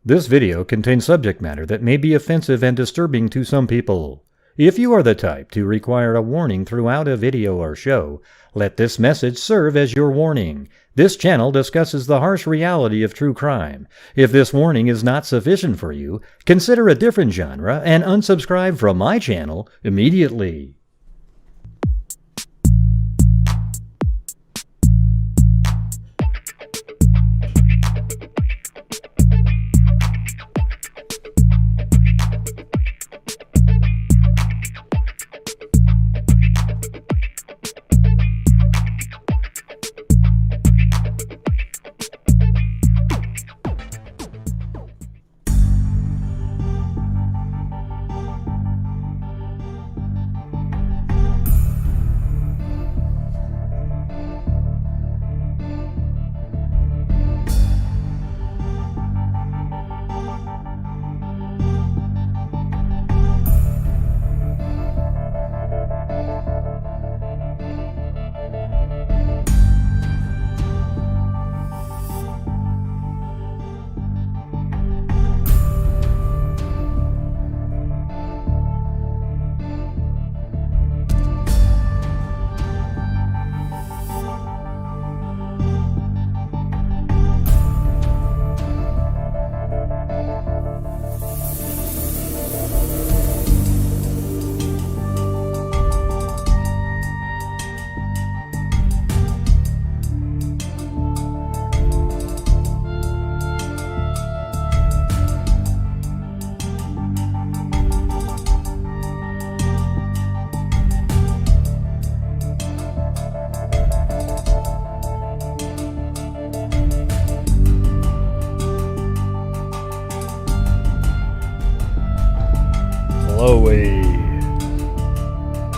This video contains subject matter that may be offensive and disturbing to some people. If you are the type to require a warning throughout a video or show, let this message serve as your warning. This channel discusses the harsh reality of true crime. If this warning is not sufficient for you, consider a different genre and unsubscribe from my channel immediately.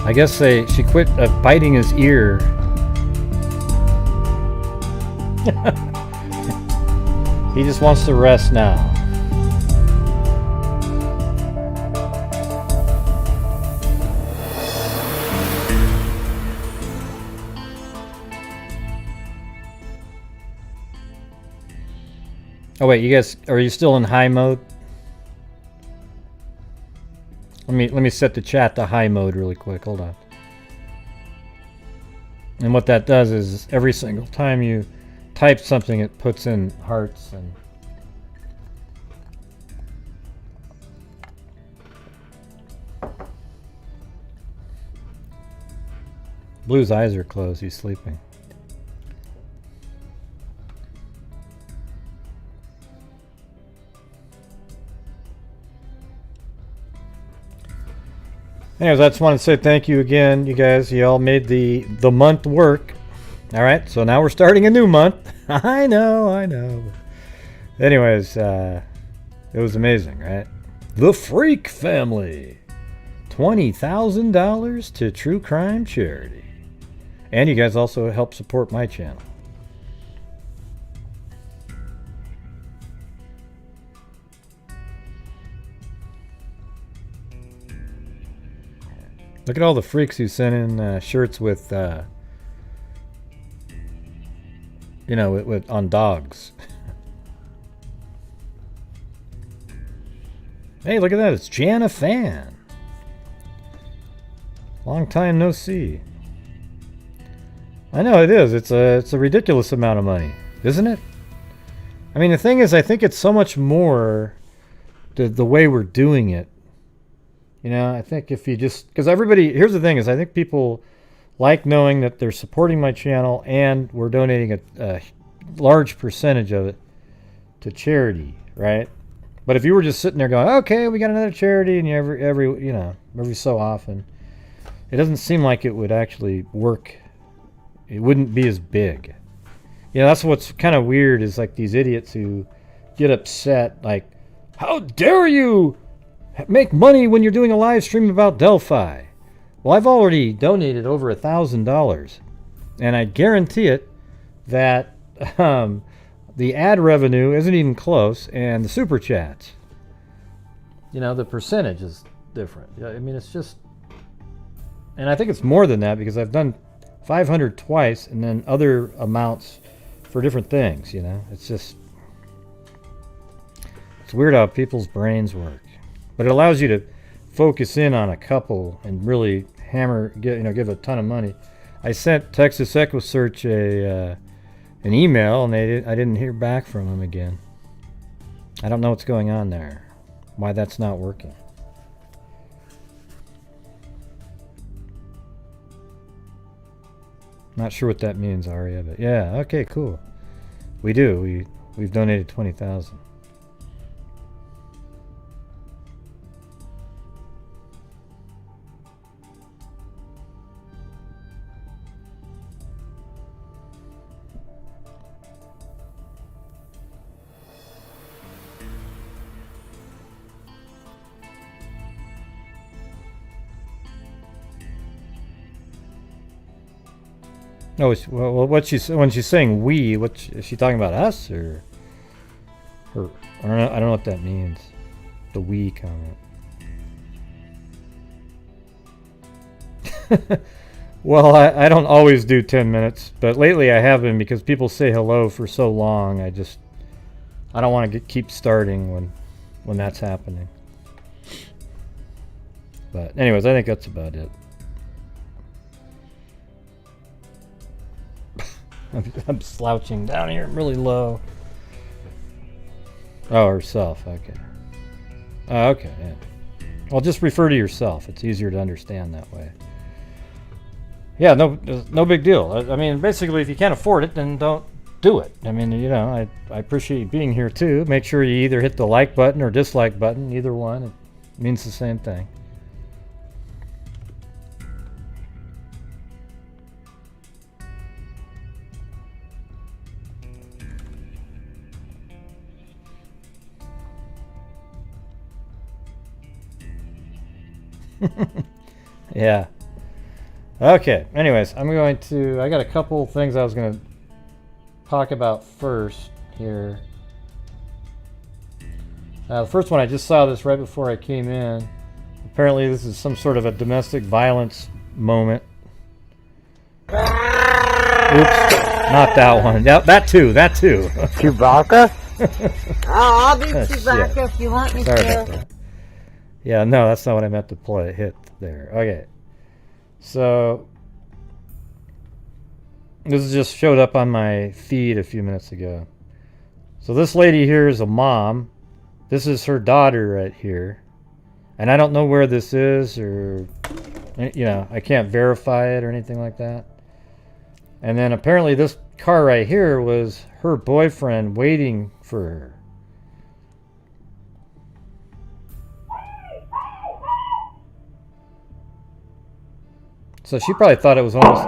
I guess she quit biting his ear. He just wants to rest now. Oh wait, you guys, are you still in high mode? Let me set the chat to high mode really quick. Hold on. And what that does is every single time you type something, it puts in hearts and Blue's eyes are closed. He's sleeping. Anyways, I just want to say thank you again, you guys. You all made the month work. All right, so now we're starting a new month. I know. Anyways, it was amazing, right? The Freak Family. $20,000 to true crime charity. And you guys also help support my channel. Look at all the freaks who sent in shirts with, you know, with on dogs. Hey, look at that! It's Jana Fan. Long time no see. I know it is. It's a ridiculous amount of money, isn't it? I mean, the thing is, I think it's so much more the way we're doing it. You know, I think if you just... Because everybody... Here's the thing is I think people like knowing that they're supporting my channel and we're donating a large percentage of it to charity, right? But if you were just sitting there going, okay, we got another charity, and every so often, it doesn't seem like it would actually work. It wouldn't be as big. You know, that's what's kind of weird is like these idiots who get upset, like, how dare you make money when you're doing a live stream about Delphi? Well, I've already donated over $1,000, and I guarantee it that the ad revenue isn't even close, and the super chats, you know, the percentage is different. I mean, it's just, and I think it's more than that because I've done 500 twice, and then other amounts for different things. You know, it's It's weird how people's brains work, but it allows you to focus in on a couple and really hammer, give a ton of money. I sent Texas EchoSearch an email, and I didn't hear back from them again. I don't know what's going on there, why that's not working. Not sure what that means, Aria, but yeah, okay, cool. We do. We've donated 20,000. Oh, well, when she's saying we, is she talking about us or I don't know what that means. The we comment. Well, I don't always do 10 minutes, but lately I have been because people say hello for so long. I don't want to keep starting when that's happening. But anyways, I think that's about it. I'm slouching down here really low. Oh, herself. Okay. Okay. Yeah. Well, just refer to yourself. It's easier to understand that way. Yeah, no big deal. I mean, basically, if you can't afford it, then don't do it. I mean, I appreciate you being here too. Make sure you either hit the like button or dislike button. Either one, it means the same thing. Yeah. Okay. Anyways, I got a couple things I was going to talk about first here. The first one, I just saw this right before I came in. Apparently, this is some sort of a domestic violence moment. Oops. Not that one. That too. Chewbacca? I'll do Chewbacca if you want me Sorry to. about that. Yeah, no, that's not what I meant to hit there. Okay. So, this just showed up on my feed a few minutes ago. So this lady here is a mom. This is her daughter right here. And I don't know where this is or, I can't verify it or anything like that. And then apparently this car right here was her boyfriend waiting for her. So she probably thought it was almost...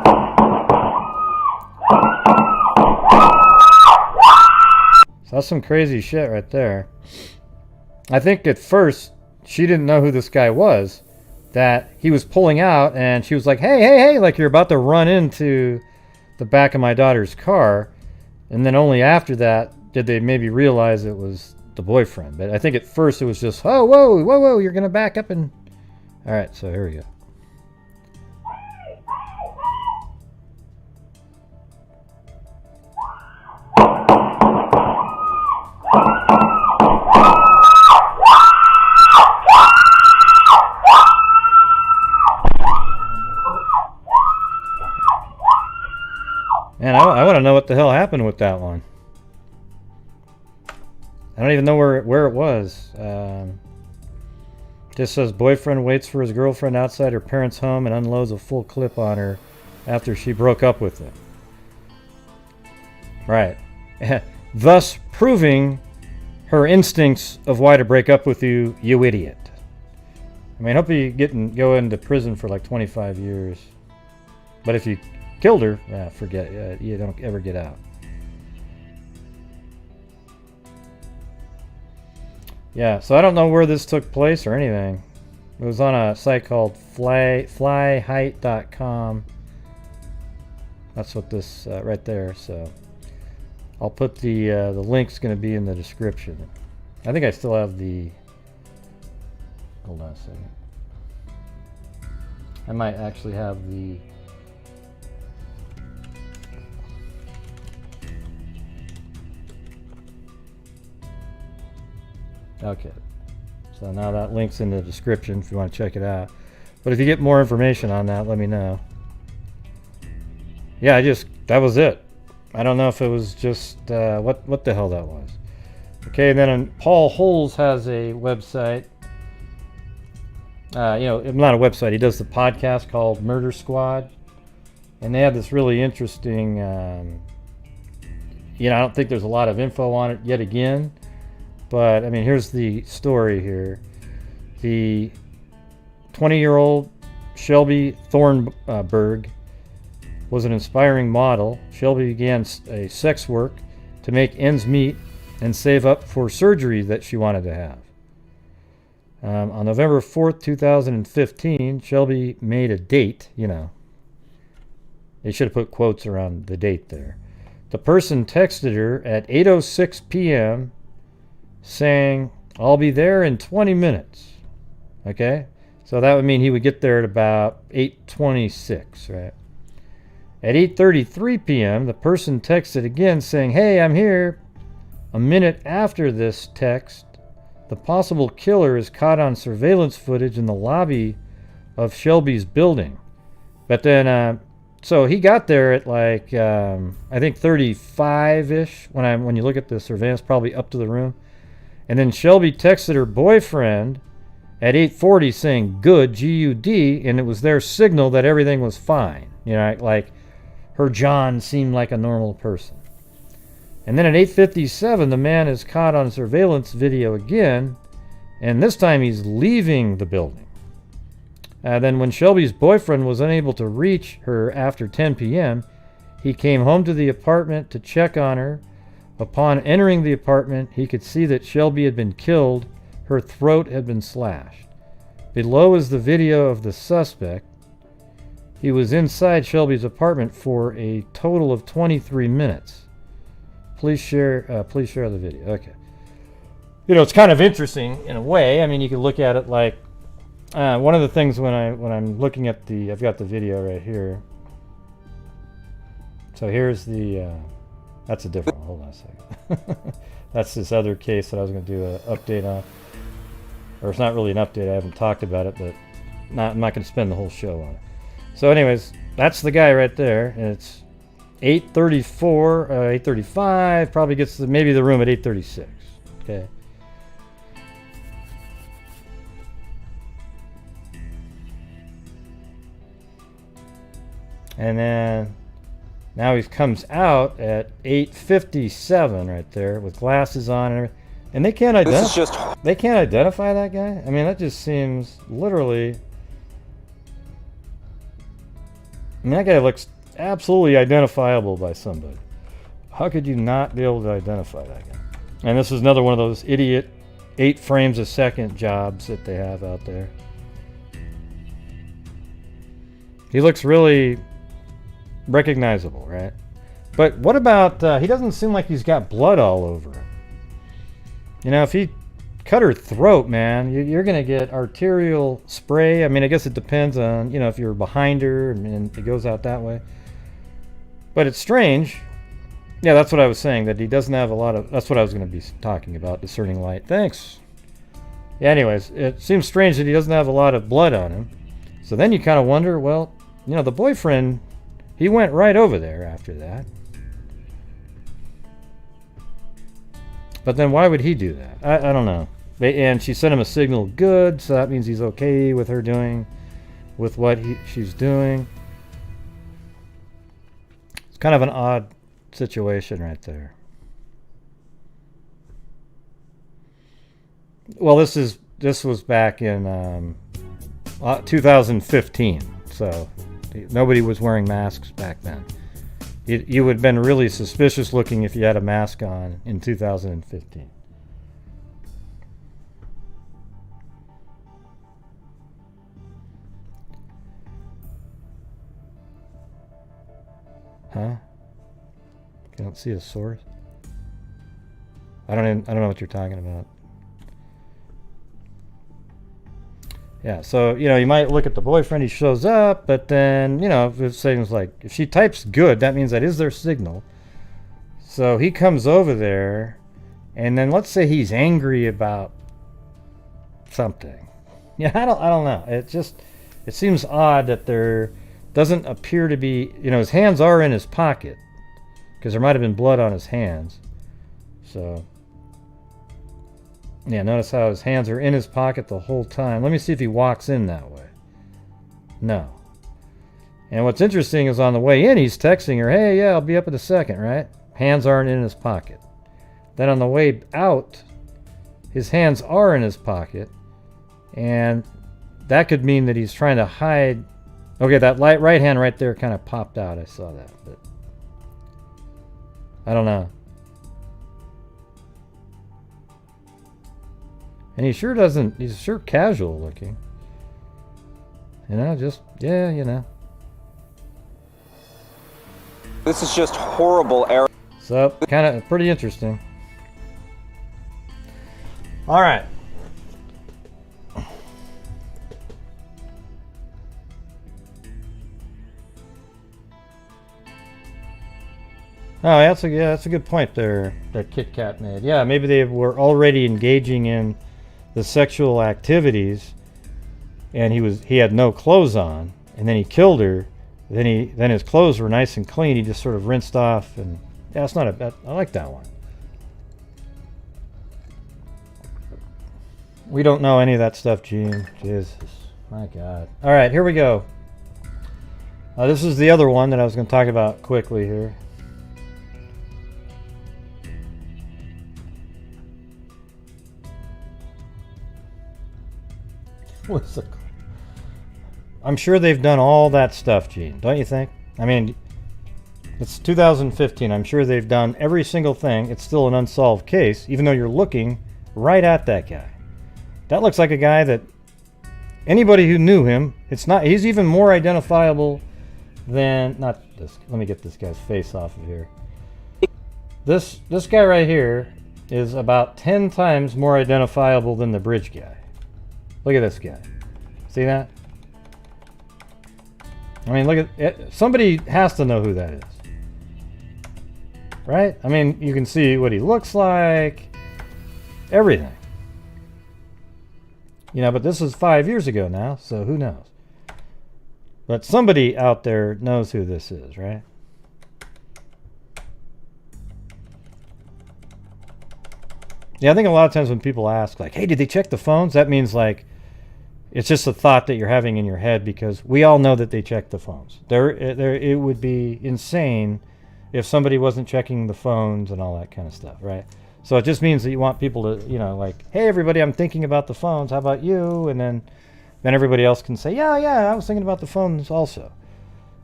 So that's some crazy shit right there. I think at first she didn't know who this guy was. That he was pulling out and she was like, hey, like you're about to run into the back of my daughter's car. And then only after that did they maybe realize it was the boyfriend. But I think at first it was just, oh, whoa, you're going to back up and... All right, so here we go. Man, I want to know what the hell happened with that one. I don't even know where it was. Just says boyfriend waits for his girlfriend outside her parents' home and unloads a full clip on her after she broke up with him. Right. Thus proving her instincts of why to break up with you, you idiot. I mean, I hope you go into prison for like 25 years. But if you killed her, forget it. You don't ever get out. Yeah, so I don't know where this took place or anything. It was on a site called flyheight.com. That's what this right there. So I'll put the link's going to be in the description. I think I still have the. Hold on a second. I might actually have the. Okay. So now that link's in the description if you want to check it out. But if you get more information on that, let me know. Yeah, that was it. I don't know if it was just, what the hell that was. Okay, and then Paul Holes has a website. Not a website. He does the podcast called Murder Squad. And they have this really interesting, I don't think there's a lot of info on it yet again. But, I mean, here's the story here. The 20-year-old Shelby Thornerberg was an inspiring model. Shelby began a sex work to make ends meet and save up for surgery that she wanted to have. On November 4th, 2015, Shelby made a date, They should have put quotes around the date there. The person texted her at 8:06 p.m. saying, "I'll be there in 20 minutes." Okay? So that would mean he would get there at about 8:26, right? At 8:33 p.m., the person texted again saying, "Hey, I'm here." A minute after this text, the possible killer is caught on surveillance footage in the lobby of Shelby's building. But then, so he got there at like, I think 35-ish when you look at the surveillance, probably up to the room. And then Shelby texted her boyfriend at 8:40 saying, "Good, G-U-D," and it was their signal that everything was fine. Like her John seemed like a normal person. And then at 8:57, the man is caught on surveillance video again, and this time he's leaving the building. Then when Shelby's boyfriend was unable to reach her after 10 p.m., he came home to the apartment to check on her. Upon entering the apartment, he could see that Shelby had been killed. Her throat had been slashed. Below is the video of the suspect. He was inside Shelby's apartment for a total of 23 minutes. Please share the video. Okay. It's kind of interesting in a way. I mean, you could look at it like one of the things when I'm looking at I've got the video right here. So here's that's a different one. Hold on a second. That's this other case that I was going to do an update on. Or it's not really an update. I haven't talked about it, but I'm not going to spend the whole show on it. So anyways, that's the guy right there. And it's 8:34, 8:35. Probably gets maybe the room at 8:36. Okay. And then now he comes out at 8:57 right there with glasses on and everything. And they can't identify that guy? I mean, that just seems literally... I mean, that guy looks absolutely identifiable by somebody. How could you not be able to identify that guy? And this is another one of those idiot 8 frames a second jobs that they have out there. He looks really recognizable, right? But what about, he doesn't seem like he's got blood all over him. If he cut her throat, man, you're going to get arterial spray. I mean, I guess it depends on, if you're behind her and it goes out that way. But it's strange. Yeah, that's what I was saying, that he doesn't have a lot of, that's what I was going to be talking about, discerning light. Thanks. Yeah, anyways, it seems strange that he doesn't have a lot of blood on him. So then you kind of wonder, well, the boyfriend, he went right over there after that. But then why would he do that? I don't know. And she sent him a signal good, so that means he's okay with her doing, with what she's doing. It's kind of an odd situation right there. Well, this was back in 2015, so nobody was wearing masks back then. You would have been really suspicious looking if you had a mask on in 2015. Huh? You don't see a source? I don't know what you're talking about. Yeah, so, you might look at the boyfriend, he shows up, but then, if it's things like, if she types good, that means that is their signal. So he comes over there, and then let's say he's angry about something. Yeah, I don't know. It seems odd that there doesn't appear to be, his hands are in his pocket because there might have been blood on his hands. So, yeah, notice how his hands are in his pocket the whole time. Let me see if he walks in that way. No. And what's interesting is on the way in, he's texting her, hey, yeah, I'll be up in a second, right? Hands aren't in his pocket. Then on the way out, his hands are in his pocket. And that could mean that he's trying to hide. Okay, that right hand right there kind of popped out. I saw that, but I don't know. And he's sure casual looking. Yeah. This is just horrible error. So, kind of pretty interesting. All right. Oh, that's a good point there that Kit Kat made. Yeah, maybe they were already engaging in the sexual activities, and he had no clothes on, and then he killed her. Then his clothes were nice and clean. He just sort of rinsed off, and yeah, it's not a bad. I like that one. We don't know any of that stuff, Gene. Jesus, my God. All right, here we go. This is the other one that I was going to talk about quickly here. I'm sure they've done all that stuff, Gene, don't you think? I mean, it's 2015. I'm sure they've done every single thing. It's still an unsolved case, even though you're looking right at that guy. That looks like a guy that anybody who knew him, he's even more identifiable than, not this, let me get this guy's face off of here. This guy right here is about 10 times more identifiable than the bridge guy. Look at this guy. See that? I mean, look at it. Somebody has to know who that is. Right? I mean, you can see what he looks like. Everything. But this is 5 years ago now, so who knows? But somebody out there knows who this is, right? Yeah, I think a lot of times when people ask, like, hey, did they check the phones? That means, like, it's just a thought that you're having in your head because we all know that they check the phones. It would be insane if somebody wasn't checking the phones and all that kind of stuff, right? So it just means that you want people to, like, hey, everybody, I'm thinking about the phones. How about you? And then everybody else can say, yeah, I was thinking about the phones also,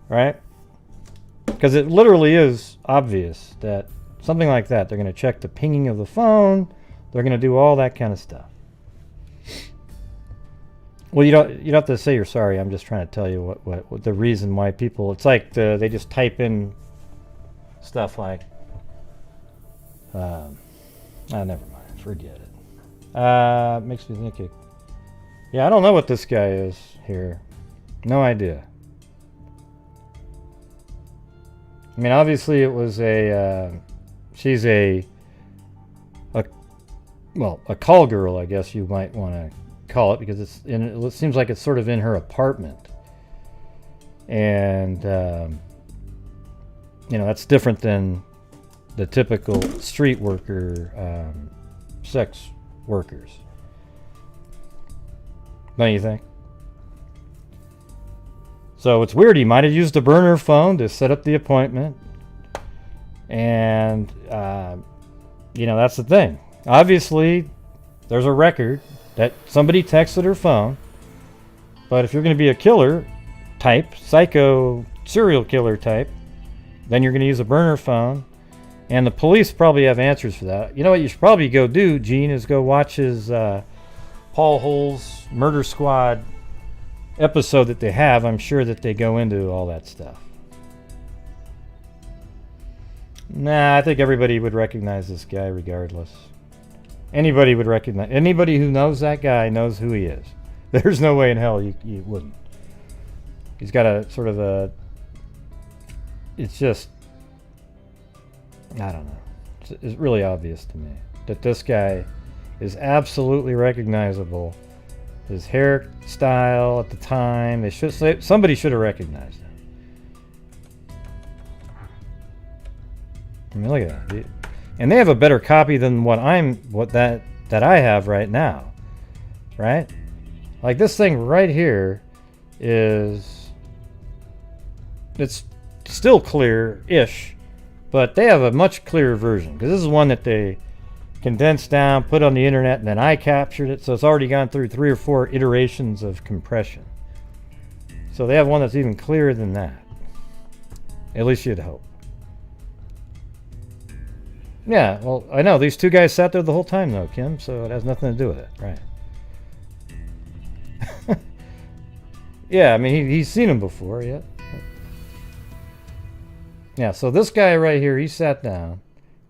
right? Because it literally is obvious that something like that, they're going to check the pinging of the phone. They're going to do all that kind of stuff. Well, you don't have to say you're sorry. I'm just trying to tell you what the reason why people. It's like they just type in stuff like. Never mind. Forget it. Makes me think it. Yeah, I don't know what this guy is here. No idea. I mean, obviously it was she's a call girl, I guess you might want to call it, because it seems like it's sort of in her apartment. And, that's different than the typical street worker, sex workers. Don't you think? So it's weird. He might have used a burner phone to set up the appointment. And, that's the thing. Obviously, there's a record that somebody texted her phone. But if you're going to be a killer type, psycho serial killer type, then you're going to use a burner phone. And the police probably have answers for that. You know what you should probably go do, Gene, is go watch his Paul Holes Murder Squad episode that they have. I'm sure that they go into all that stuff. Nah, I think everybody would recognize this guy regardless. Anybody would recognize. Anybody who knows that guy knows who he is. There's no way in hell you wouldn't. He's got a sort of a. It's just. I don't know. It's really obvious to me that this guy is absolutely recognizable his hairstyle at the time. They should say, somebody should have recognized him. I mean, look at that. And they have a better copy than what I have right now, right? Like this thing right here it's still clear-ish, but they have a much clearer version because this is one that they condensed down, put on the internet, and then I captured it, so it's already gone through 3 or 4 iterations of compression. So they have one that's even clearer than that. At least you'd hope. Yeah, well, I know these two guys sat there the whole time though, Kim, so it has nothing to do with it, right? Yeah, I mean, he's seen him before, yeah. Yeah, so this guy right here, he sat down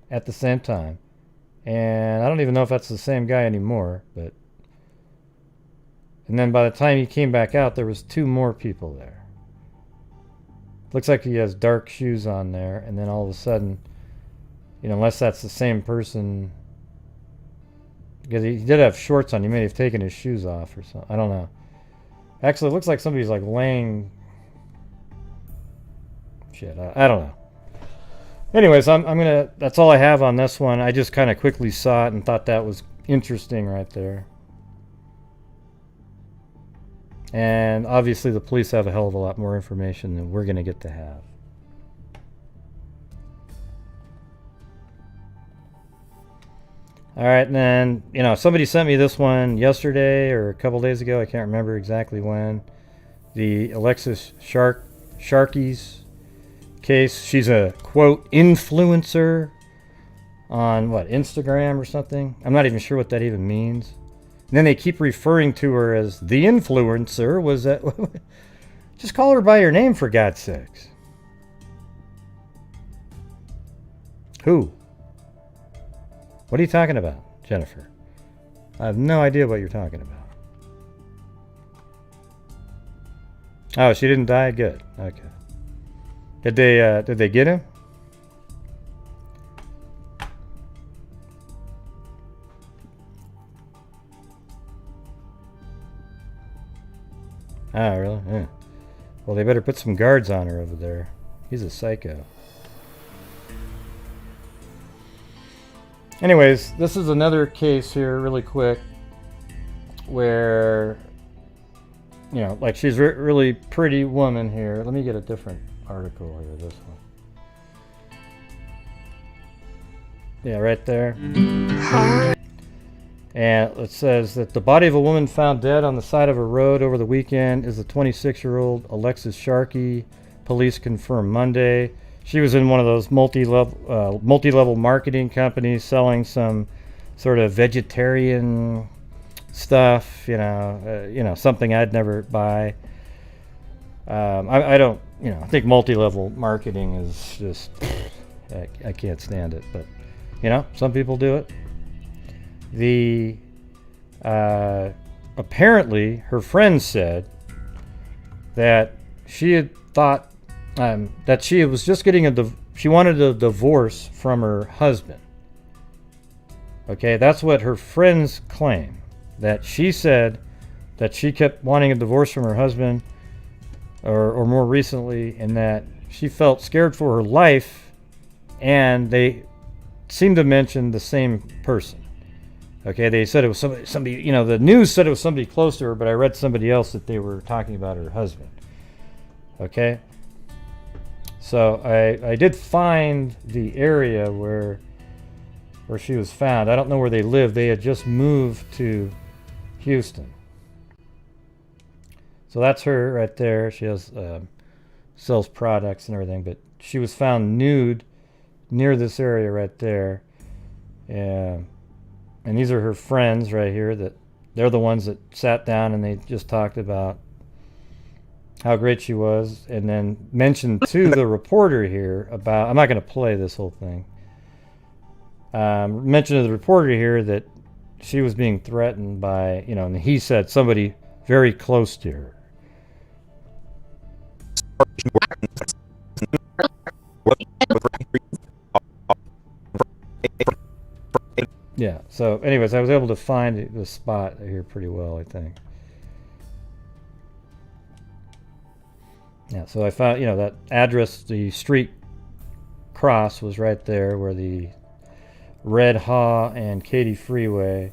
at the same time. And I don't even know if that's the same guy anymore, but... And then by the time he came back out, there was 2 more people there. Looks like he has dark shoes on there, and then all of a sudden... You know, unless that's the same person... Because he did have shorts on. He may have taken his shoes off or something. I don't know. Actually, it looks like somebody's like laying... Shit, I don't know. Anyways, I'm gonna... That's all I have on this one. I just kind of quickly saw it and thought that was interesting right there. And obviously the police have a hell of a lot more information than we're gonna get to have. All right, and then, you know, somebody sent me this one yesterday or a couple days ago. I can't remember exactly when. The Alexis Sharkey's case. She's a, quote, influencer on, what, Instagram or something? I'm not even sure what that even means. And then they keep referring to her as the influencer. Was that... Just call her by her name, for God's sakes. Who? What are you talking about, Jennifer? I have no idea what you're talking about. Oh, she didn't die? Good. Okay. Did they get him? Ah, really? Yeah. Well, they better put some guards on her over there. He's a psycho. Anyways, this is another case here, really quick, where, you know, like she's a really pretty woman here. Let me get a different article here, this one. Yeah, right there. And it says that the body of a woman found dead on the side of a road over the weekend is the 26-year-old Alexis Sharkey. Police confirmed Monday. She was in one of those multi-level marketing companies selling some sort of vegetarian stuff, you know, something I'd never buy. I don't, you know, I think multi-level marketing is just, I can't stand it, but, you know, some people do it. Apparently her friend said that she had thought that she was just getting she wanted a divorce from her husband. Okay, that's what her friends claim. That she said that she kept wanting a divorce from her husband, or more recently, and that she felt scared for her life, and they seemed to mention the same person. Okay, they said it was somebody, you know, the news said it was somebody close to her, but I read somebody else that they were talking about her husband. Okay? So I did find the area where she was found. I don't know where they live. They had just moved to Houston. So that's her right there. She has sells products and everything, but she was found nude near this area right there. And these are her friends right here. That they're the ones that sat down and they just talked about how great she was, and then mentioned to the reporter here about, I'm not going to play this whole thing, mentioned to the reporter here that she was being threatened by, you know, and he said somebody very close to her. Yeah, so anyways, I was able to find the spot here pretty well, I think. Yeah, so I found, that address, the street cross was right there where the Red Haw and Katy Freeway.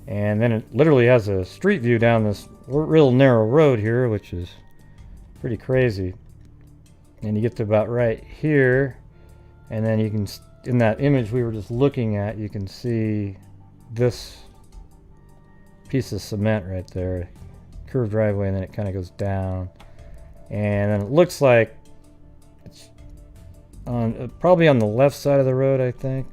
And then it literally has a street view down this real narrow road here, which is pretty crazy. And you get to about right here, and then you can, in that image we were just looking at, you can see this piece of cement right there, curved driveway, and then it kind of goes down. And then it looks like it's on probably on the left side of the road, I think.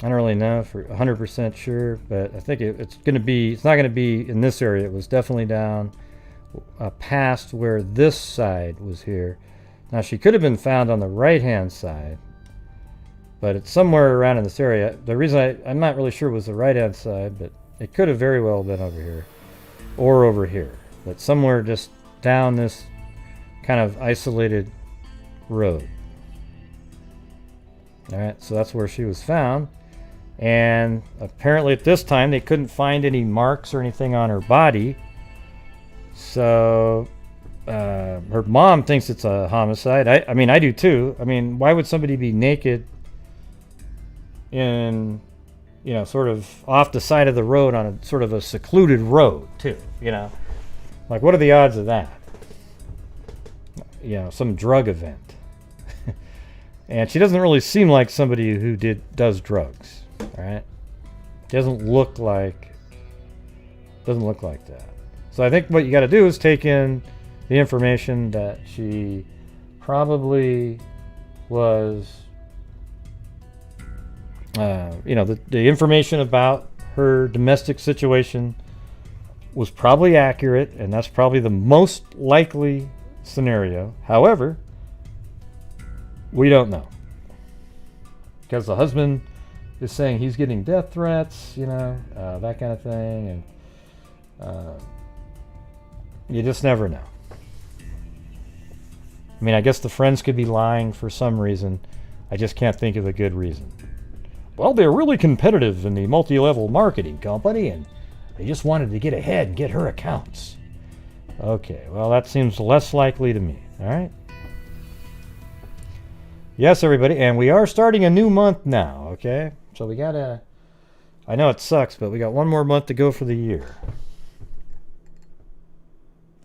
I don't really know for 100% sure, but I think it's going to be, it's not going to be in this area. It was definitely down past where this side was here. Now she could have been found on the right hand side, but it's somewhere around in this area. The reason I'm not really sure it was the right hand side, but it could have very well been over here or over here, but somewhere just down this kind of isolated road. Alright, so that's where she was found. And apparently at this time they couldn't find any marks or anything on her body. So her mom thinks it's a homicide. I mean, I do too. I mean, why would somebody be naked in, sort of off the side of the road on a sort of a secluded road too, Like, what are the odds of that? Some drug event. And she doesn't really seem like somebody who does drugs, all right? Doesn't look like that. So I think what you got to do is take in the information that she probably was, the information about her domestic situation was probably accurate, and that's probably the most likely scenario. However, we don't know, because the husband is saying he's getting death threats, that kind of thing, and you just never know. I mean, I guess the friends could be lying for some reason. I just can't think of a good reason. Well, they're really competitive in the multi-level marketing company, and they just wanted to get ahead and get her accounts. Okay, well, that seems less likely to me, all right? Yes, everybody, and we are starting a new month now, okay? So we gotta, I know it sucks, but we got one more month to go for the year.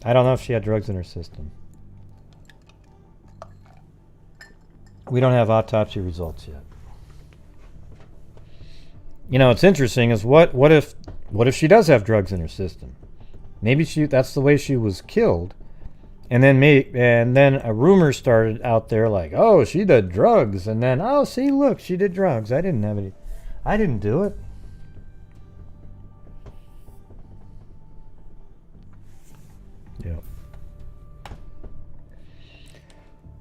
I don't know if she had drugs in her system. We don't have autopsy results yet. What's interesting is what if she does have drugs in her system? Maybe that's the way she was killed. And then a rumor started out there like, oh, she did drugs, and then, oh, see, look, she did drugs. I didn't do it. Yeah.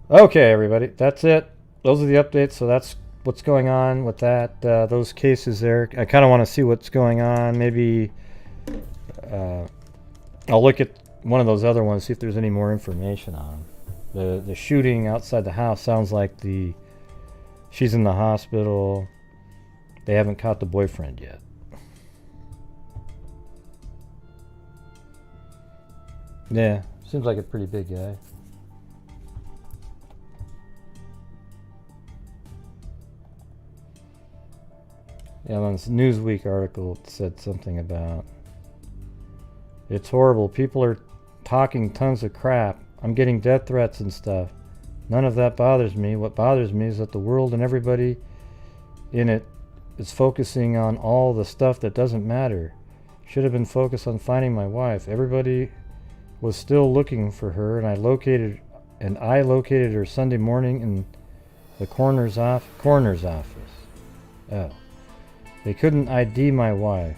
Okay, everybody, that's it. Those are the updates. So that's what's going on with that. Those cases there. I kind of want to see what's going on. Maybe I'll look at one of those other ones, see if there's any more information on them. The shooting outside the house sounds like she's in the hospital. They haven't caught the boyfriend yet. Yeah, seems like a pretty big guy. Yeah, on this Newsweek article it said something about, it's horrible. People are talking tons of crap. I'm getting death threats and stuff. None of that bothers me. What bothers me is that the world and everybody in it is focusing on all the stuff that doesn't matter. Should have been focused on finding my wife. Everybody was still looking for her, and I located her Sunday morning in the coroner's office. Oh. They couldn't ID my wife.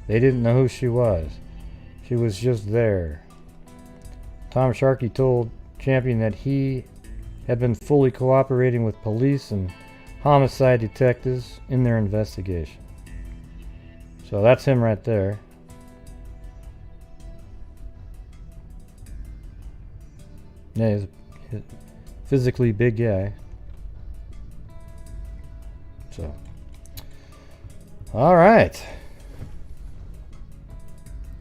They didn't know who she was. She was just there. Tom Sharkey told Champion that he had been fully cooperating with police and homicide detectives in their investigation. So that's him right there. Yeah, he's a physically big guy. So, all right.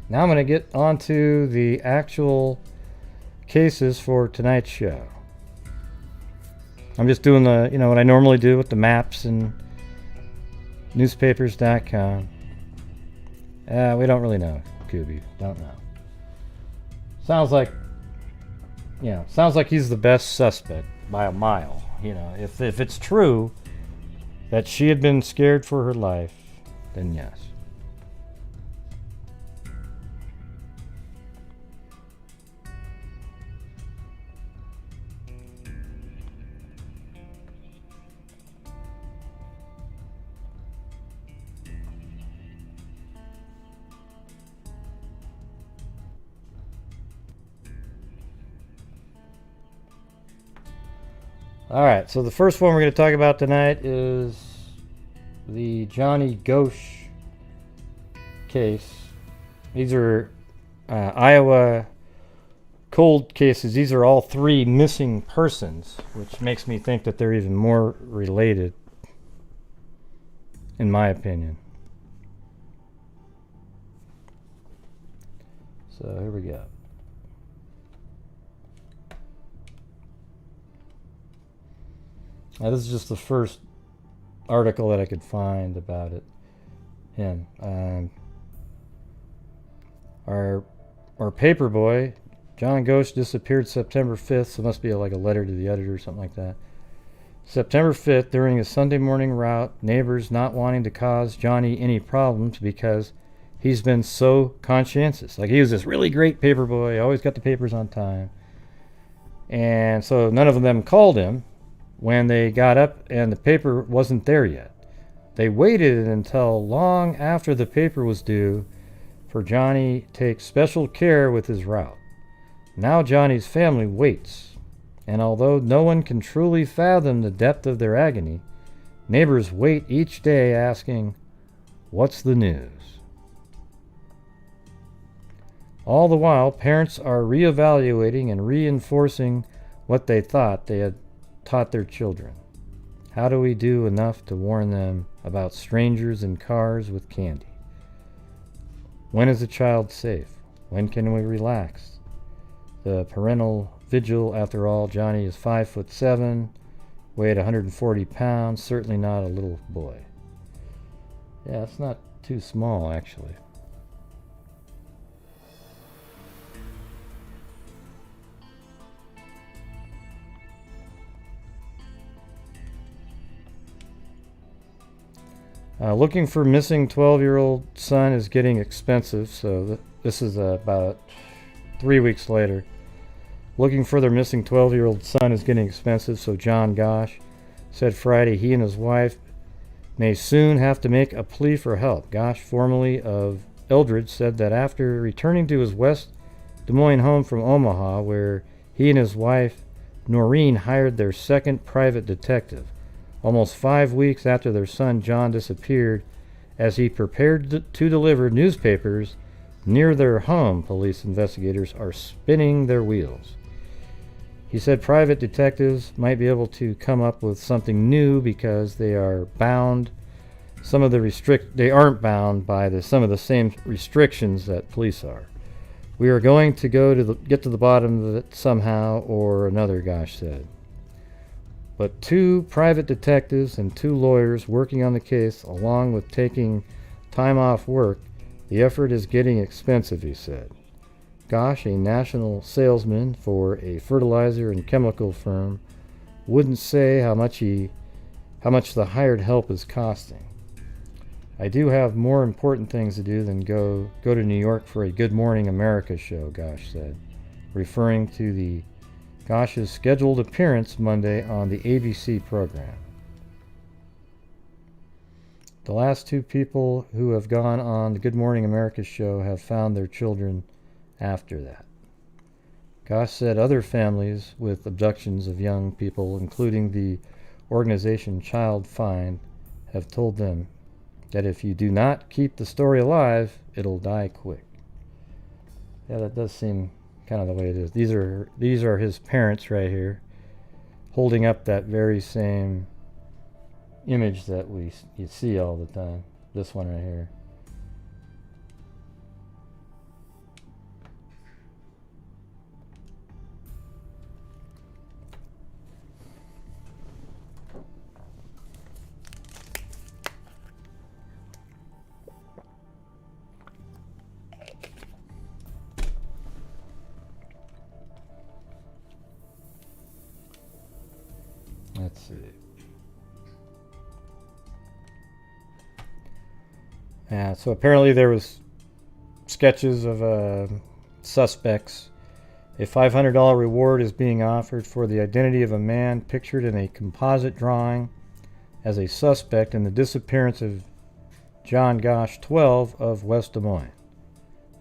Now I'm going to get onto the actual cases for tonight's show. I'm just doing the, what I normally do with the maps and newspapers.com. We don't really know, Kubi. Don't know. Sounds like he's the best suspect by a mile. If it's true that she had been scared for her life, then yes. Alright, so the first one we're going to talk about tonight is the Johnny Gosch case. These are Iowa cold cases. These are all 3 missing persons, which makes me think that they're even more related, in my opinion. So here we go. Now, this is just the first article that I could find about him. Our paperboy, John Gosch, disappeared September 5th, so it must be like a letter to the editor or something like that. September 5th, during a Sunday morning route, neighbors not wanting to cause Johnny any problems because he's been so conscientious. Like, he was this really great paperboy, always got the papers on time. And so none of them called him when they got up and the paper wasn't there yet. They waited until long after the paper was due for Johnny to take special care with his route. Now Johnny's family waits, and although no one can truly fathom the depth of their agony, neighbors wait each day asking, "What's the news?" All the while, parents are reevaluating and reinforcing what they thought they had taught their children. How do we do enough to warn them about strangers in cars with candy? When is a child safe? When can we relax? The parental vigil, after all. Johnny is 5'7", weighed 140 pounds, certainly not a little boy. Yeah, it's not too small, actually. Looking for missing 12-year-old son is getting expensive, so this is about 3 weeks later. Looking for their missing 12-year-old son is getting expensive, so John Gosch said Friday he and his wife may soon have to make a plea for help. Gosch, formerly of Eldridge, said that after returning to his West Des Moines home from Omaha, where he and his wife Noreen hired their second private detective, almost 5 weeks after their son John disappeared, as he prepared to deliver newspapers near their home, police investigators are spinning their wheels. He said private detectives might be able to come up with something new because they are bound. They aren't bound by some of the same restrictions that police are. We are going to get to the bottom of it somehow or another, Gosch said. But 2 private detectives and 2 lawyers working on the case, along with taking time off work, the effort is getting expensive, he said. Gosch, a national salesman for a fertilizer and chemical firm, wouldn't say how much the hired help is costing. I do have more important things to do than go to New York for a Good Morning America show, Gosch said, referring to the Gosch's scheduled appearance Monday on the ABC program. The last 2 people who have gone on the Good Morning America show have found their children after that. Gosch said other families with abductions of young people, including the organization Child Find, have told them that if you do not keep the story alive, it'll die quick. Yeah, that does seem kind of the way it is. These are his parents right here, holding up that very same image that you see all the time. This one right here. Let's see. Yeah, so apparently there was sketches of suspects. A $500 reward is being offered for the identity of a man pictured in a composite drawing as a suspect in the disappearance of John Gosch, 12, of West Des Moines.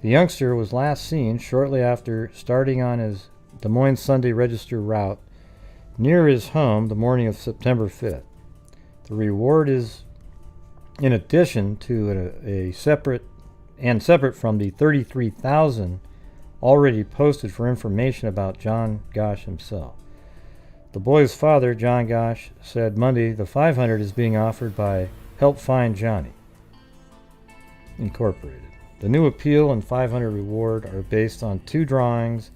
The youngster was last seen shortly after starting on his Des Moines Sunday Register route near his home the morning of September 5th. The reward is in addition to a separate from the $33,000 already posted for information about John Gosch himself. The boy's father, John Gosch, said Monday the $500 is being offered by Help Find Johnny Incorporated. The new appeal and $500 reward are based on two drawings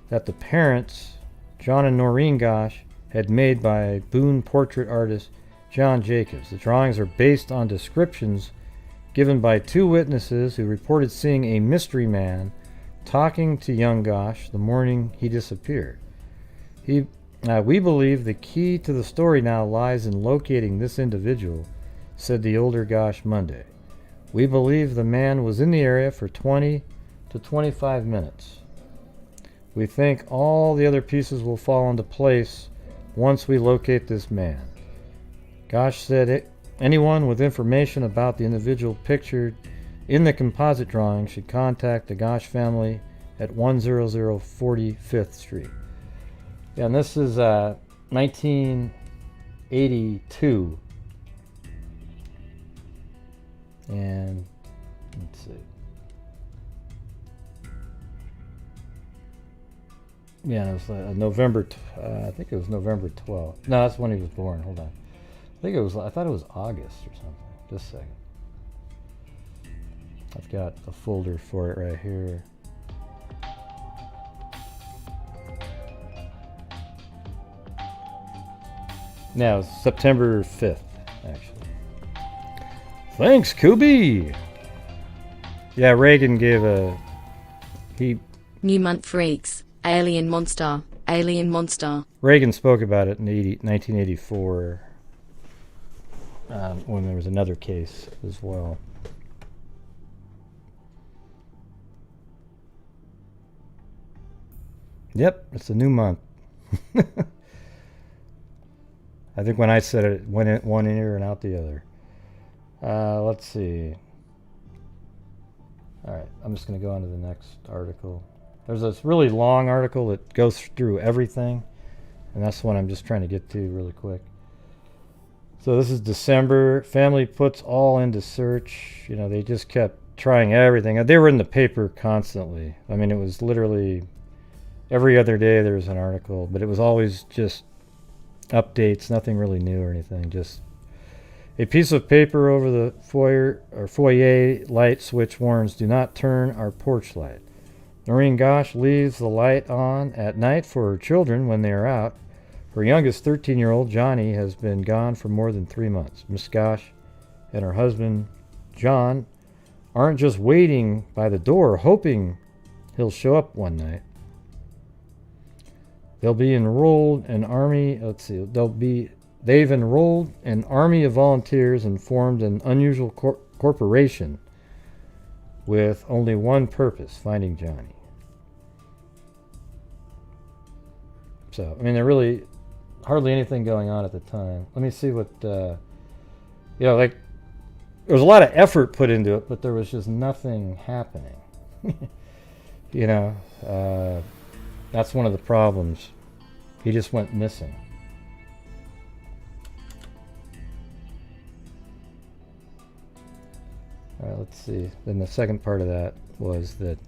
that the parents, John and Noreen Gosch, had made by Boone portrait artist John Jacobs. The drawings are based on descriptions given by two witnesses who reported seeing a mystery man talking to young Gosch the morning he disappeared. We believe the key to the story now lies in locating this individual, said the older Gosch Monday. We believe the man was in the area for 20 to 25 minutes. We think all the other pieces will fall into place once we locate this man. Gosch said anyone with information about the individual pictured in the composite drawing should contact the Gosch family at 100 45th Street. Yeah, and this is 1982. And let's see. Yeah, it was November. I think it was November 12th. No, that's when he was born. Hold on. I thought it was August or something. Just a second. I've got a folder for it right here. Now, it's September 5th, actually. Thanks, Kubi! Yeah, Reagan gave New Month Freaks, Alien Monster, Alien Monster. Reagan spoke about it in 1984. When there was another case as well. Yep, it's a new month. I think when I said it went in one ear and out the other. Let's see. Alright, I'm just going to go on to the next article. There's this really long article that goes through everything, and that's the one I'm just trying to get to really quick. So this is December. Family puts all into search. You know, they just kept trying everything. They were in the paper constantly. I mean, it was literally every other day there was an article, but it was always just updates, nothing really new or anything. Just a piece of paper over the foyer light switch warns, do not turn our porch light. Noreen Gosch leaves the light on at night for her children when they are out. Her youngest 13-year-old, Johnny, has been gone for more than 3 months. Miss Gosch and her husband, John, aren't just waiting by the door hoping he'll show up one night. They've enrolled an army of volunteers and formed an unusual corporation with only one purpose, finding Johnny. So, I mean, there really hardly anything going on at the time. Let me see what, like, there was a lot of effort put into it, but there was just nothing happening. That's one of the problems. He just went missing. All right, let's see. Then the second part of that was that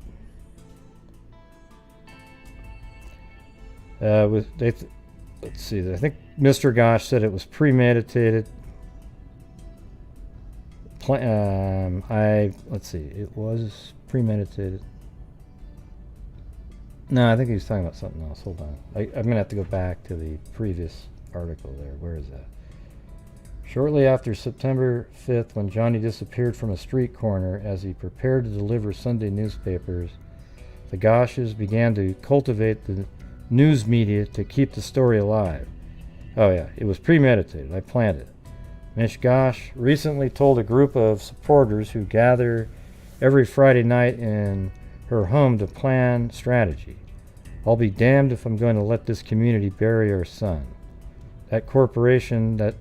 let's see. I think Mr. Gosch said it was premeditated. Let's see. It was premeditated. No, I think he was talking about something else. Hold on. I'm going to have to go back to the previous article there. Where is that? Shortly after September 5th, when Johnny disappeared from a street corner as he prepared to deliver Sunday newspapers, the Gosches began to cultivate the news media to keep the story alive. Oh yeah, it was premeditated. I planned it. Ms. Gosch recently told a group of supporters who gather every Friday night in her home to plan strategy. I'll be damned if I'm going to let this community bury our son. That corporation that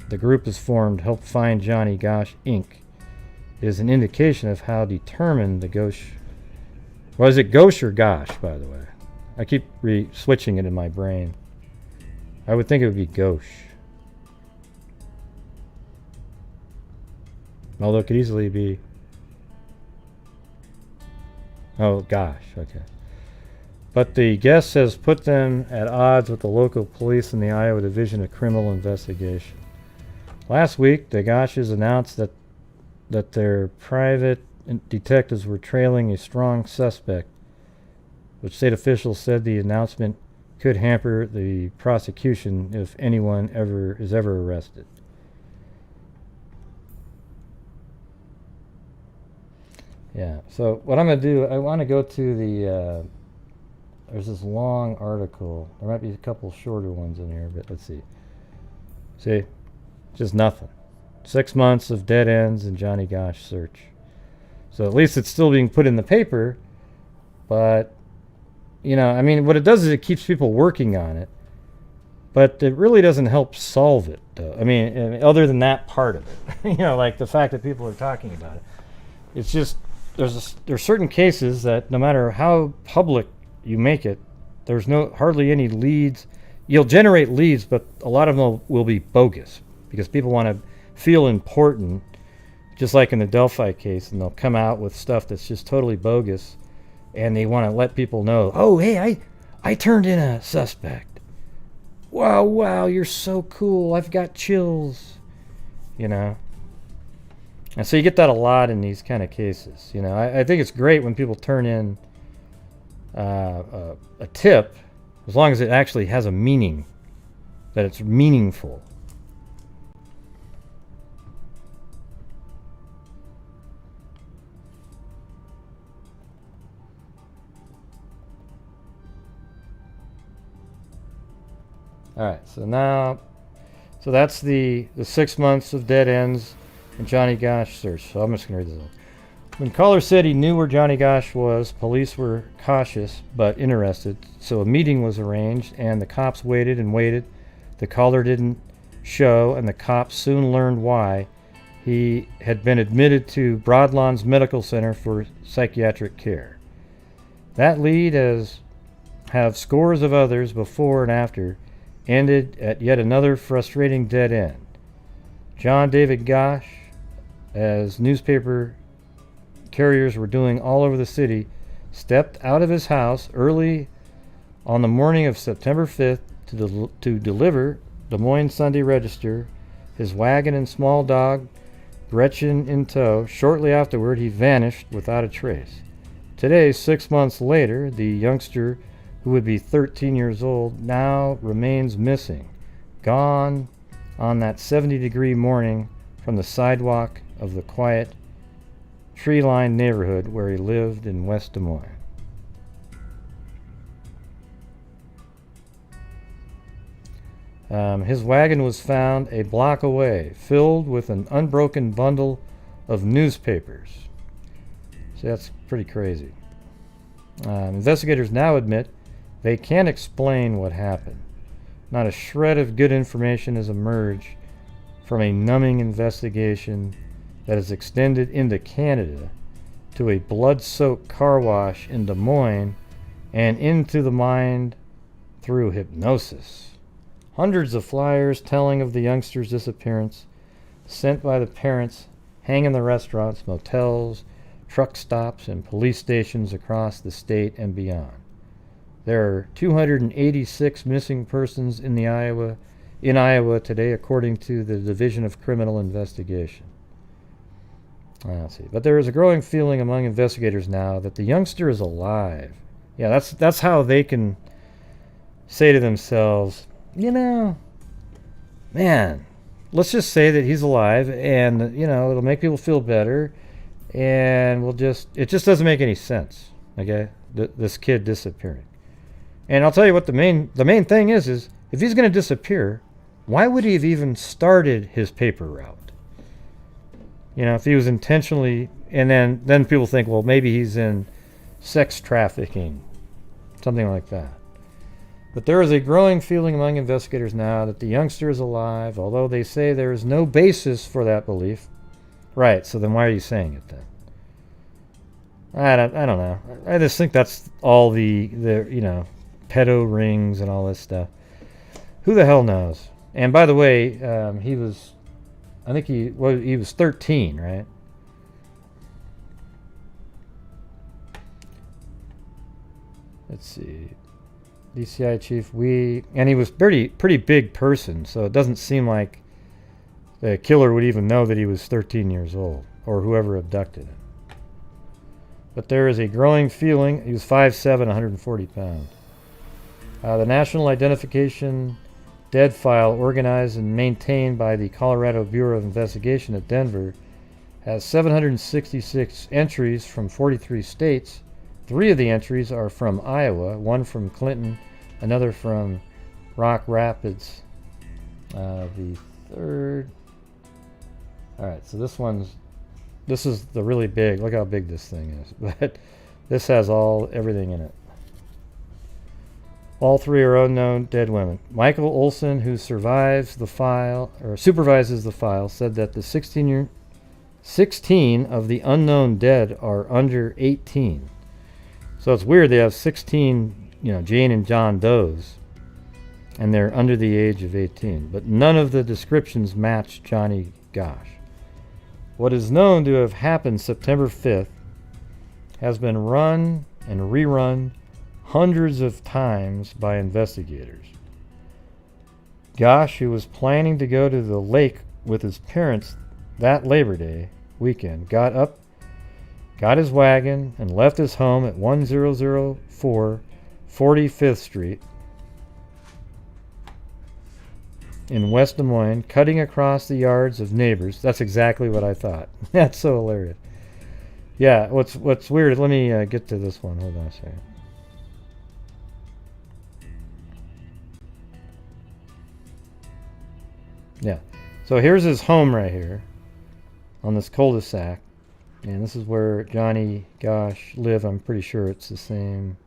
the group has formed, Help Find Johnny Gosch, Inc., is an indication of how determined the Gosch... Well, is it Gosch or Gosh, by the way? I keep switching it in my brain. I would think it would be Gosch. Although it could easily be... Oh, gosh, okay. But the guest has put them at odds with the local police and the Iowa Division of Criminal Investigation. Last week, the Gosches announced that their private detectives were trailing a strong suspect, which state officials said the announcement could hamper the prosecution if anyone is ever arrested. Yeah, so what I'm going to do, I want to go to the, there's this long article. There might be a couple shorter ones in here, but let's see. See, just nothing. 6 months of dead ends in Johnny Gosch search. So at least it's still being put in the paper, but, you know, I mean, what it does is it keeps people working on it, but it really doesn't help solve it, though. I mean, other than that part of it. You know, like the fact that people are talking about it. It's just, there's certain cases that no matter how public you make it, there's hardly any leads. You'll generate leads, but a lot of them will be bogus because people want to feel important, just like in the Delphi case, and they'll come out with stuff that's just totally bogus, and they want to let people know, oh, hey, I turned in a suspect. Wow, you're so cool. I've got chills. You know? And so you get that a lot in these kind of cases. You know, I think it's great when people turn in a tip, as long as it actually has a meaning, that it's meaningful. All right, so that's the 6 months of dead ends in Johnny Gosch search. So I'm just going to read this. When caller said he knew where Johnny Gosch was, police were cautious but interested. So a meeting was arranged, and the cops waited and waited. The caller didn't show, and the cops soon learned why. He had been admitted to Broadlawns Medical Center for psychiatric care. That lead, as have scores of others before and after, ended at yet another frustrating dead end. John David Gosch, as newspaper carriers were doing all over the city, stepped out of his house early on the morning of September 5th to deliver Des Moines Sunday Register, his wagon and small dog, Gretchen, in tow. Shortly afterward, he vanished without a trace. Today, 6 months later, the youngster, who would be 13 years old, now remains missing, gone on that 70-degree morning from the sidewalk of the quiet, tree-lined neighborhood where he lived in West Des Moines. His wagon was found a block away, filled with an unbroken bundle of newspapers. So that's pretty crazy. Investigators now admit they can't explain what happened. Not a shred of good information has emerged from a numbing investigation that has extended into Canada to a blood-soaked car wash in Des Moines and into the mind through hypnosis. Hundreds of flyers telling of the youngster's disappearance, sent by the parents, hang in the restaurants, motels, truck stops, and police stations across the state and beyond. There are 286 missing persons in Iowa today, according to the Division of Criminal Investigation. Let's see. But there is a growing feeling among investigators now that the youngster is alive. Yeah, that's how they can say to themselves, you know, man, let's just say that he's alive, and you know, it'll make people feel better, and it just doesn't make any sense. Okay, this kid disappearing. And I'll tell you what the main thing is if he's going to disappear, why would he have even started his paper route? You know, if he was intentionally, and then people think, well, maybe he's in sex trafficking, something like that. But there is a growing feeling among investigators now that the youngster is alive, although they say there is no basis for that belief. Right, so then why are you saying it then? I don't know. I just think that's all the you know, pedo rings and all this stuff. Who the hell knows? And by the way, he was, I think he was 13, right? Let's see. DCI chief, and he was pretty big person, so it doesn't seem like the killer would even know that he was 13 years old, or whoever abducted him. But there is a growing feeling, he was 5'7", 140 pounds. The National Identification Dead File, organized and maintained by the Colorado Bureau of Investigation at Denver, has 766 entries from 43 states. 3 of the entries are from Iowa, 1 from Clinton, another from Rock Rapids. The third... Alright, so this is the really big, look how big this thing is. But this has everything in it. All 3 are unknown dead women. Michael Olson, who survives the file, or supervises the file, said that the 16 of the unknown dead are under 18. So it's weird, they have 16, you know, Jane and John Does, and they're under the age of 18. But none of the descriptions match Johnny Gosch. What is known to have happened September 5th has been run and rerun hundreds of times by investigators. Gosch, who was planning to go to the lake with his parents that Labor Day weekend, got up, got his wagon, and left his home at 1004 45th Street in West Des Moines, cutting across the yards of neighbors. That's exactly what I thought. That's so hilarious. Yeah, what's weird, let me get to this one. Hold on a second. Yeah, so here's his home right here on this cul-de-sac. And this is where Johnny Gosch lived. I'm pretty sure it's the same.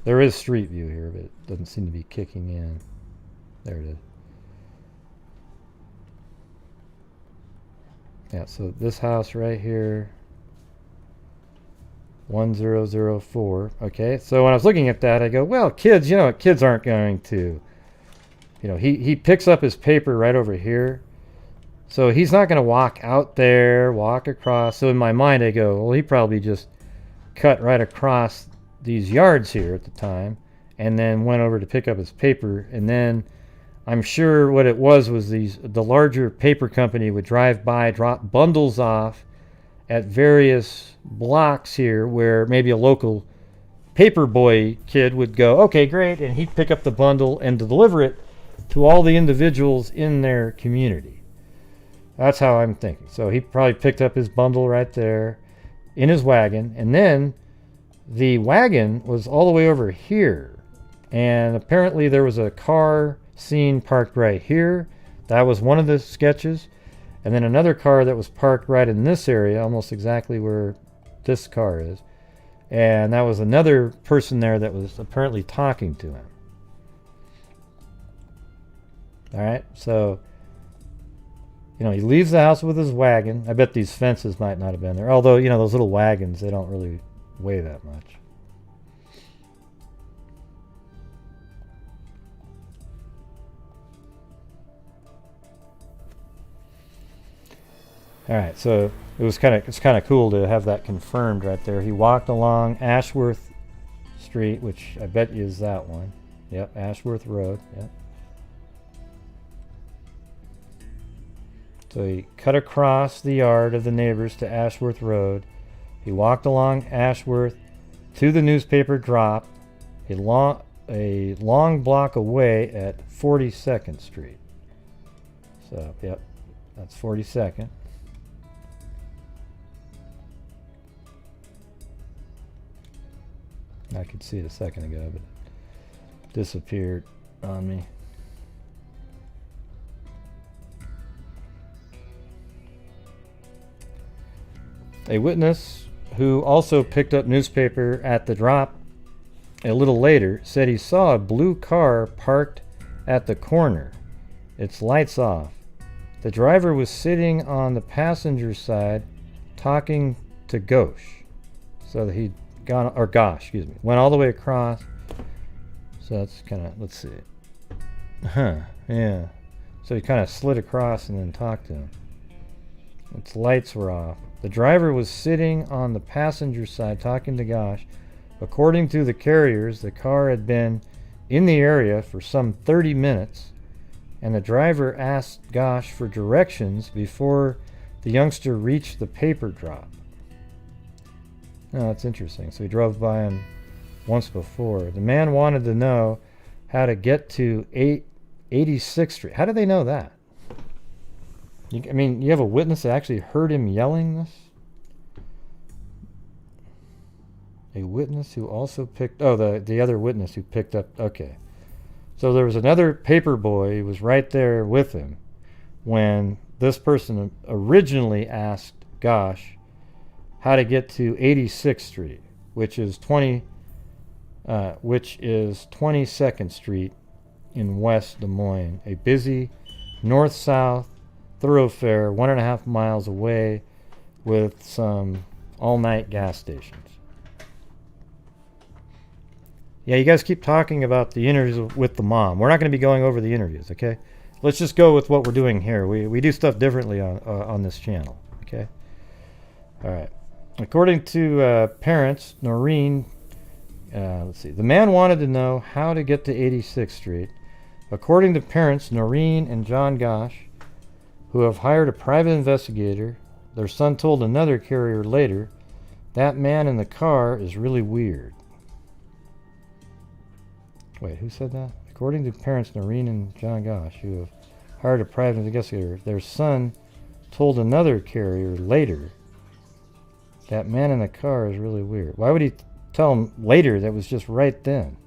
There is street view here, but it doesn't seem to be kicking in. There it is. Yeah, so this house right here, 1004. Okay, so when I was looking at that, I go, well, kids, you know, kids aren't going to, you know, he picks up his paper right over here. So he's not going to walk out there, walk across. So in my mind, I go, well, he probably just cut right across these yards here at the time and then went over to pick up his paper. And then I'm sure what it was the larger paper company would drive by, drop bundles off at various blocks here where maybe a local paper boy kid would go, okay, great. And he'd pick up the bundle and deliver it to all the individuals in their community. That's how I'm thinking. So he probably picked up his bundle right there in his wagon. And then the wagon was all the way over here. And apparently there was a car scene parked right here. That was one of the sketches. And then another car that was parked right in this area, almost exactly where this car is. And that was another person there that was apparently talking to him. All right, so... You know, he leaves the house with his wagon. I bet these fences might not have been there. Although, you know, those little wagons, they don't really weigh that much. All right, so it's kind of cool to have that confirmed right there. He walked along Ashworth Street, which I bet is that one. Yep, Ashworth Road. Yep. So he cut across the yard of the neighbors to Ashworth Road. He walked along Ashworth to the newspaper drop, a long block away at 42nd Street. So, yep, that's 42nd. I could see it a second ago, but it disappeared. on me. A witness who also picked up newspaper at the drop a little later said he saw a blue car parked at the corner, its lights off. The driver was sitting on the passenger side talking to Gosch. So that he'd gone, or Gosh, excuse me, went all the way across. So that's kind of, let's see. Yeah. So he kind of slid across and then talked to him. Its lights were off. The driver was sitting on the passenger side talking to Gosch. According to the carriers, the car had been in the area for some 30 minutes, and the driver asked Gosch for directions before the youngster reached the paper drop. Oh, that's interesting. So he drove by him once before. The man wanted to know how to get to 86th Street. How do they know that? I mean, you have a witness that actually heard him yelling this? A witness who also picked... Oh, the other witness who picked up... Okay. So there was another paper boy who was right there with him when this person originally asked Gosch how to get to 86th Street, which is 22nd Street in West Des Moines, a busy north-south thoroughfare 1.5 miles away with some all-night gas stations. Yeah, you guys keep talking about the interviews with the mom. We're not going to be going over the interviews, okay? Let's just go with what we're doing here. We do stuff differently on this channel, okay? All right. According to parents, Noreen, let's see. The man wanted to know how to get to 86th Street. According to parents, Noreen and John Gosch, who have hired a private investigator, their son told another carrier later, that man in the car is really weird. Wait, who said that? According to parents Noreen and John Gosch, who have hired a private investigator, their son told another carrier later that man in the car is really weird. Why would he tell him later? That was just right then.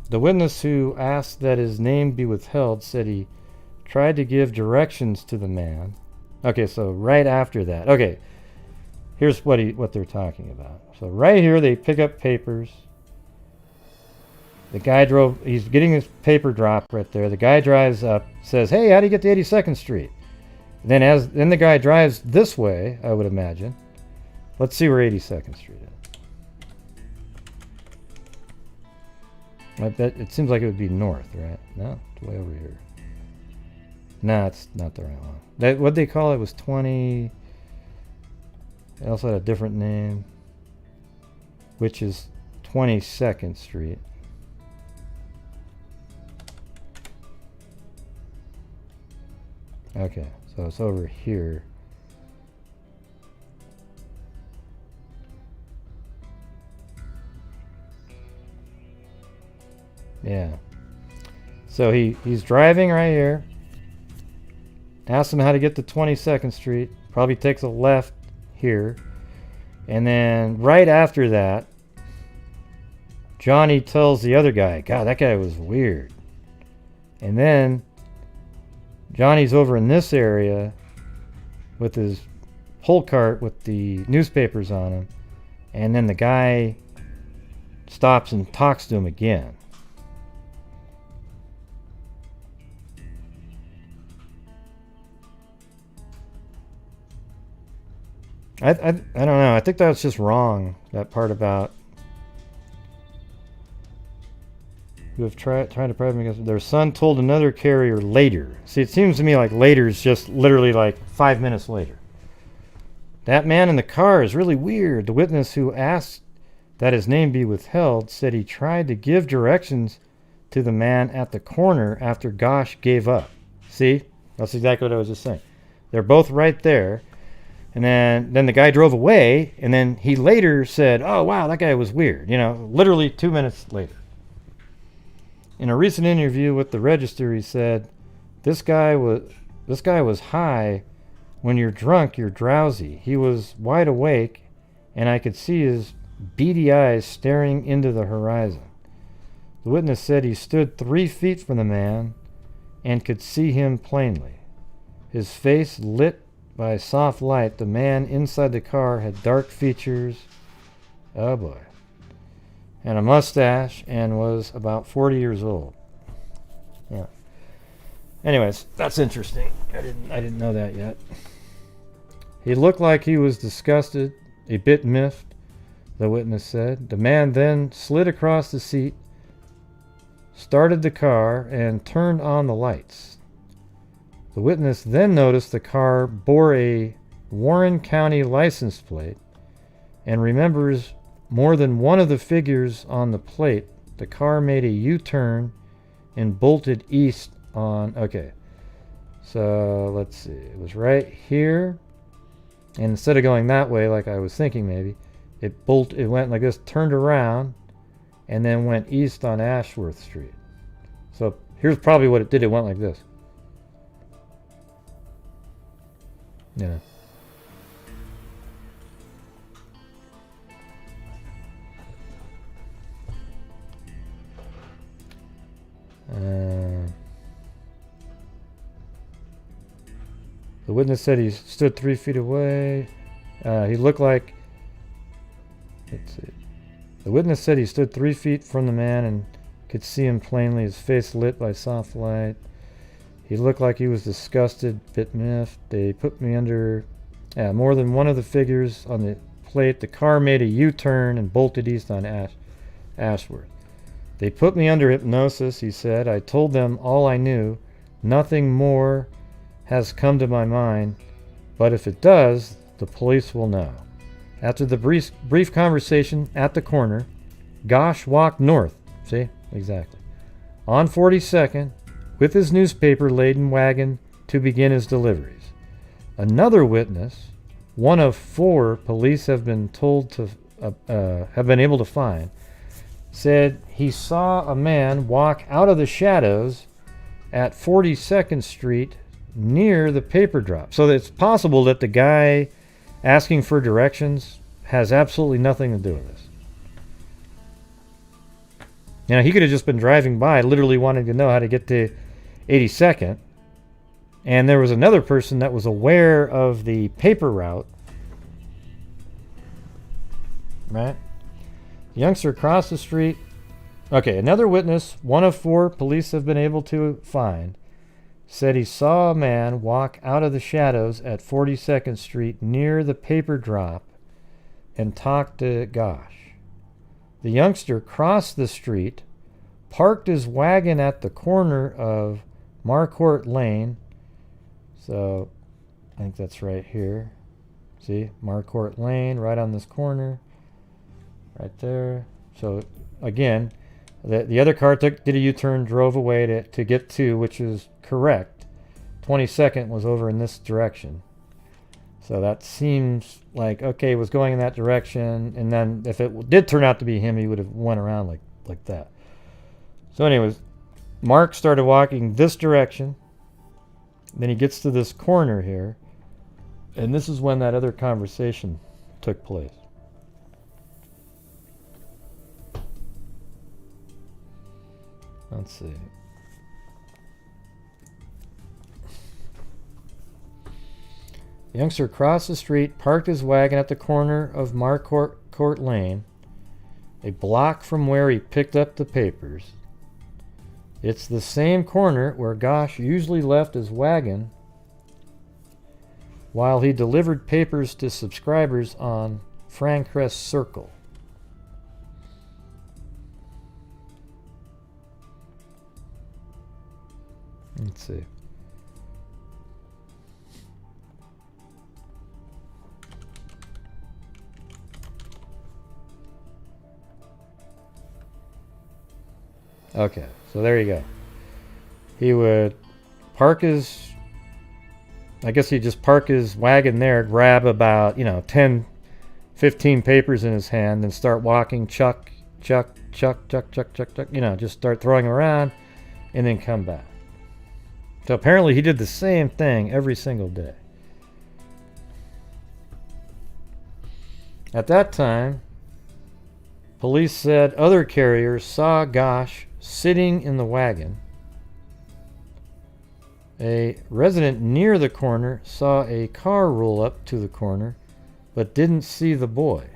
The witness who asked that his name be withheld said he tried to give directions to the man. Okay, so right after that. Okay, here's what they're talking about. So right here they pick up papers. The guy he's getting his paper drop right there. The guy drives up, says, "Hey, how do you get to 82nd Street?" Then the guy drives this way, I would imagine. Let's see where 82nd Street is. I bet it seems like it would be north, right? No, it's way over here. No, it's not the right one. What they call it was 20. It also had a different name, which is 22nd Street. Okay, so it's over here. Yeah. So he's driving right here. Asks him how to get to 22nd Street. Probably takes a left here. And then right after that, Johnny tells the other guy, God, that guy was weird. And then Johnny's over in this area with his pull cart with the newspapers on him. And then the guy stops and talks to him again. I don't know. I think that's just wrong. That part about who have tried to private against their son told another carrier later. See, it seems to me like later is just literally like 5 minutes later. That man in the car is really weird. The witness who asked that his name be withheld said he tried to give directions to the man at the corner after Gosch gave up. See, that's exactly what I was just saying. They're both right there. And then the guy drove away, and then he later said, "Oh, wow, that guy was weird." You know, literally 2 minutes later. In a recent interview with the Register, he said, this guy was high. When you're drunk, you're drowsy. He was wide awake, and I could see his beady eyes staring into the horizon. The witness said he stood 3 feet from the man and could see him plainly. His face lit by soft light. The man inside the car had dark features, oh boy, and a mustache, and was about 40 years old. Yeah. Anyways, that's interesting. I didn't know that yet. He looked like he was disgusted, a bit miffed, the witness said. The man then slid across the seat, started the car, and turned on the lights. The witness then noticed the car bore a Warren County license plate and remembers more than one of the figures on the plate. The car made a U-turn and bolted east on... Okay, so let's see. It was right here. And instead of going that way like I was thinking maybe, it went like this, turned around, and then went east on Ashworth Street. So here's probably what it did. It went like this. Yeah. The witness said he stood 3 feet away. He looked like... Let's see. The witness said he stood 3 feet from the man and could see him plainly, his face lit by soft light. He looked like he was disgusted, bit miffed. They put me under more than one of the figures on the plate. The car made a U-turn and bolted east on Ashworth. They put me under hypnosis, he said. I told them all I knew. Nothing more has come to my mind, but if it does, the police will know. After the brief conversation at the corner, Gosch walked north, see, exactly, on 42nd, with his newspaper-laden wagon to begin his deliveries. Another witness, one of 4 police have been told to have been able to find, said he saw a man walk out of the shadows at 42nd Street near the paper drop. So it's possible that the guy asking for directions has absolutely nothing to do with this. You know, he could have just been driving by, literally wanting to know how to get to 82nd, and there was another person that was aware of the paper route, right? The youngster crossed the street. Okay, another witness, one of 4 police have been able to find, said he saw a man walk out of the shadows at 42nd Street near the paper drop and talk to Gosch. The youngster crossed the street, parked his wagon at the corner of Marcourt Lane. So I think that's right here. See, Marcourt Lane, right on this corner, right there. So again, the other car did a U-turn, drove away to get to, which is correct. 22nd was over in this direction. So that seems like, okay, it was going in that direction, and then if it did turn out to be him, he would have went around like that. So anyways, Marc started walking this direction. Then he gets to this corner here, and this is when that other conversation took place. Let's see. The youngster crossed the street, parked his wagon at the corner of Marcourt Lane, a block from where he picked up the papers. It's the same corner where Gosch usually left his wagon while he delivered papers to subscribers on Francrest Circle. Let's see. Okay, so there you go. He would park his, I guess he'd just park his wagon there, grab about, 10, 15 papers in his hand, and start walking, chuck, just start throwing them around, and then come back. So apparently he did the same thing every single day. At that time, police said other carriers saw Gosch sitting in the wagon. A resident near the corner saw a car roll up to the corner, but didn't see the boy.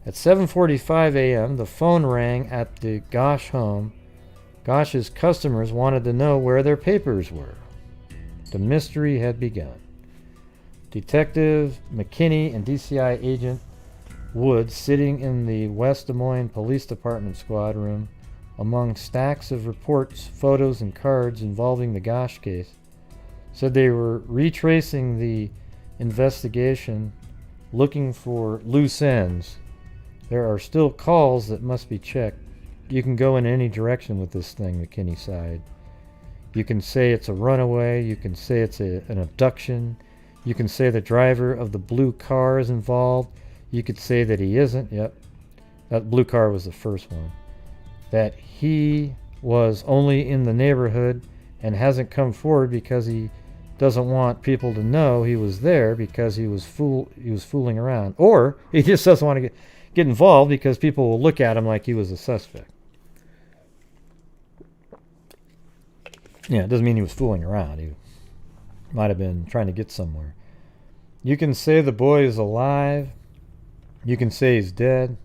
At 7:45 a.m., the phone rang at the Gosch home. Gosch's customers wanted to know where their papers were. The mystery had begun. Detective McKinney and DCI agent Wood, sitting in the West Des Moines Police Department squad room among stacks of reports, photos, and cards involving the Gosch case, said they were retracing the investigation, looking for loose ends. There are still calls that must be checked. You can go in any direction with this thing, McKinney sighed. You can say it's a runaway. You can say it's an abduction. You can say the driver of the blue car is involved. You could say that he isn't. Yep. That blue car was the first one. That he was only in the neighborhood and hasn't come forward because he doesn't want people to know he was there because he was fooling around. Or he just doesn't want to get involved because people will look at him like he was a suspect. Yeah, it doesn't mean he was fooling around. He might have been trying to get somewhere. You can say the boy is alive. You can say he's dead.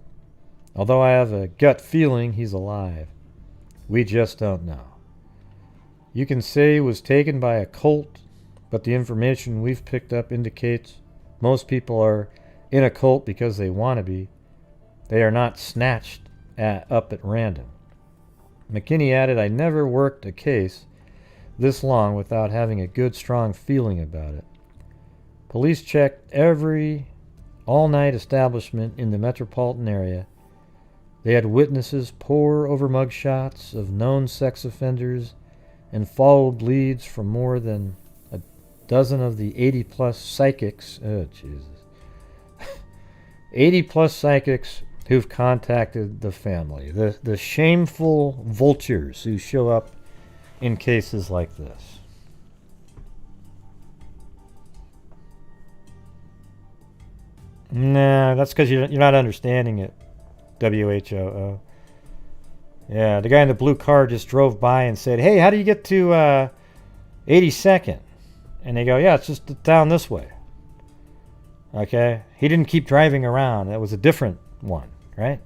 Although I have a gut feeling he's alive. We just don't know. You can say he was taken by a cult, but the information we've picked up indicates most people are in a cult because they want to be. They are not snatched up at random. McKinney added, I never worked a case this long without having a good, strong feeling about it. Police checked every all-night establishment in the metropolitan area. They had witnesses pore over mugshots of known sex offenders and followed leads from more than a dozen of the 80-plus psychics. Oh, Jesus. 80-plus psychics who've contacted the family. The shameful vultures who show up in cases like this. Nah, that's because you're not understanding it. WHOO. Yeah, the guy in the blue car just drove by and said, hey, how do you get to 82nd? And they go, yeah, it's just down this way. Okay? He didn't keep driving around. That was a different one, right?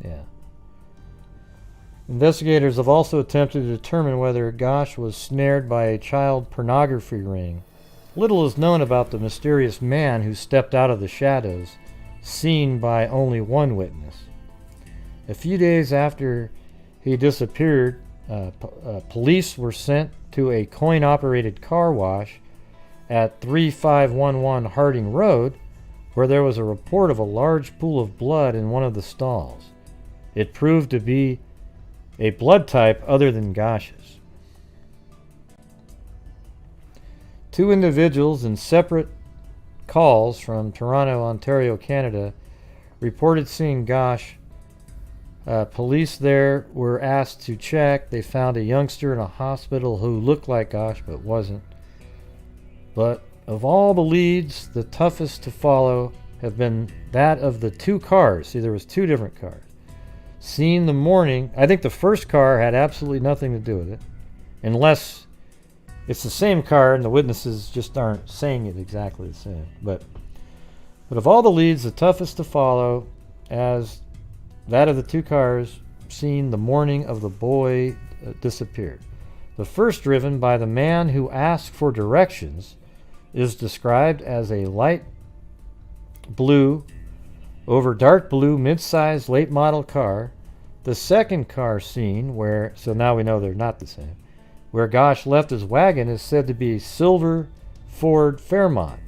Yeah. Investigators have also attempted to determine whether Gosch was snared by a child pornography ring. Little is known about the mysterious man who stepped out of the shadows, seen by only one witness. A few days after he disappeared, police were sent to a coin-operated car wash at 3511 Harding Road, where there was a report of a large pool of blood in one of the stalls. It proved to be a blood type other than Gosch's. Two individuals in separate calls from Toronto, Ontario, Canada, reported seeing Gosch. Police there were asked to check. They found a youngster in a hospital who looked like Gosch but wasn't. But of all the leads, the toughest to follow have been that of the two cars. See, there was two different cars. Seen the morning. I think the first car had absolutely nothing to do with it, unless it's the same car and the witnesses just aren't saying it exactly the same. But of all the leads, the toughest to follow as that of the two cars seen the morning of the boy disappeared. The first, driven by the man who asked for directions, is described as a light blue over dark blue mid-sized late model car. The second car seen, where, so now we know they're not the same, where Gosch left his wagon, is said to be silver Ford Fairmont,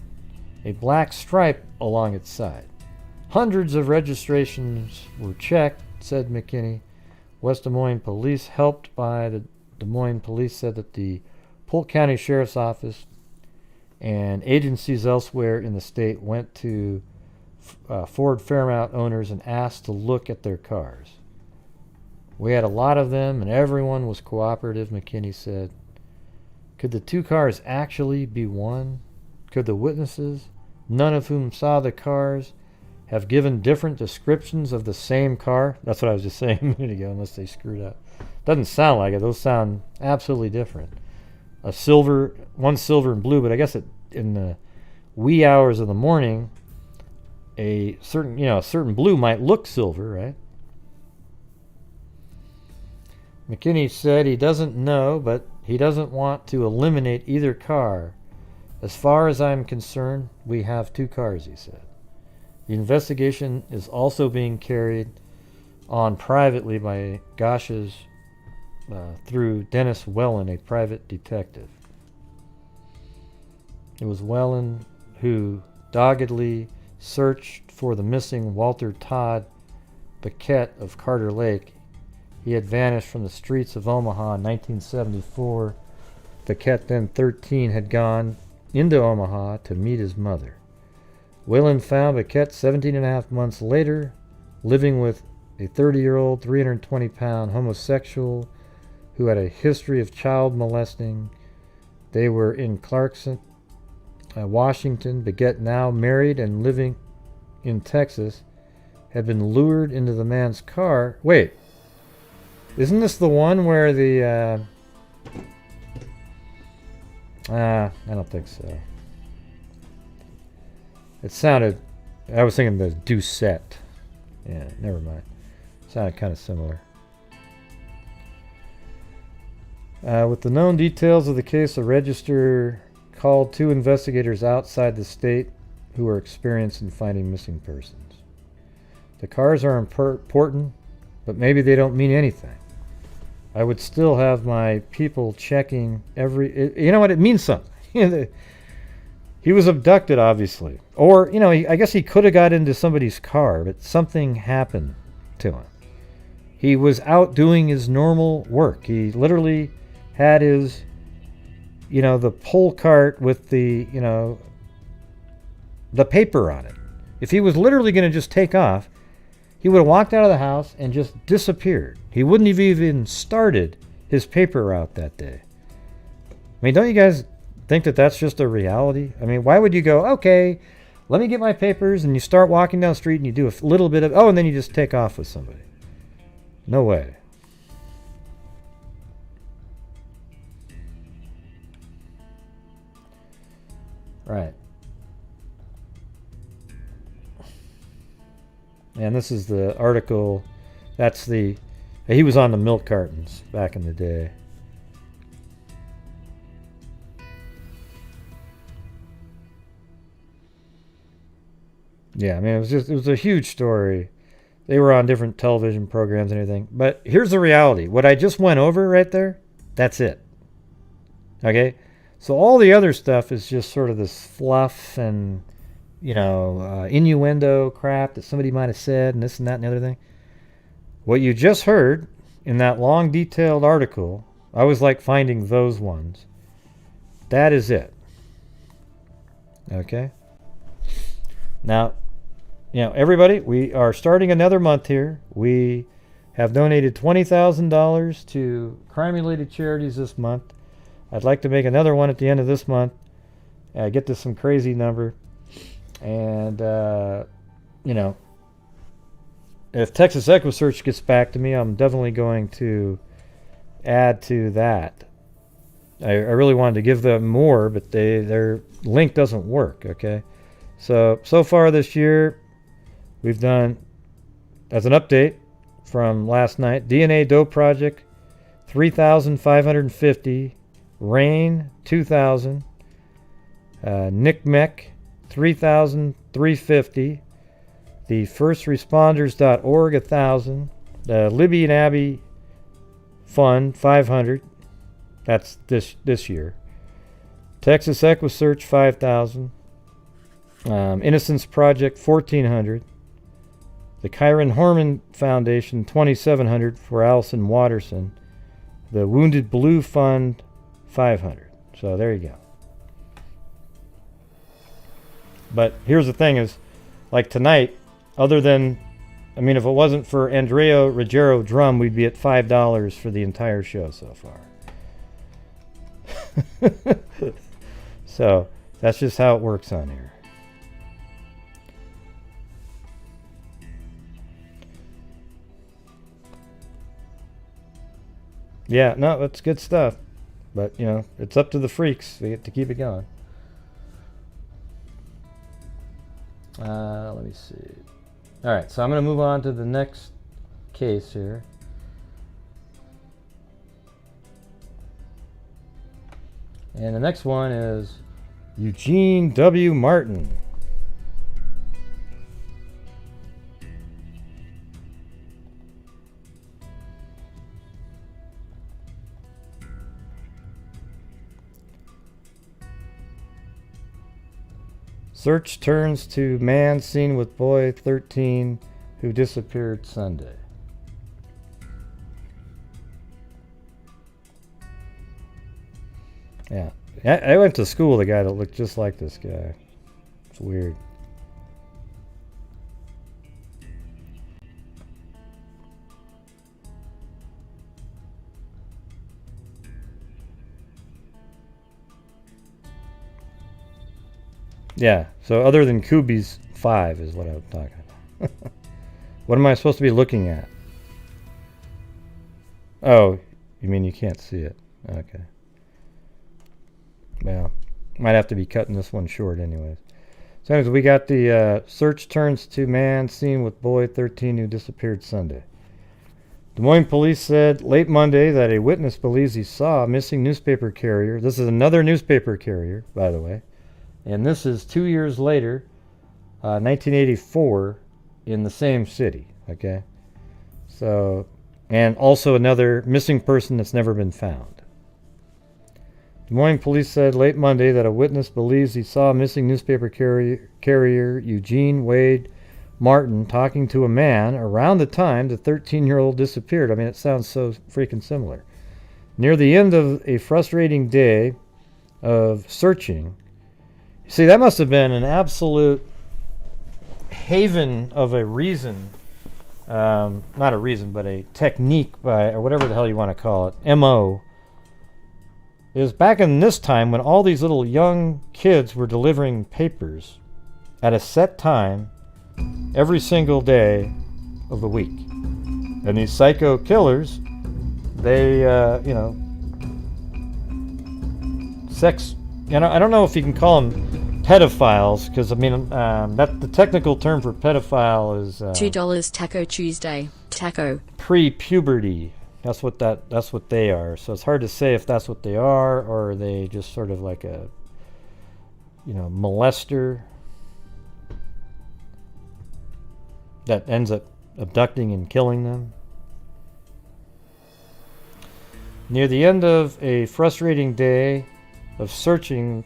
a black stripe along its side. Hundreds of registrations were checked, said McKinney. West Des Moines police, helped by the Des Moines police, said that the Polk County Sheriff's Office and agencies elsewhere in the state went to Ford Fairmont owners and asked to look at their cars. We had a lot of them, and everyone was cooperative, McKinney said. Could the two cars actually be one? Could the witnesses, none of whom saw the cars, have given different descriptions of the same car. That's what I was just saying a minute ago, unless they screwed up. Doesn't sound like it. Those sound absolutely different. One silver and blue, but I guess in the wee hours of the morning, a certain blue might look silver, right? McKinney said he doesn't know, but he doesn't want to eliminate either car. As far as I'm concerned, we have 2 cars, he said. The investigation is also being carried on privately by Gosch's through Dennis Wellen, a private detective. It was Wellen who doggedly searched for the missing Walter Todd Paquette of Carter Lake. He had vanished from the streets of Omaha in 1974. Paquette, then 13, had gone into Omaha to meet his mother. Whalen found Paquette 17 and a half months later, living with a 30-year-old, 320-pound homosexual who had a history of child molesting. They were in Clarkson, Washington. Paquette, now married and living in Texas, had been lured into the man's car. Wait, isn't this the one where the... I don't think so. It sounded... I was thinking the Doucette. Yeah, never mind. Sounded kind of similar. With the known details of the case, the Register called 2 investigators outside the state who are experienced in finding missing persons. The cars are important, but maybe they don't mean anything. I would still have my people checking every... You know what? It means something. He was abducted, obviously. Or, I guess he could have got into somebody's car, but something happened to him. He was out doing his normal work. He literally had his, the pull cart with the, the paper on it. If he was literally going to just take off, he would have walked out of the house and just disappeared. He wouldn't have even started his paper route that day. I mean, don't you guys think that that's just a reality? I mean, why would you go, okay, let me get my papers, and you start walking down the street and you do a little bit of, and then you just take off with somebody? No way. Right. And this is the article. That's he was on the milk cartons back in the day. Yeah, I mean, it was a huge story. They were on different television programs and everything. But here's the reality. What I just went over right there, that's it. Okay? So all the other stuff is just sort of this fluff and, innuendo crap that somebody might have said and this and that and the other thing. What you just heard in that long, detailed article, I was like finding those ones. That is it. Okay? Now, everybody, we are starting another month here. We have donated $20,000 to crime-related charities this month. I'd like to make another one at the end of this month. Get to some crazy number. And, if Texas EchoSearch gets back to me, I'm definitely going to add to that. I really wanted to give them more, but their link doesn't work, okay? So far this year, we've done, as an update from last night, DNA Dope Project, 3,550. Rain, 2,000. NICMEC, 3,350. The FirstResponders.org, 1,000. The Libby and Abby Fund, 500. That's this year. Texas EchoSearch, 5,000. Innocence Project, 1,400. The Kyron Horman Foundation, 2,700 for Allyson Watterson. The Wounded Blue Fund, 500. So there you go. But here's the thing is, like tonight, other than, if it wasn't for Andrea Ruggiero Drum, we'd be at $5 for the entire show so far. So that's just how it works on here. Yeah, no, it's good stuff. But, you know, it's up to the freaks to keep it going. Let me see. All right, so I'm going to move on to the next case here. And the next one is Eugene W. Martin. Search turns to man seen with boy 13 who disappeared Sunday. Yeah, I went to school with a guy that looked just like this guy. It's weird. Yeah, so other than Kubi's 5 is what I'm talking about. What am I supposed to be looking at? Oh, you mean you can't see it? Okay. Well, might have to be cutting this one short anyways. So anyways, we got the search turns to man seen with boy 13 who disappeared Sunday. Des Moines police said late Monday that a witness believes he saw a missing newspaper carrier. This is another newspaper carrier, by the way. And this is 2 years later, 1984, in the same city, okay? So, and also another missing person that's never been found. Des Moines police said late Monday that a witness believes he saw a missing newspaper carrier Eugene Wade Martin talking to a man around the time the 13-year-old disappeared. I mean, it sounds so freaking similar. Near the end of a frustrating day of searching. See, that must have been an absolute haven of a reason, not a reason, but a technique by, or whatever the hell you want to call it, MO, is back in this time when all these little young kids were delivering papers at a set time every single day of the week. And these psycho killers, they, you know, sex, you know, I don't know if you can call them pedophiles, because I mean, that the technical term for pedophile is $2 Taco Tuesday. Taco. Pre-puberty. That's what they are. So it's hard to say if that's what they are, or are they just sort of like a, you know, molester that ends up abducting and killing them. Near the end of a frustrating day of searching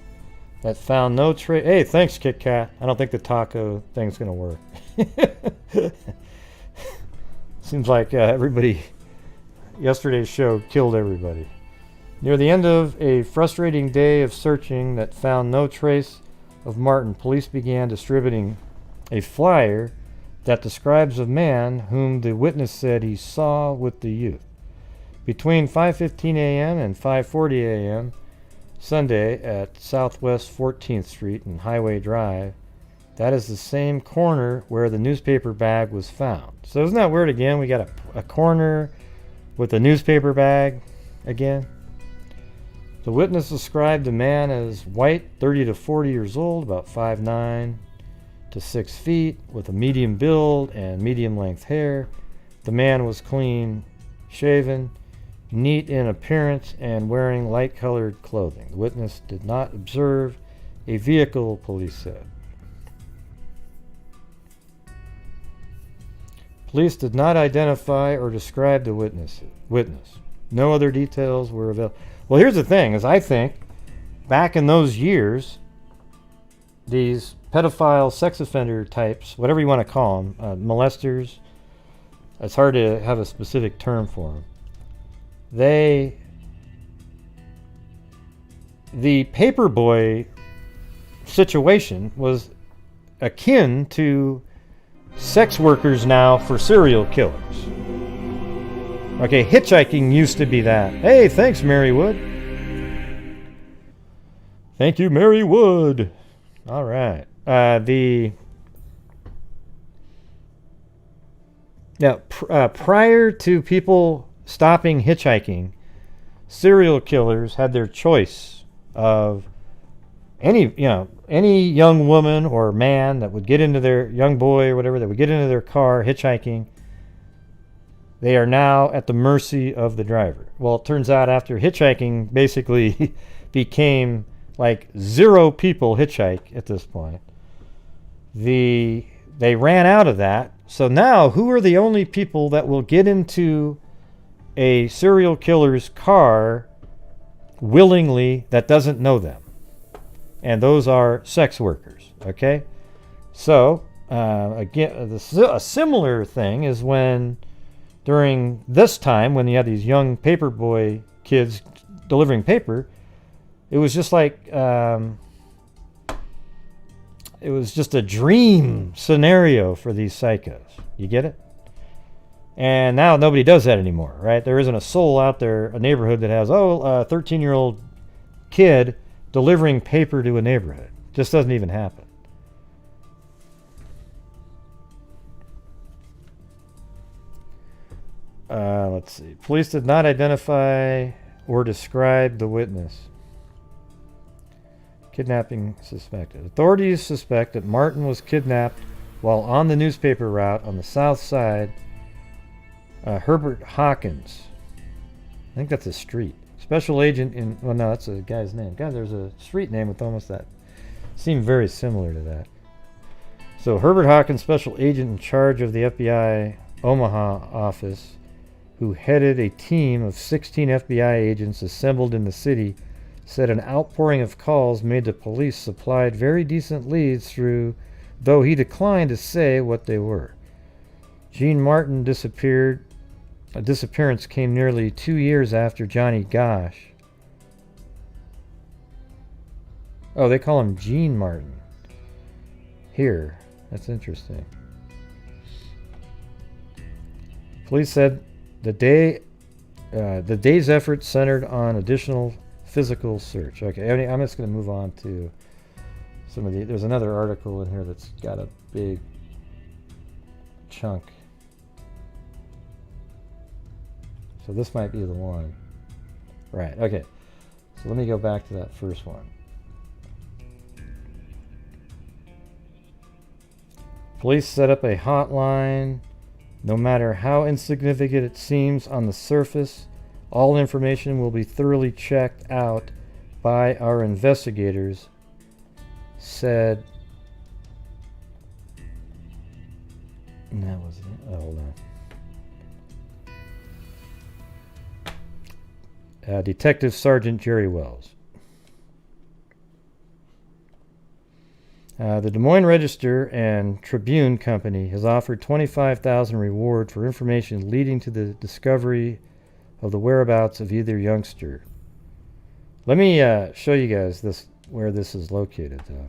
that found no trace. Hey, thanks, Kit Kat. I don't think the taco thing's going to work. Seems like everybody, yesterday's show killed everybody. Near the end of a frustrating day of searching that found no trace of Martin, police began distributing a flyer that describes a man whom the witness said he saw with the youth. Between 5:15 a.m. and 5:40 a.m. Sunday at Southwest 14th Street and Highway Drive, that is the same corner where the newspaper bag was found. So isn't that weird again? We got a corner with a newspaper bag again. The witness described the man as white, 30 to 40 years old, about 5'9" to 6 feet, with a medium build and medium length hair. The man was clean shaven, neat in appearance, and wearing light colored clothing. The witness did not observe a vehicle, police said. Police did not identify or describe the witness. No other details were available. Well, here's the thing, is I think back in those years, these pedophile sex offender types, whatever you want to call them, molesters, it's hard to have a specific term for them. The paperboy situation was akin to sex workers now for serial killers. Okay, hitchhiking used to be that. Hey, thanks, Mary Wood. Thank you, Mary Wood. All right. Prior to people stopping hitchhiking, serial killers had their choice of any young woman or man that would get into their young boy or whatever that would get into their car hitchhiking, they are now at the mercy of the driver. Well, it turns out after hitchhiking basically became like 0 people hitchhike at this point, they ran out of that. So now who are the only people that will get into a serial killer's car willingly that doesn't know them? And those are sex workers. Okay, so again, a similar thing is when during this time when you had these young paperboy kids delivering paper, it was just like it was just a dream scenario for these psychos. You get it? And now nobody does that anymore, right? There isn't a soul out there, a neighborhood that has, a 13-year-old kid delivering paper to a neighborhood. Just doesn't even happen. Let's see. Police did not identify or describe the witness. Kidnapping suspected. Authorities suspect that Martin was kidnapped while on the newspaper route on the south side. Herbert Hawkins. I think that's a street. Special agent in... Well, no, that's a guy's name. God, there's a street name with almost that. Seemed very similar to that. So Herbert Hawkins, special agent in charge of the FBI Omaha office, who headed a team of 16 FBI agents assembled in the city, said an outpouring of calls made the police supplied very decent leads through, though he declined to say what they were. Eugene Martin disappeared. A disappearance came nearly 2 years after Johnny Gosch. Oh, they call him Gene Martin. Here. That's interesting. Police said the day's effort centered on additional physical search. Okay, I'm just going to move on to some of the... There's another article in here that's got a big chunk. So this might be the one. Right, okay. So let me go back to that first one. Police set up a hotline. No matter how insignificant it seems on the surface, all information will be thoroughly checked out by our investigators, said... And that was it. Oh, hold on. Detective Sergeant Jerry Wells. The Des Moines Register and Tribune Company has offered $25,000 reward for information leading to the discovery of the whereabouts of either youngster. Let me show you guys this where this is located, though.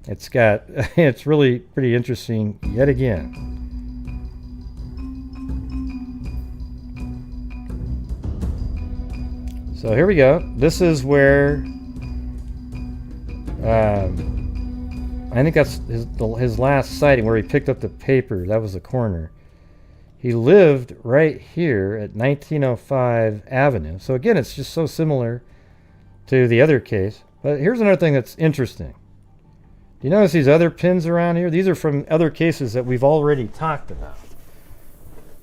It's got it's really pretty interesting yet again. So here we go. This is where I think that's his last sighting, where he picked up the paper. That was the corner. He lived right here at 1905 Avenue. So again, it's just so similar to the other case. But here's another thing that's interesting. Do you notice these other pins around here? These are from other cases that we've already talked about.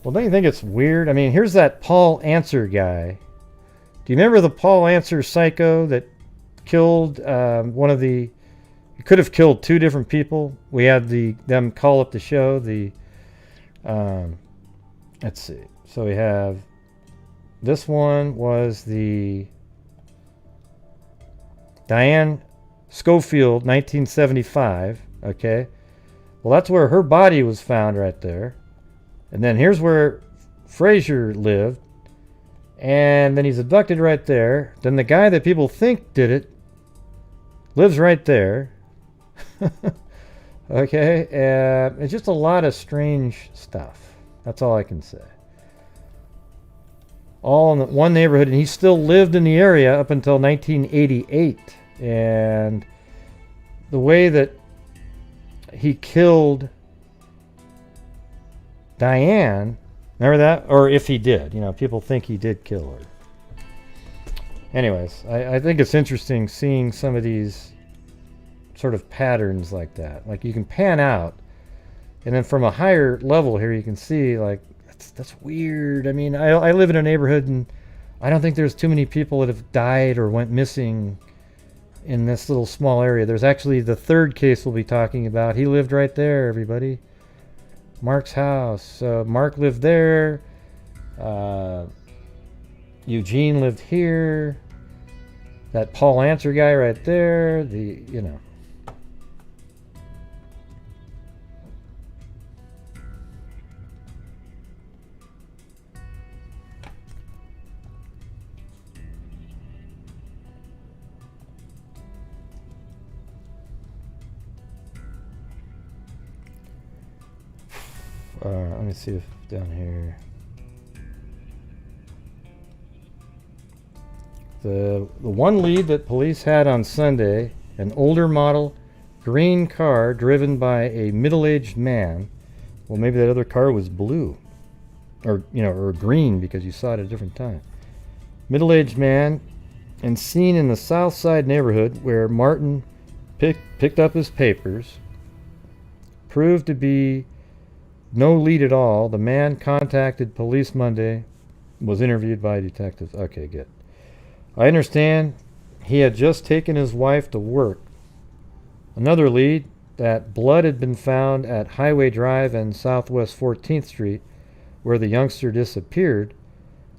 Well, don't you think it's weird? I mean, here's that Paul Answer guy. Do you remember the Paul Answer psycho that killed one of the... He could have killed 2 different people. We had them call up the show. Let's see. So we have... This one was the... Diane Schofield, 1975. Okay. Well, that's where her body was found right there. And then here's where Frazier lived. And then he's abducted right there. Then the guy that people think did it lives right there. Okay. It's just a lot of strange stuff. That's all I can say. All in one neighborhood. And he still lived in the area up until 1988. And the way that he killed Diane, remember that? Or if he did, people think he did kill her. Anyways, I think it's interesting seeing some of these sort of patterns like that. Like you can pan out, and then from a higher level here you can see like that's weird. I mean, I live in a neighborhood and I don't think there's too many people that have died or went missing in this little small area. There's actually the third case we'll be talking about. He lived right there, everybody. Marc's house. Marc lived there. Eugene lived here. That Paul Answer guy right there. You know. Let me see if down here. The one lead that police had on Sunday, an older model green car driven by a middle-aged man. Well, maybe that other car was blue, or or green because you saw it at a different time. Middle-aged man, and seen in the South Side neighborhood where Martin picked up his papers. Proved to be no lead at all. The man contacted police Monday, was interviewed by detectives. Okay, good. I understand he had just taken his wife to work. Another lead, that blood had been found at Highway Drive and Southwest 14th Street, where the youngster disappeared,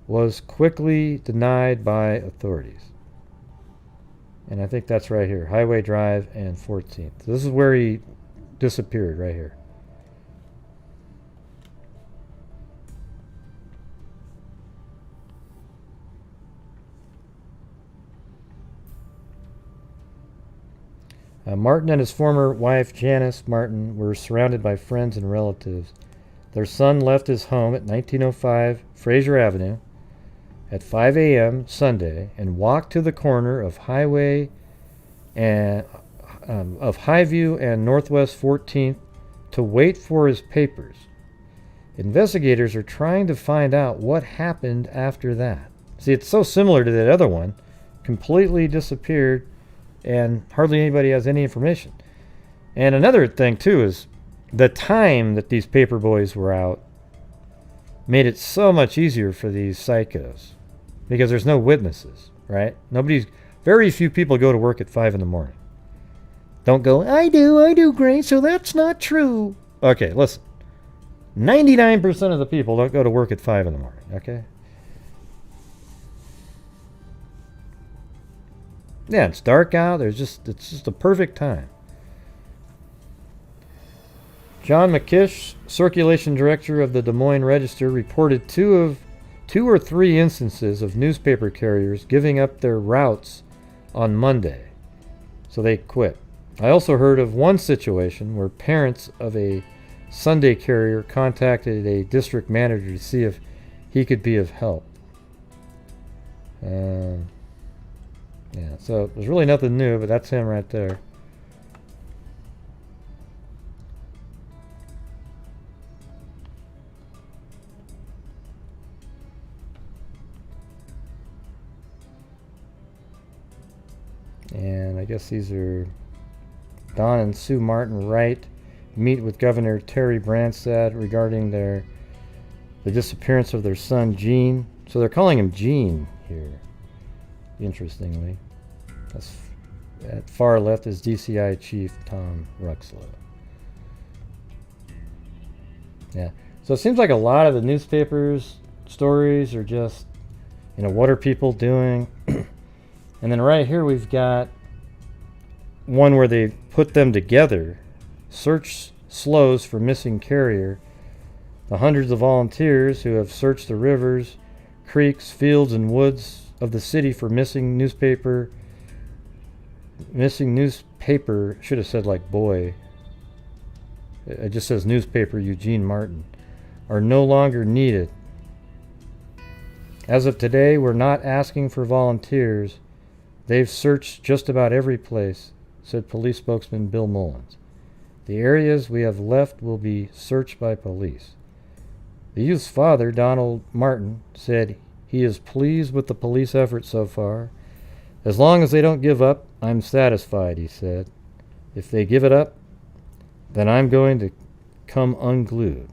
was quickly denied by authorities. And I think that's right here, Highway Drive and 14th. This is where he disappeared, right here. Martin and his former wife, Janice Martin, were surrounded by friends and relatives. Their son left his home at 1905 Fraser Avenue at 5 a.m. Sunday and walked to the corner of Highview and Northwest 14th to wait for his papers. Investigators are trying to find out what happened after that. See, it's so similar to that other one. Completely disappeared, and hardly anybody has any information. And another thing, too, is the time that these paper boys were out made it so much easier for these psychos because there's no witnesses, right? Very few people go to work at 5 in the morning. Don't go, I do, Grace, so that's not true. Okay, listen. 99% of the people don't go to work at 5 in the morning, okay? Yeah, it's dark out. It's just a perfect time. John McKish, circulation director of the Des Moines Register, reported two or three instances of newspaper carriers giving up their routes on Monday, so they quit. I also heard of one situation where parents of a Sunday carrier contacted a district manager to see if he could be of help. Yeah, so there's really nothing new, but that's him right there. And I guess these are Don and Sue Martin Wright meet with Governor Terry Branstad regarding the disappearance of their son Gene. So they're calling him Gene here. Interestingly, that's at far left is DCI Chief Tom Ruxlow. Yeah, so it seems like a lot of the newspapers stories are just, what are people doing? And then right here we've got one where they put them together. Search slows for missing carrier. The hundreds of volunteers who have searched the rivers, creeks, fields, and woods of the city for missing newspaper, should have said like boy. It just says newspaper Eugene Martin, are no longer needed. As of today, we're not asking for volunteers. They've searched just about every place, said police spokesman Bill Mullins. The areas we have left will be searched by police. The youth's father, Donald Martin, said he is pleased with the police effort so far As long as they don't give up, I'm satisfied, he said. If they give it up, then I'm going to come unglued.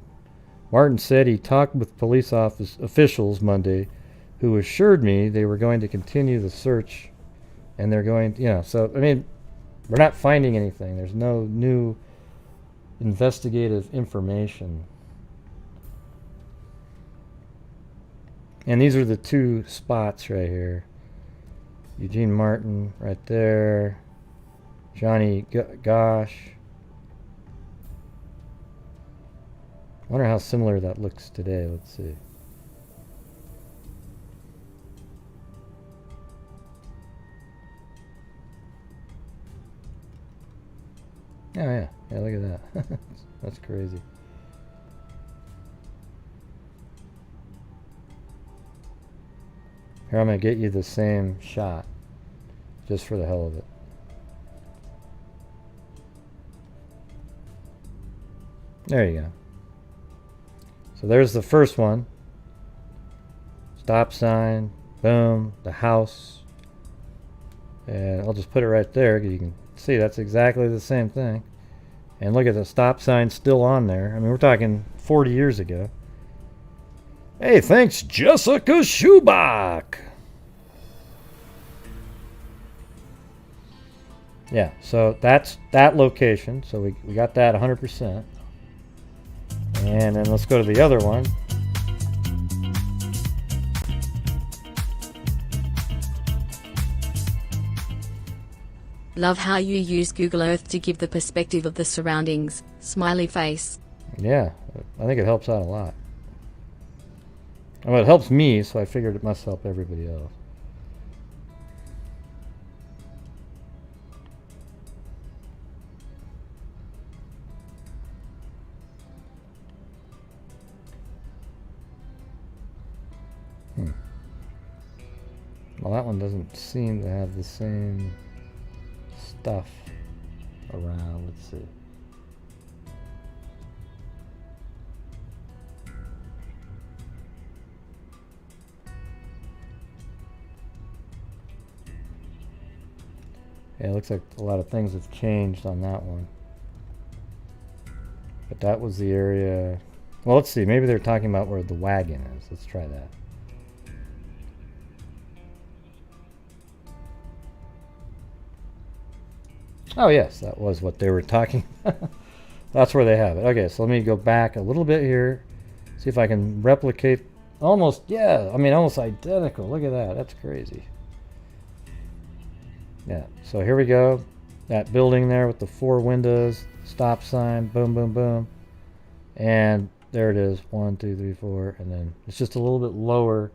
Martin said he talked with police office officials Monday who assured me they were going to continue the search and they're going, so, I mean, we're not finding anything. There's no new investigative information. And these are the two spots right here. Eugene Martin right there. Johnny Gosch. I wonder how similar that looks today. Let's see. Oh yeah, look at that. That's crazy. Here, I'm going to get you the same shot, just for the hell of it. There you go. So there's the first one. Stop sign, boom, the house. And I'll just put it right there, you can see that's exactly the same thing. And look at the stop sign still on there. I mean, we're talking 40 years ago. Hey, thanks, Jessica Schubach. Yeah, so that's that location. So we got that 100%. And then let's go to the other one. Love how you use Google Earth to give the perspective of the surroundings. Smiley face. Yeah, I think it helps out a lot. Well, it helps me, so I figured it must help everybody else. Well, that one doesn't seem to have the same stuff around. Let's see. Yeah, it looks like a lot of things have changed on that one. But that was the area. Well, let's see. Maybe they're talking about where the wagon is. Let's try that. Oh, yes, that was what they were talking about. That's where they have it. Okay, so let me go back a little bit here. See if I can replicate almost, yeah, I mean, almost identical. Look at that. That's crazy. Yeah, so here we go. That building there with the 4 windows, stop sign, boom, boom, boom. And there it is. 1, 2, 3, 4. And then it's just a little bit lower.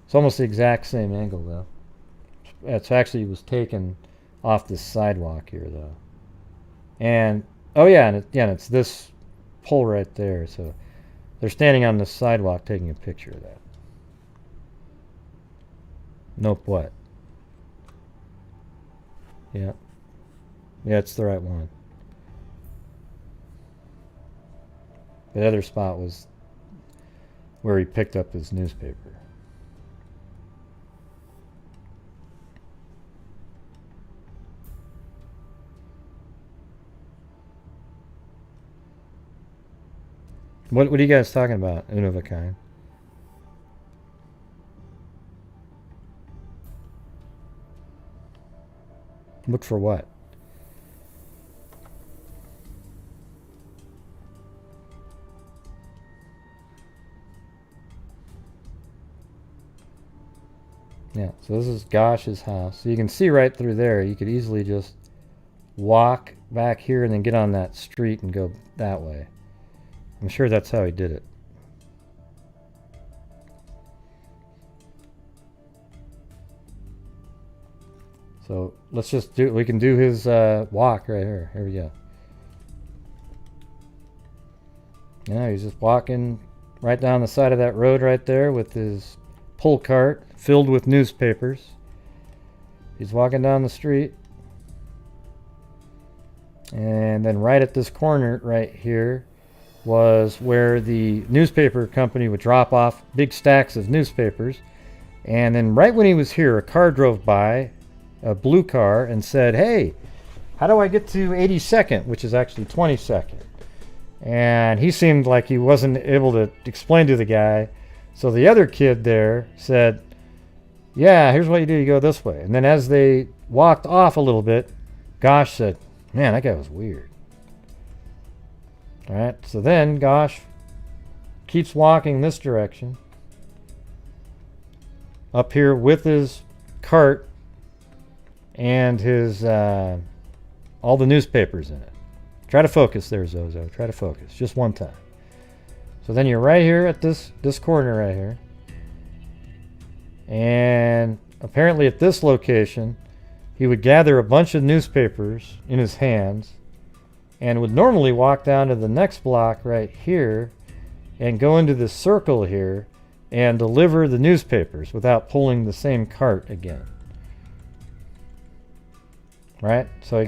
It's almost the exact same angle, though. It's actually was taken off this sidewalk here, though. And oh yeah, and it's this pole right there. So they're standing on the sidewalk taking a picture of that. Nope, what? Yeah, it's the right one. The other spot was where he picked up his newspaper. What are you guys talking about, Una of a kind? Look for what? Yeah, so this is Gosch's house. So you can see right through there. You could easily just walk back here and then get on that street and go that way. I'm sure that's how he did it. So let's just do, we can do his walk right here. Here we go. Yeah, he's just walking right down the side of that road right there with his pull cart filled with newspapers. He's walking down the street. And then right at this corner right here was where the newspaper company would drop off big stacks of newspapers. And then right when he was here, a car drove by a blue car, and said, hey, how do I get to 82nd, which is actually 22nd? And he seemed like he wasn't able to explain to the guy. So the other kid there said, yeah, here's what you do. You go this way. And then as they walked off a little bit, Gosch said, man, that guy was weird. All right, so then Gosch keeps walking this direction up here with his cart and his all the newspapers in it. Try to focus there, Zozo. Try to focus. Just one time. So then you're right here at this corner right here. And apparently at this location, he would gather a bunch of newspapers in his hands and would normally walk down to the next block right here and go into this circle here and deliver the newspapers without pulling the same cart again. Right? So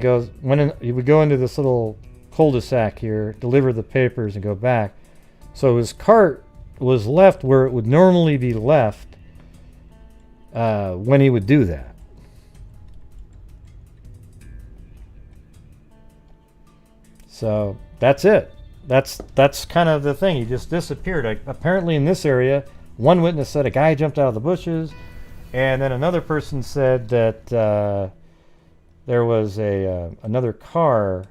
he would go into this little cul-de-sac here, deliver the papers, and go back. So his cart was left where it would normally be left when he would do that. So that's it. That's kind of the thing. He just disappeared. Apparently in this area, one witness said a guy jumped out of the bushes, and then another person said that there was another car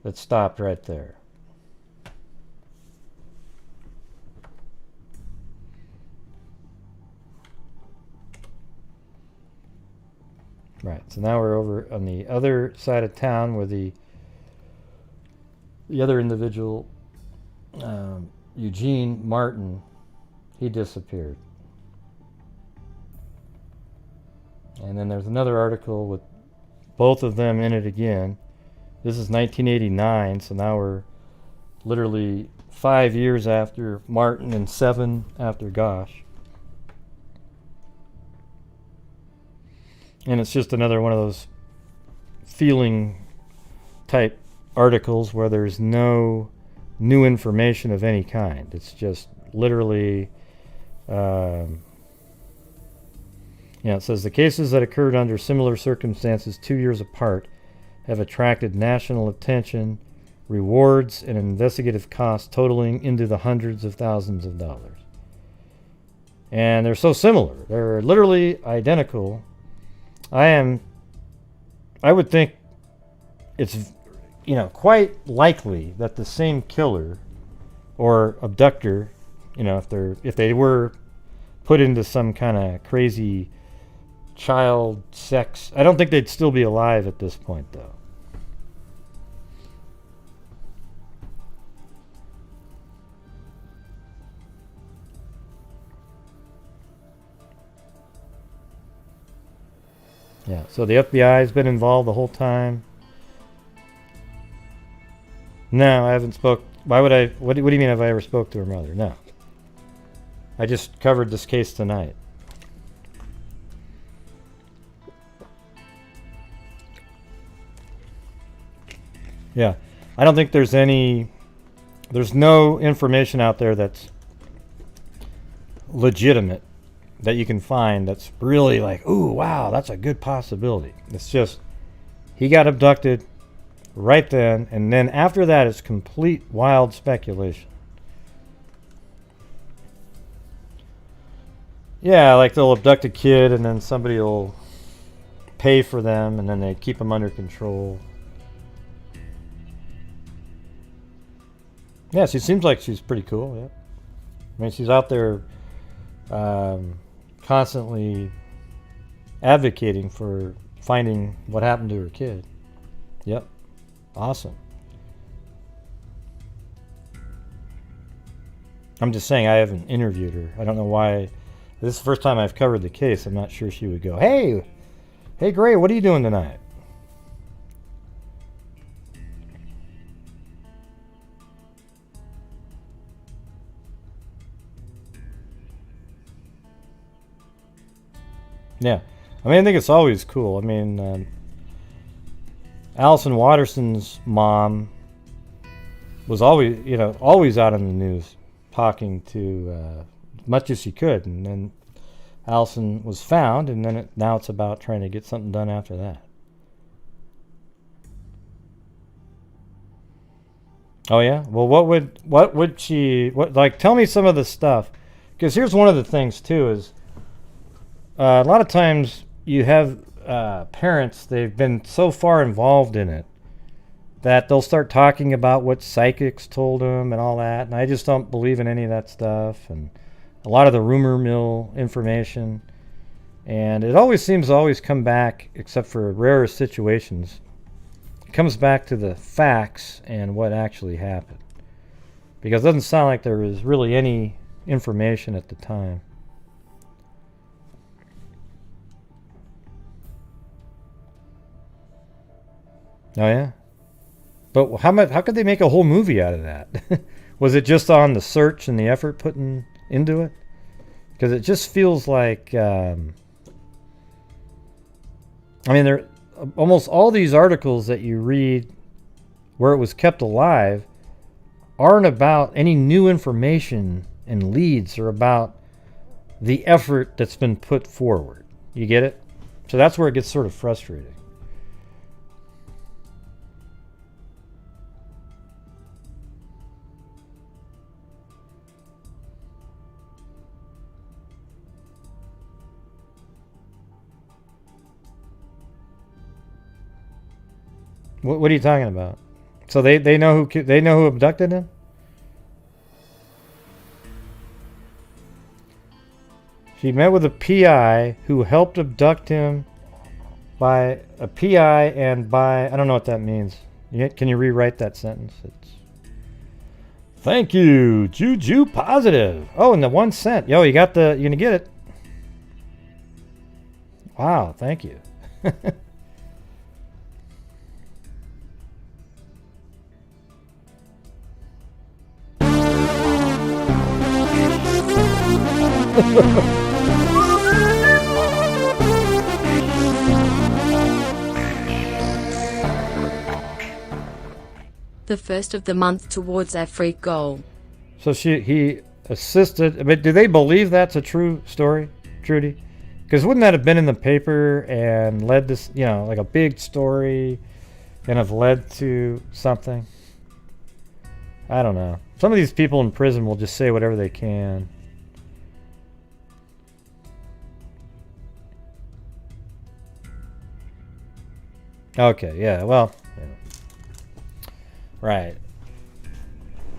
that stopped right there. Right, so now we're over on the other side of town where the other individual, Eugene Martin, he disappeared. And then there's another article with both of them in it again. This is 1989, so now we're literally 5 years after Martin and 7 after Gosch. And it's just another one of those feeling type articles where there's no new information of any kind. It's just literally, it says the cases that occurred under similar circumstances 2 years apart have attracted national attention, rewards, and investigative costs totaling into the hundreds of thousands of dollars. And they're so similar. They're literally identical. I would think it's, quite likely that the same killer or abductor, if they were put into some kind of crazy child sex, I don't think they'd still be alive at this point, though. Yeah, so the FBI has been involved the whole time. No, I haven't spoke. Why would I? What do you mean? Have I ever spoke to her mother? No. I just covered this case tonight. Yeah, I don't think there's no information out there that's legitimate that you can find that's really like, ooh, wow, that's a good possibility. It's just, he got abducted right then, and then after that it's complete wild speculation. Yeah, like they'll abduct a kid and then somebody will pay for them and then they keep them under control. Yeah, she seems like she's pretty cool, yeah. I mean, she's out there constantly advocating for finding what happened to her kid. Yep. Awesome. I'm just saying I haven't interviewed her. I don't know why. This is the first time I've covered the case. I'm not sure she would go, hey Gray, what are you doing tonight? Yeah, I mean, I think it's always cool. I mean, Allyson Watterson's mom was always out in the news, talking to as much as she could, and then Allyson was found, and then now it's about trying to get something done after that. Oh yeah? Well, what would she, like, tell me some of the stuff. Because here's one of the things, too, is a lot of times you have parents, they've been so far involved in it that they'll start talking about what psychics told them and all that, and I just don't believe in any of that stuff, and a lot of the rumor mill information, and it always seems to always come back, except for rarer situations, it comes back to the facts and what actually happened, because it doesn't sound like there was really any information at the time. Oh yeah? But how could they make a whole movie out of that? Was it just on the search and the effort put into it? Because it just feels like, I mean, there almost all these articles that you read where it was kept alive aren't about any new information and leads, or about the effort that's been put forward. You get it? So that's where it gets sort of frustrating. What are you talking about? So they know who abducted him? She met with a PI who helped abduct him by a PI and by, I don't know what that means. Can you rewrite that sentence? Thank you, Juju Positive. Oh, and the 1 cent. Yo, you're gonna get it. Wow, thank you. The first of the month towards our freak goal. So he assisted. But do they believe that's a true story, Trudy? Because wouldn't that have been in the paper and led to, like a big story, and have led to something? I don't know. Some of these people in prison will just say whatever they can. Okay, yeah, well, right.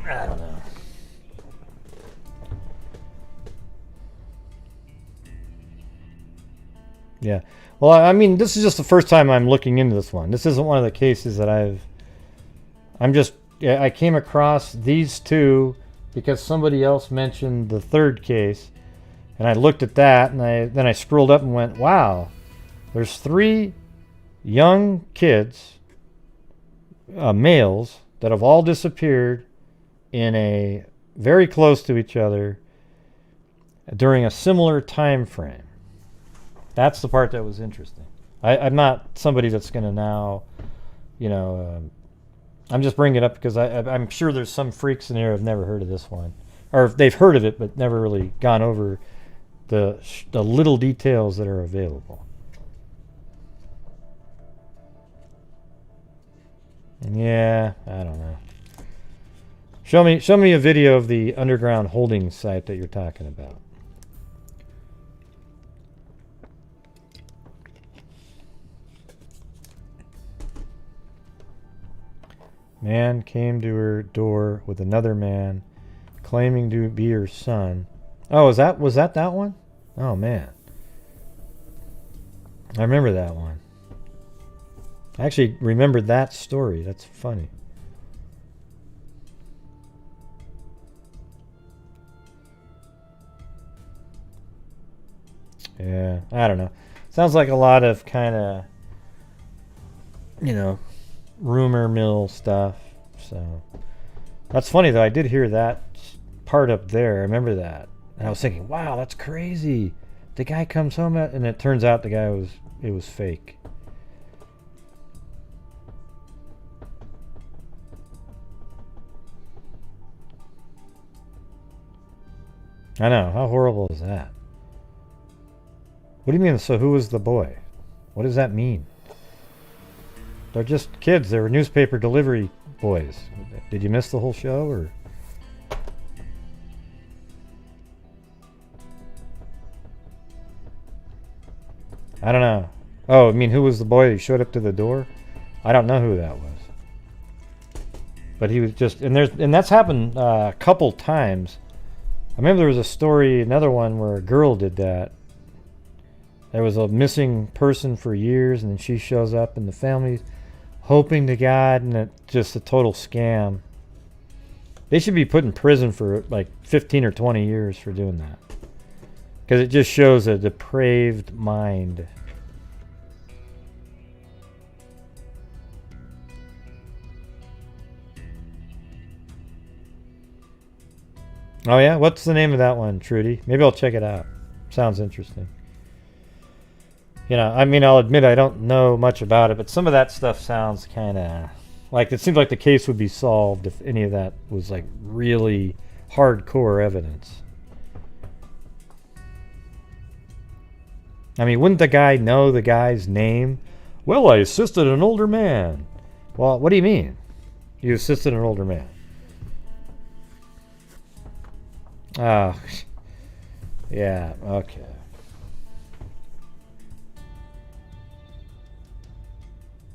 I don't know. Yeah. Well, I mean, this is just the first time I'm looking into this one. This isn't one of the cases that I came across these two because somebody else mentioned the third case, and I looked at that, and then I scrolled up and went, wow, there's 3 young kids, males, that have all disappeared in a very close to each other during a similar time frame. That's the part that was interesting. I'm not somebody that's going to now, I'm just bringing it up because I'm sure there's some freaks in here who have never heard of this one, or they've heard of it but never really gone over the little details that are available. Yeah, I don't know. Show me a video of the underground holding site that you're talking about. Man came to her door with another man claiming to be her son. Oh, was that one? Oh man. I remember that one. I actually remembered that story. That's funny. Yeah, I don't know. Sounds like a lot of kind of, rumor mill stuff. So that's funny though. I did hear that part up there. I remember that, and I was thinking, wow, that's crazy. The guy comes home and it turns out it was fake. I know. How horrible is that? What do you mean, so who was the boy? What does that mean? They're just kids. They were newspaper delivery boys. Did you miss the whole show, or? I don't know. Oh, I mean, who was the boy who showed up to the door? I don't know who that was. But he was just, and that's happened a couple times. I remember there was a story, another one, where a girl did that. There was a missing person for years, and then she shows up, and the family's hoping to God, and it's just a total scam. They should be put in prison for like 15 or 20 years for doing that. Because it just shows a depraved mind. Oh yeah? What's the name of that one, Trudy? Maybe I'll check it out. Sounds interesting. You know, I mean, I'll admit I don't know much about it, but some of that stuff sounds kind of like, it seems like the case would be solved if any of that was like really hardcore evidence. I mean, wouldn't the guy know the guy's name? Well, I assisted an older man. Well, what do you mean? You assisted an older man? Oh, yeah, okay.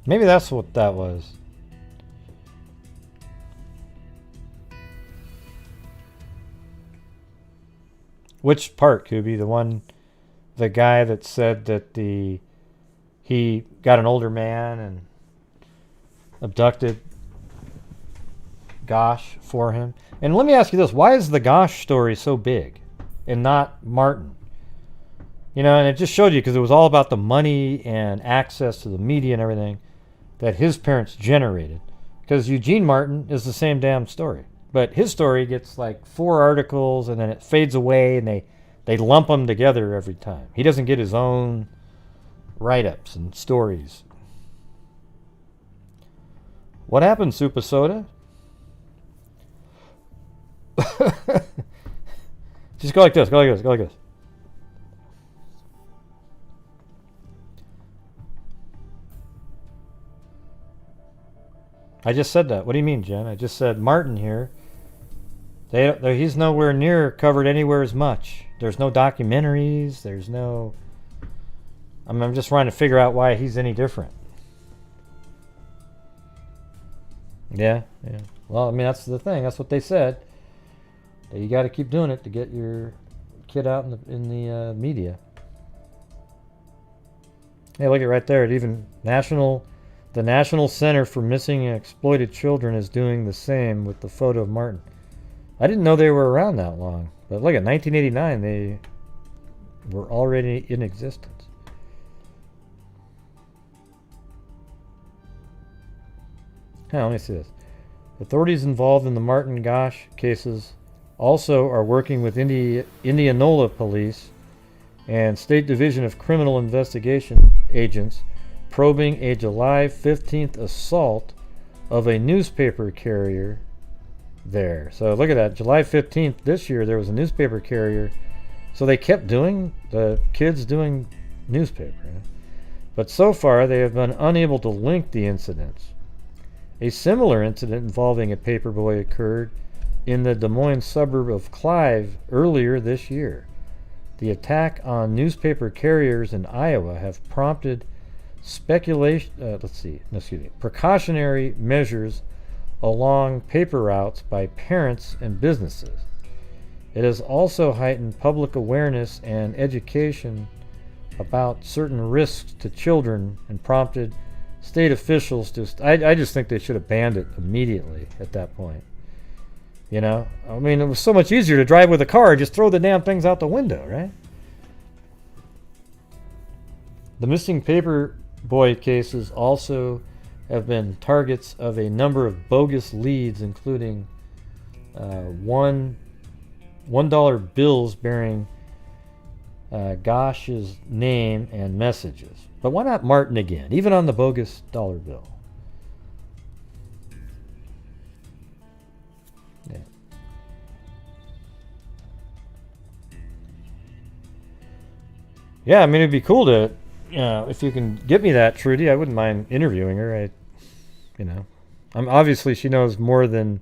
Maybe that's what that was. Which part, Kubi? The guy that said that he got an older man and abducted Gosch for him. And let me ask you this. Why is the Gosch story so big and not Martin? You know, and it just showed you, because it was all about the money and access to the media and everything that his parents generated. Because Eugene Martin is the same damn story. But his story gets like 4 articles and then it fades away, and they lump them together every time. He doesn't get his own write-ups and stories. What happened, Super Soda? Just go like this, go like this, go like this. I just said that. What do you mean, Jen? I just said Martin here. He's nowhere near covered anywhere as much. There's no documentaries. There's no... I'm just trying to figure out why he's any different. Yeah. Well, I mean, that's the thing. That's what they said. You got to keep doing it to get your kid out in the media. Hey, look at right there. The National Center for Missing and Exploited Children is doing the same with the photo of Martin. I didn't know they were around that long. But look, at 1989, they were already in existence. Let me see this. Authorities involved in the Martin Gosch cases also are working with Indianola Police and State Division of Criminal Investigation agents probing a July 15th assault of a newspaper carrier there. So look at that. July 15th this year, there was a newspaper carrier. So they kept doing, the kids doing newspaper. But so far, they have been unable to link the incidents. A similar incident involving a paperboy occurred in the Des Moines suburb of Clive earlier this year. The attack on newspaper carriers in Iowa have prompted precautionary measures along paper routes by parents and businesses. It has also heightened public awareness and education about certain risks to children and prompted state officials to... I just think they should have banned it immediately at that point. You know? I mean, it was so much easier to drive with a car, just throw the damn things out the window, right? The missing paper boy cases also have been targets of a number of bogus leads, including $1 bills bearing Gosch's name and messages. But why not Martin again, even on the bogus dollar bill? Yeah. Yeah, I mean, it'd be cool to, if you can get me that, Trudy, I wouldn't mind interviewing her. I'm obviously she knows more than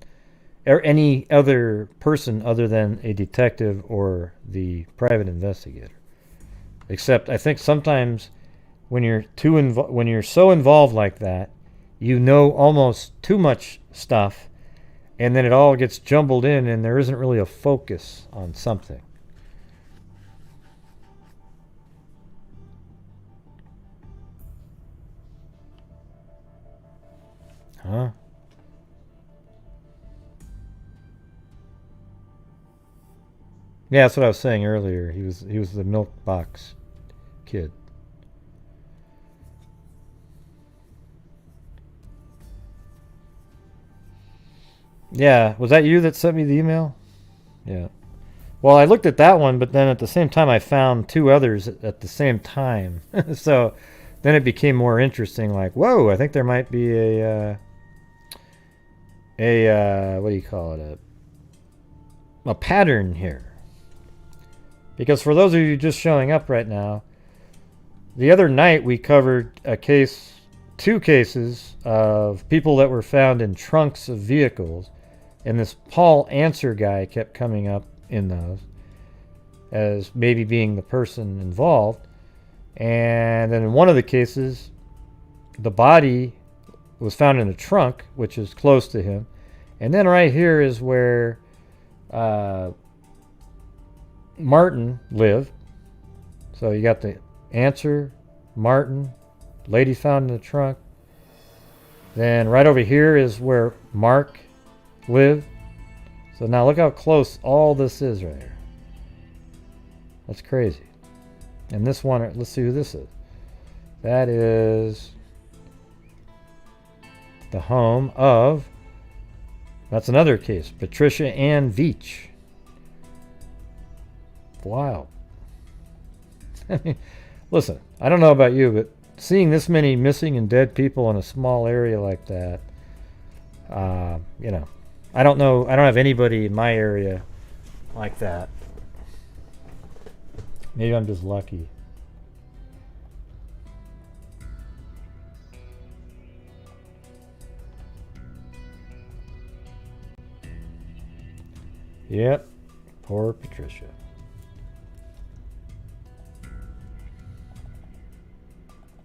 any other person other than a detective or the private investigator. Except I think sometimes when you're when you're so involved like that, you know almost too much stuff, and then it all gets jumbled in, and there isn't really a focus on something. Huh? Yeah, that's what I was saying earlier. He was the milk box kid. Yeah, was that you that sent me the email? Yeah. Well, I looked at that one, but then at the same time I found two others at the same time. So then it became more interesting, like, whoa, I think there might be a what do you call it? A pattern here. Because for those of you just showing up right now, the other night we covered two cases of people that were found in trunks of vehicles, and this Paul Answer guy kept coming up in those as maybe being the person involved. And then in one of the cases, the body was found in a trunk, which is close to him. And then right here is where Martin lived. So you got the Answer, Martin, lady found in the trunk. Then right over here is where Marc lived. So now look how close all this is right here. That's crazy. And this one, let's see who this is. That is the home of, that's another case, Patricia Ann Veach. Wow. Listen, I don't know about you, but seeing this many missing and dead people in a small area like that, I don't know. I don't have anybody in my area like that. Maybe I'm just lucky. Yep. Poor Patricia.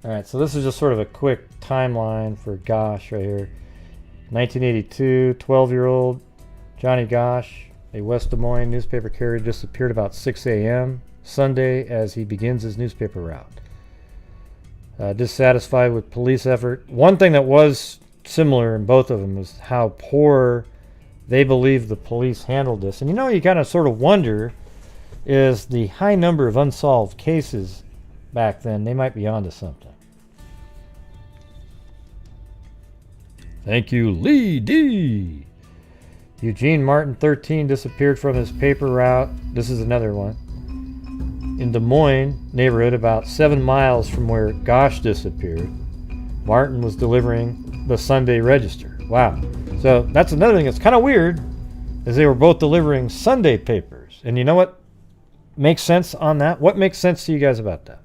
Alright, so this is just sort of a quick timeline for Gosch right here. 1982, 12-year-old Johnny Gosch, a West Des Moines newspaper carrier, disappeared about 6 a.m. Sunday as he begins his newspaper route. Dissatisfied with police effort. One thing that was similar in both of them is how poor they believe the police handled this. And you kind of sort of wonder, is the high number of unsolved cases back then, they might be onto something. Thank you, Lee D. Eugene Martin, 13, disappeared from his paper route. This is another one. In Des Moines neighborhood, about 7 miles from where Gosch disappeared, Martin was delivering the Sunday Register. Wow. So that's another thing that's kind of weird, is they were both delivering Sunday papers. And you know what makes sense on that? What makes sense to you guys about that?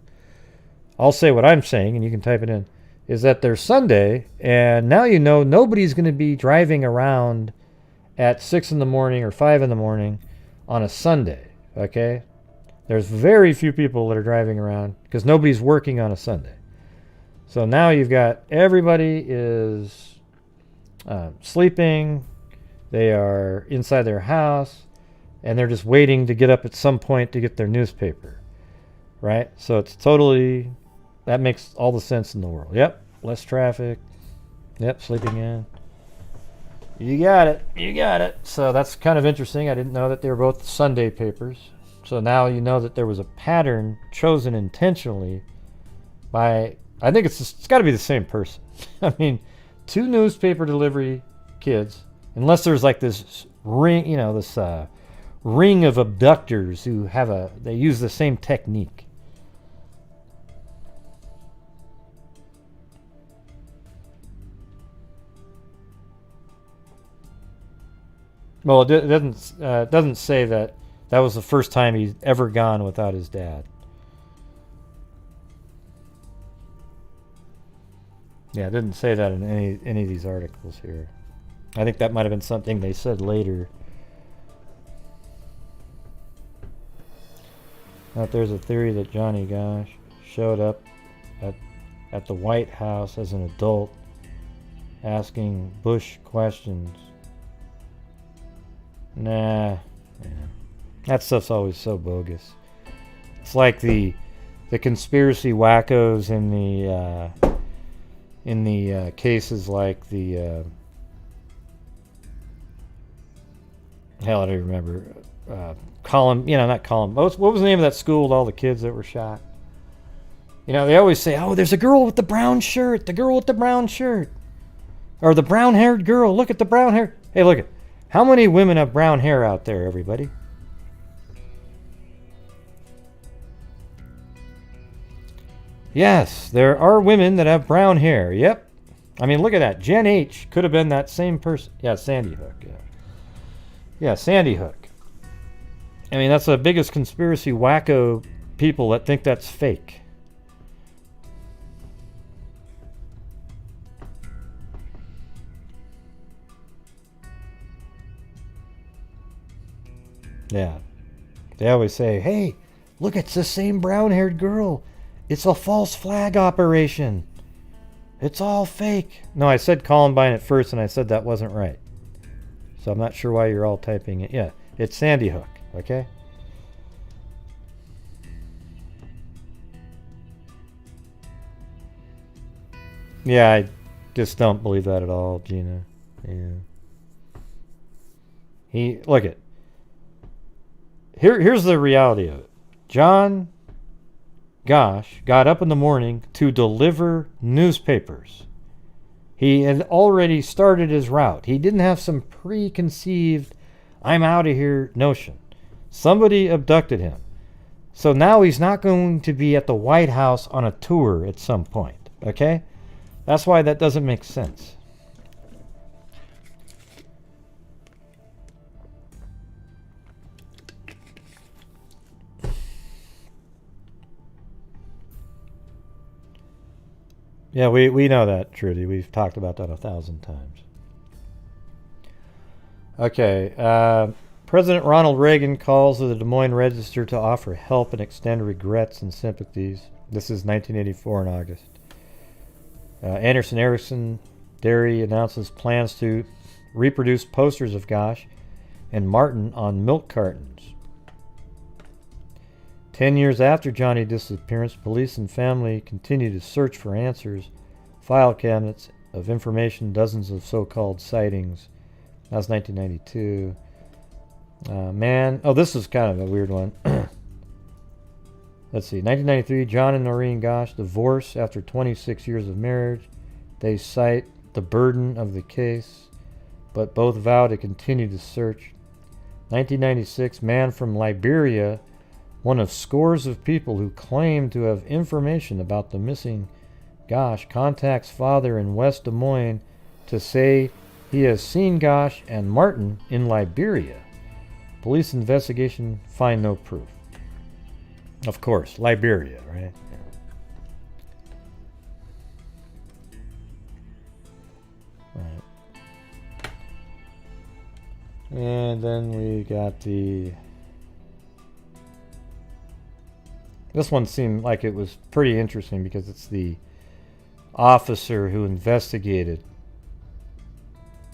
I'll say what I'm saying, and you can type it in, is that there's Sunday, and now nobody's going to be driving around at 6 in the morning or 5 in the morning on a Sunday, okay? There's very few people that are driving around because nobody's working on a Sunday. So now you've got everybody is sleeping, they are inside their house, and they're just waiting to get up at some point to get their newspaper, right? So it's totally... that makes all the sense in the world. Yep, less traffic. Yep, sleeping in. You got it. You got it. So that's kind of interesting. I didn't know that they were both Sunday papers. So now you know that there was a pattern chosen intentionally by, I think it's got to be the same person. I mean, 2 newspaper delivery kids, unless there's like this ring, this ring of abductors who they use the same technique. Well, it doesn't say that was the first time he's ever gone without his dad. Yeah, it didn't say that in any of these articles here. I think that might have been something they said later. Now, there's a theory that Johnny Gosch showed up at the White House as an adult asking Bush questions. Nah. Yeah. That stuff's always so bogus. It's like the conspiracy wackos in the cases like the hell, I don't remember. Not Column. What was the name of that school with all the kids that were shot? You know, they always say, "Oh, there's a girl with the brown shirt. The girl with the brown shirt, or the brown-haired girl. Look at the brown hair. Hey, look at how many women have brown hair out there, everybody." Yes, there are women that have brown hair. Yep. I mean, look at that. Jen H. could have been that same person. Yeah, Sandy Hook. Yeah, Sandy Hook. I mean, that's the biggest conspiracy wacko people that think that's fake. Yeah. They always say, "Hey, look, it's the same brown-haired girl. It's a false flag operation. It's all fake." No, I said Columbine at first, and I said that wasn't right. So I'm not sure why you're all typing it. Yeah, it's Sandy Hook, okay? Yeah, I just don't believe that at all, Gina. Yeah. Look it. Here's the reality of it. John Gosch got up in the morning to deliver newspapers. He had already started his route. He didn't have some preconceived, "I'm out of here" notion. Somebody abducted him. So now he's not going to be at the White House on a tour at some point. Okay? That's why that doesn't make sense. Yeah, we know that, Trudy. We've talked about that 1,000 times. Okay. President Ronald Reagan calls the Des Moines Register to offer help and extend regrets and sympathies. This is 1984 in August. Anderson Erickson Dairy announces plans to reproduce posters of Gosch and Martin on milk cartons. 10 years after Johnny's disappearance, police and family continue to search for answers, file cabinets of information, dozens of so-called sightings. That was 1992. This is kind of a weird one. Let's see. 1993, John and Noreen Gosch divorce after 26 years of marriage. They cite the burden of the case, but both vow to continue to search. 1996, man from Liberia, one of scores of people who claim to have information about the missing Gosch, contacts father in West Des Moines to say he has seen Gosch and Martin in Liberia. Police investigation find no proof. Of course, Liberia, right? Yeah. Right. And then we got the... This one seemed like it was pretty interesting because it's the officer who investigated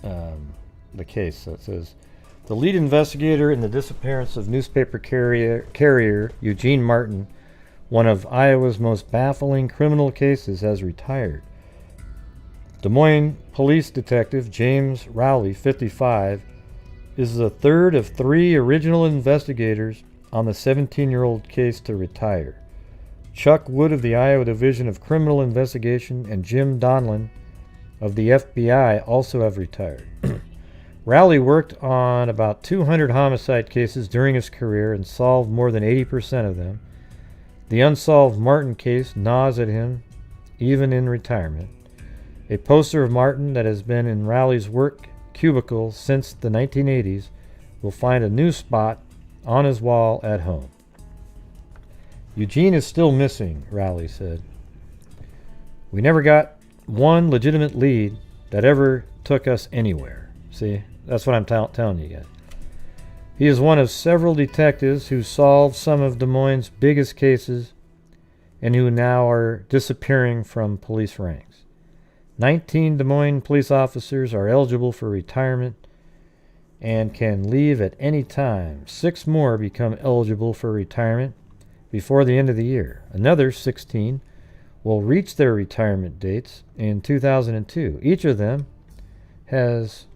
the case. So it says, the lead investigator in the disappearance of newspaper carrier Eugene Martin, one of Iowa's most baffling criminal cases, has retired. Des Moines police detective James Rowley, 55, is the third of 3 original investigators on the 17-year-old case to retire. Chuck Wood of the Iowa Division of Criminal Investigation and Jim Donlin of the FBI also have retired. Rowley worked on about 200 homicide cases during his career and solved more than 80% of them. The unsolved Martin case gnaws at him, even in retirement. A poster of Martin that has been in Rowley's work cubicle since the 1980s will find a new spot on his wall at home. Eugene is still missing, Rowley said. We never got one legitimate lead that ever took us anywhere. See, that's what I'm telling you guys. He is one of several detectives who solved some of Des Moines' biggest cases and who now are disappearing from police ranks. 19 Des Moines police officers are eligible for retirement and can leave at any time. 6 more become eligible for retirement before the end of the year. Another 16 will reach their retirement dates in 2002. Each of them has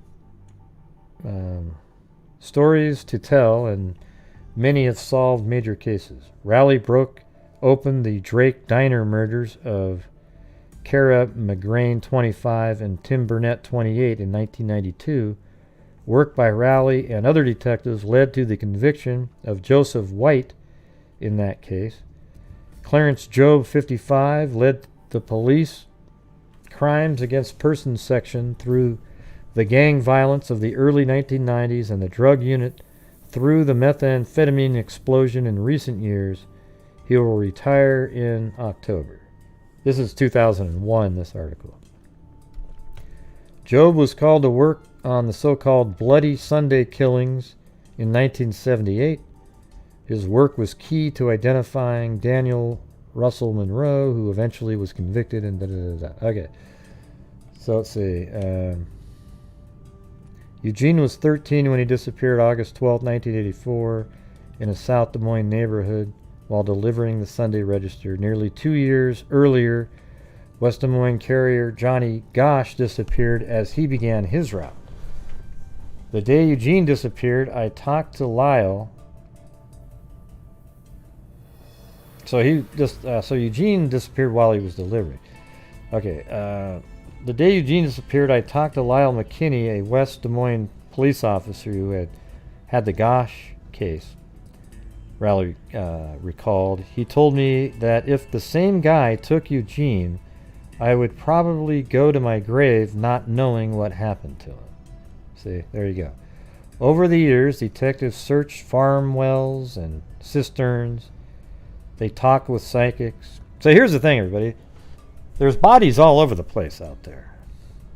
stories to tell, and many have solved major cases. Raleigh broke open the Drake Diner murders of Cara McGrain, 25, and Tim Burnett, 28, in 1992. Work by Raleigh and other detectives led to the conviction of Joseph White in that case. Clarence Job, 55, led the police crimes against persons section through the gang violence of the early 1990s and the drug unit through the methamphetamine explosion in recent years. He will retire in October. This is 2001, this article. Job was called to work on the so-called Bloody Sunday killings in 1978. His work was key to identifying Daniel Russell Monroe, who eventually was convicted and da-da-da-da. Okay, so let's see. Eugene was 13 when he disappeared August 12, 1984, in a South Des Moines neighborhood while delivering the Sunday Register. Nearly 2 years earlier, West Des Moines carrier Johnny Gosch disappeared as he began his route. The day Eugene disappeared, I talked to Lyle. So Eugene disappeared while he was delivering. Okay, the day Eugene disappeared, I talked to Lyle McKinney, a West Des Moines police officer who had the Gosch case. Raleigh recalled. He told me that if the same guy took Eugene, I would probably go to my grave not knowing what happened to him. See, there you go. Over the years, detectives searched farm wells and cisterns. They talked with psychics. So here's the thing, everybody. There's bodies all over the place out there.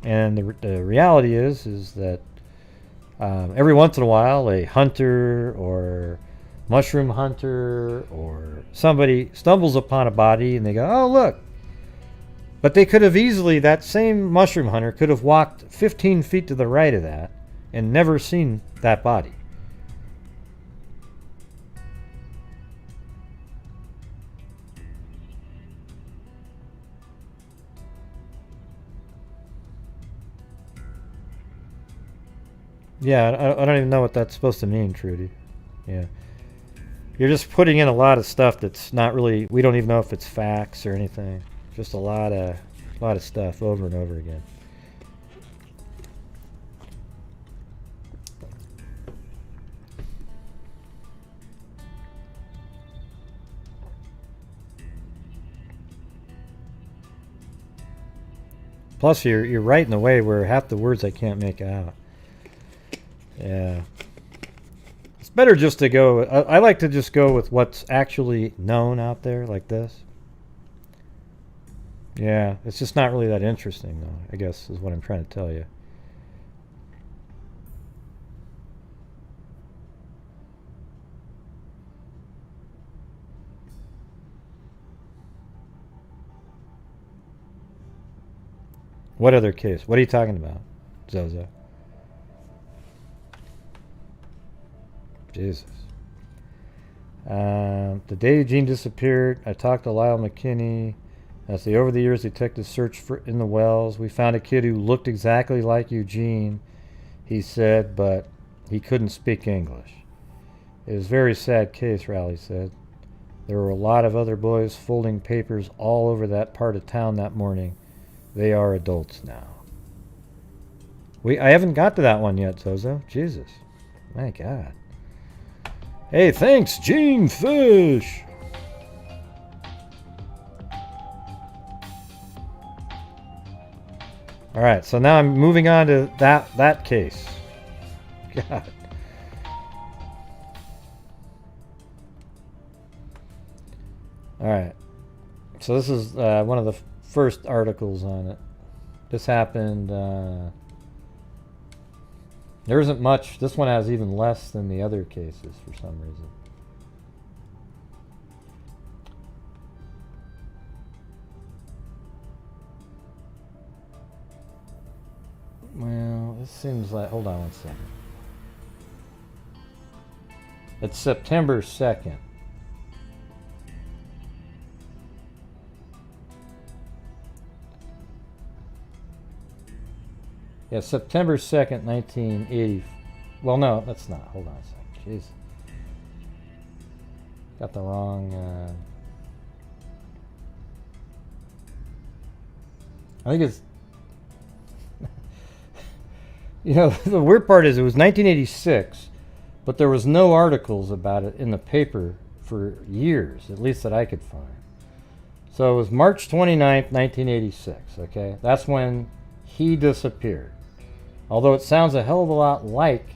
And the reality is that every once in a while, a hunter or mushroom hunter or somebody stumbles upon a body and they go, oh, look. But they could have easily, that same mushroom hunter could have walked 15 feet to the right of that and never seen that body. Yeah, I don't even know what that's supposed to mean, Trudy. Yeah. You're just putting in a lot of stuff that's not really, we don't even know if it's facts or anything. Just a lot of stuff over and over again. Plus, you're right in a way where half the words I can't make out. Yeah. It's better just to go... I like to just go with what's actually known out there, like this. Yeah, it's just not really that interesting, though, I guess, is what I'm trying to tell you. What other case? What are you talking about, Zozo? Jesus. The day Eugene disappeared, I talked to Lyle McKinney. As over the years, detectives searched in the wells. We found a kid who looked exactly like Eugene, he said, but he couldn't speak English. It was a very sad case, Raleigh said. There were a lot of other boys folding papers all over that part of town that morning. They are adults now. I haven't got to that one yet, Zozo. Jesus. My God. Hey, thanks, Gene Fish. All right, so now I'm moving on to that case. God. All right. So this is one of the first articles on it. This happened. There isn't much. This one has even less than the other cases for some reason. Well, this seems like. Hold on one second. It's September 2nd. Yeah, September 2nd, 1980. Well, no, that's not. Hold on a second. Jeez. Got the wrong. I think it's. You know, the weird part is it was 1986, but there was no articles about it in the paper for years, at least that I could find. So it was March 29th, 1986, okay? That's when he disappeared. Although it sounds a hell of a lot like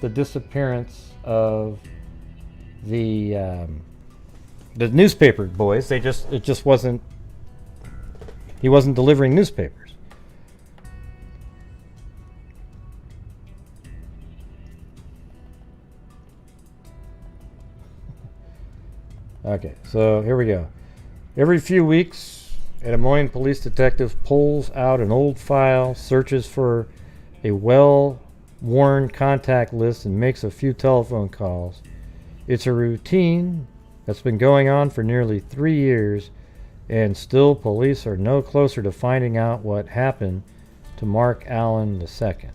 the disappearance of the newspaper boys. It just wasn't, he wasn't delivering newspapers. Okay, so here we go. Every few weeks, a Des Moines police detective pulls out an old file, searches for a well-worn contact list, and makes a few telephone calls. It's a routine that's been going on for nearly 3 years, and still police are no closer to finding out what happened to Mark Allen II.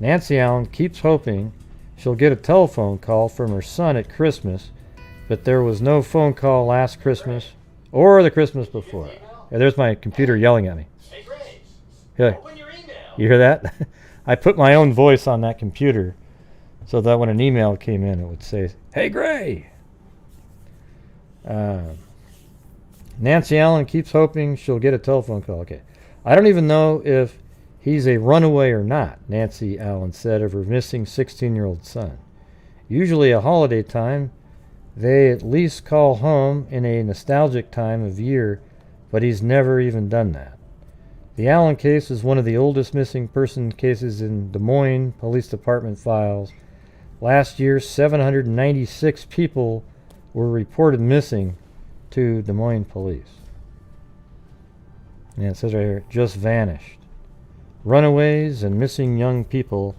Nancy Allen keeps hoping she'll get a telephone call from her son at Christmas, but there was no phone call last Christmas or the Christmas before. Yeah, there's my computer yelling at me. Yeah. You hear that? I put my own voice on that computer so that when an email came in, it would say, "Hey, Gray." Nancy Allen keeps hoping she'll get a telephone call. Okay. I don't even know if he's a runaway or not, Nancy Allen said of her missing 16-year-old son. Usually a holiday time, they at least call home in a nostalgic time of year, but he's never even done that. The Allen case is one of the oldest missing person cases in Des Moines Police Department files. Last year, 796 people were reported missing to Des Moines police. And it says right here, just vanished. Runaways and missing young people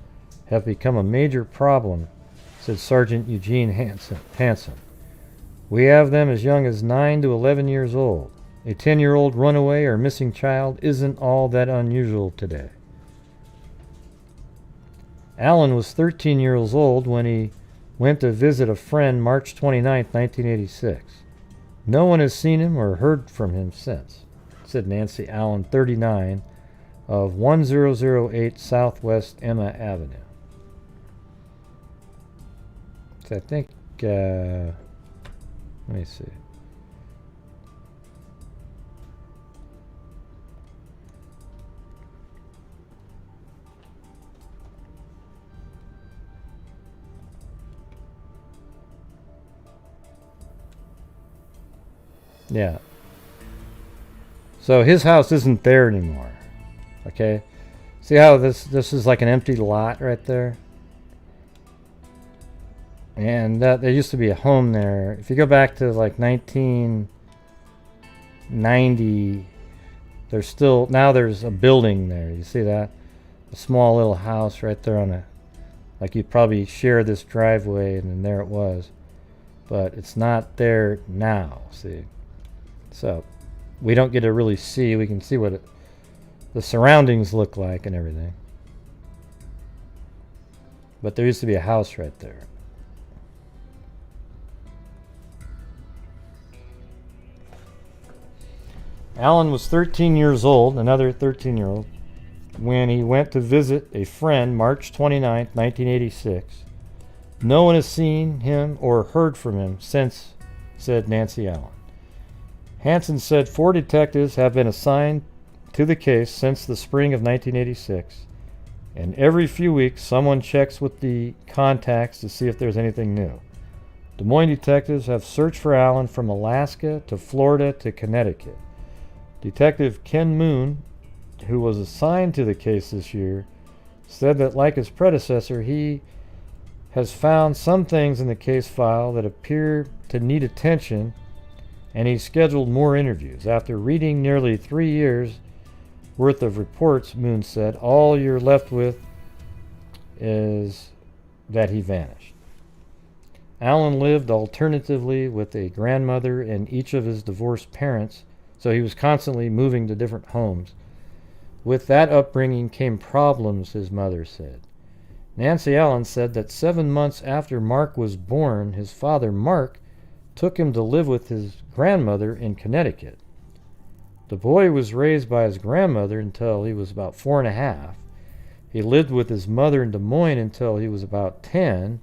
have become a major problem, said Sergeant Eugene Hansen. We have them as young as 9 to 11 years old. A 10-year-old runaway or missing child isn't all that unusual today. Allen was 13 years old when he went to visit a friend March 29, 1986. No one has seen him or heard from him since, said Nancy Allen, 39, of 1008 Southwest Emma Avenue. So I think, let me see. Yeah. So his house isn't there anymore. Okay. See how this is like an empty lot right there? And there used to be a home there. If you go back to like 1990, there's a building there. You see that? A small little house right there on a, like you'd probably share this driveway, and then there it was. But it's not there now, see? So we don't get to really see. We can see what the surroundings look like and everything. But there used to be a house right there. Allen was 13 years old, another 13-year-old, when he went to visit a friend March 29, 1986. No one has seen him or heard from him since, said Nancy Allen. Hansen said 4 detectives have been assigned to the case since the spring of 1986, and every few weeks someone checks with the contacts to see if there's anything new. Des Moines detectives have searched for Allen from Alaska to Florida to Connecticut. Detective Ken Moon who was assigned to the case this year, said that, like his predecessor, he has found some things in the case file that appear to need attention, and he scheduled more interviews. After reading nearly 3 years worth of reports, Moon said, all you're left with is that he vanished. Alan lived alternatively with a grandmother and each of his divorced parents, so he was constantly moving to different homes. With that upbringing came problems, his mother said. Nancy Allen said that 7 months after Marc was born, his father, Marc, took him to live with his grandmother in Connecticut. The boy was raised by his grandmother until he was about 4 and a half. He lived with his mother in Des Moines until he was about 10,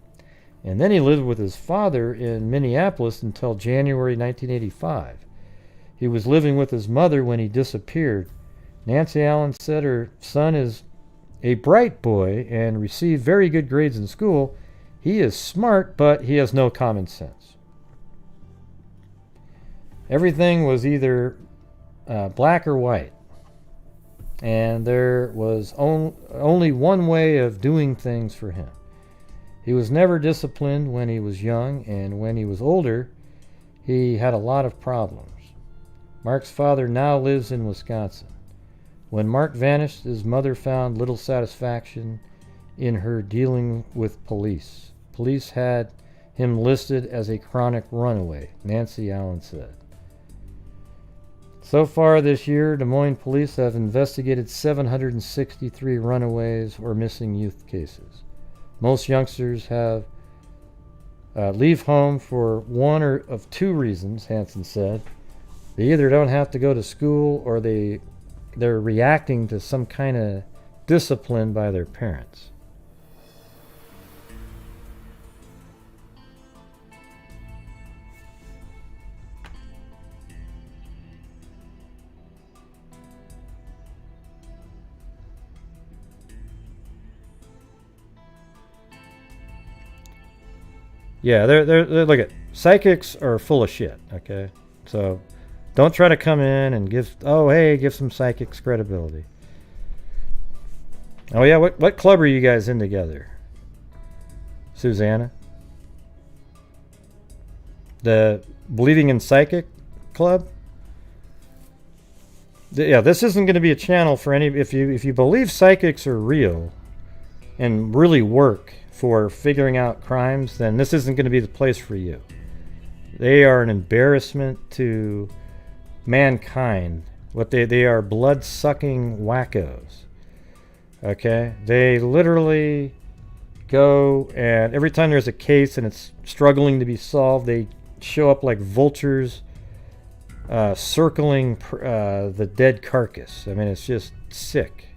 and then he lived with his father in Minneapolis until January 1985. He was living with his mother when he disappeared. Nancy Allen said her son is a bright boy and received very good grades in school. He is smart, but he has no common sense. Everything was either black or white, and there was only one way of doing things for him. He was never disciplined when he was young, and when he was older, he had a lot of problems. Marc's father now lives in Wisconsin. When Marc vanished, his mother found little satisfaction in her dealing with police. Police had him listed as a chronic runaway, Nancy Allen said. So far this year, Des Moines police have investigated 763 runaways or missing youth cases. Most youngsters have leave home for one or of two reasons, Hansen said. They either don't have to go to school or they're reacting to some kind of discipline by their parents. Yeah, they're look at psychics are full of shit. Okay, so don't try to come in and give some psychics credibility. Oh yeah, what club are you guys in together? Susanna? The Believing in Psychic Club? Yeah, this isn't going to be a channel for any. If you believe psychics are real and really work for figuring out crimes, then this isn't going to be the place for you. They are an embarrassment to mankind. They are blood-sucking wackos. Okay? They literally go, and every time there's a case and it's struggling to be solved, they show up like vultures circling the dead carcass. I mean, it's just sick.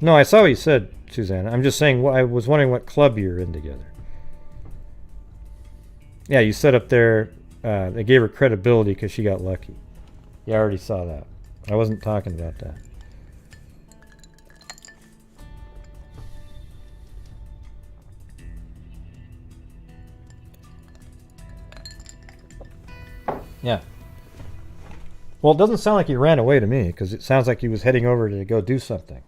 No, I saw what you said, Susanna. I'm just saying, I was wondering what club you're in together. Yeah, you said up there, they gave her credibility because she got lucky. Yeah, I already saw that. I wasn't talking about that. Yeah. Well, it doesn't sound like he ran away to me, because it sounds like he was heading over to go do something.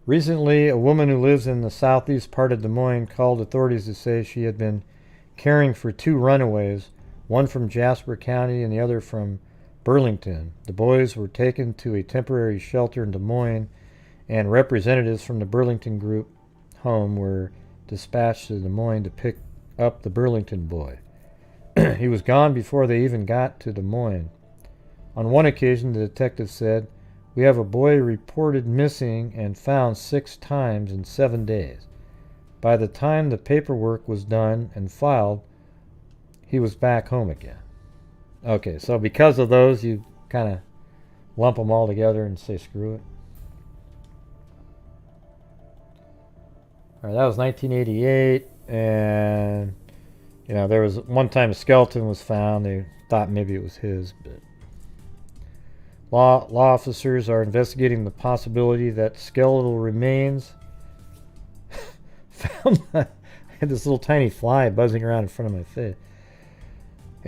Recently, a woman who lives in the southeast part of Des Moines called authorities to say she had been caring for two runaways, one from Jasper County and the other from Burlington. The boys were taken to a temporary shelter in Des Moines, and representatives from the Burlington group home were dispatched to Des Moines to pick up the Burlington boy. He was gone before they even got to Des Moines. On one occasion, the detective said, "We have a boy reported missing and found 6 times in 7 days. By the time the paperwork was done and filed, he was back home again." Okay, so because of those, you kind of lump them all together and say screw it. All right, that was 1988, and there was one time a skeleton was found. They thought maybe it was his, but law officers are investigating the possibility that skeletal remains found. I had this little tiny fly buzzing around in front of my face.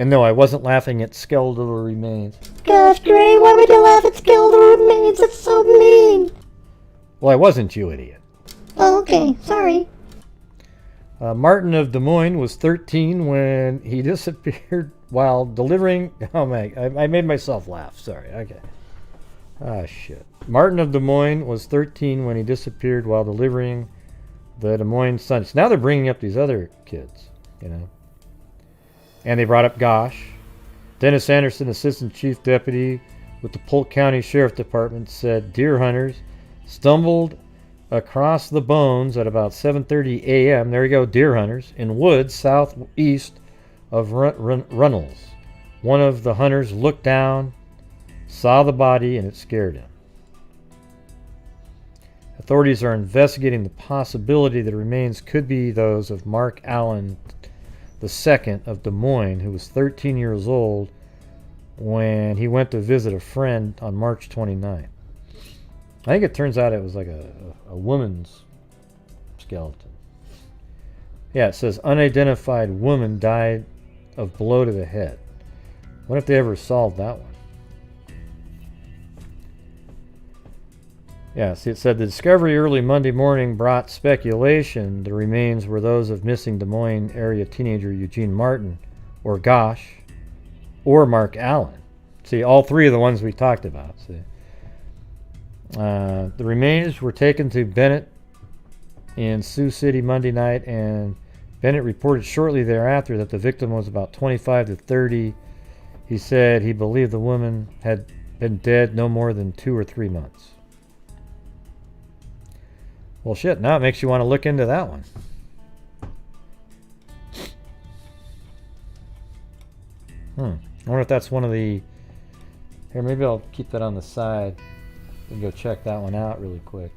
And no, I wasn't laughing at skeletal remains. Gosh, Gray, why would you laugh at skeletal remains? That's so mean. Well, I wasn't, you idiot. Oh, okay. Sorry. Martin of Des Moines was 13 when he disappeared while delivering... Oh, man, I made myself laugh. Sorry. Okay. Ah, shit. Martin of Des Moines was 13 when he disappeared while delivering the Des Moines Sun. So now they're bringing up these other kids, you know. And they brought up Gosch. Dennis Anderson, Assistant Chief Deputy with the Polk County Sheriff Department, said deer hunters stumbled across the bones at about 7:30 a.m. There you go, deer hunters, in woods southeast of Runnels. One of the hunters looked down, saw the body, and it scared him. Authorities are investigating the possibility the remains could be those of Marc Allen II of Des Moines, who was 13 years old when he went to visit a friend on March 29th. I think it turns out it was like a woman's skeleton. Yeah, it says unidentified woman died of blow to the head. What if they ever solved that one? Yeah, see, it said the discovery early Monday morning brought speculation the remains were those of missing Des Moines area teenager Eugene Martin, or Gosch, or Marc Allen. See, all three of the ones we talked about. See, the remains were taken to Bennett in Sioux City Monday night, and Bennett reported shortly thereafter that the victim was about 25 to 30. He said he believed the woman had been dead no more than 2 or 3 months. Well, shit, now it makes you want to look into that one. I wonder if that's one of the... Here, maybe I'll keep that on the side and go check that one out really quick.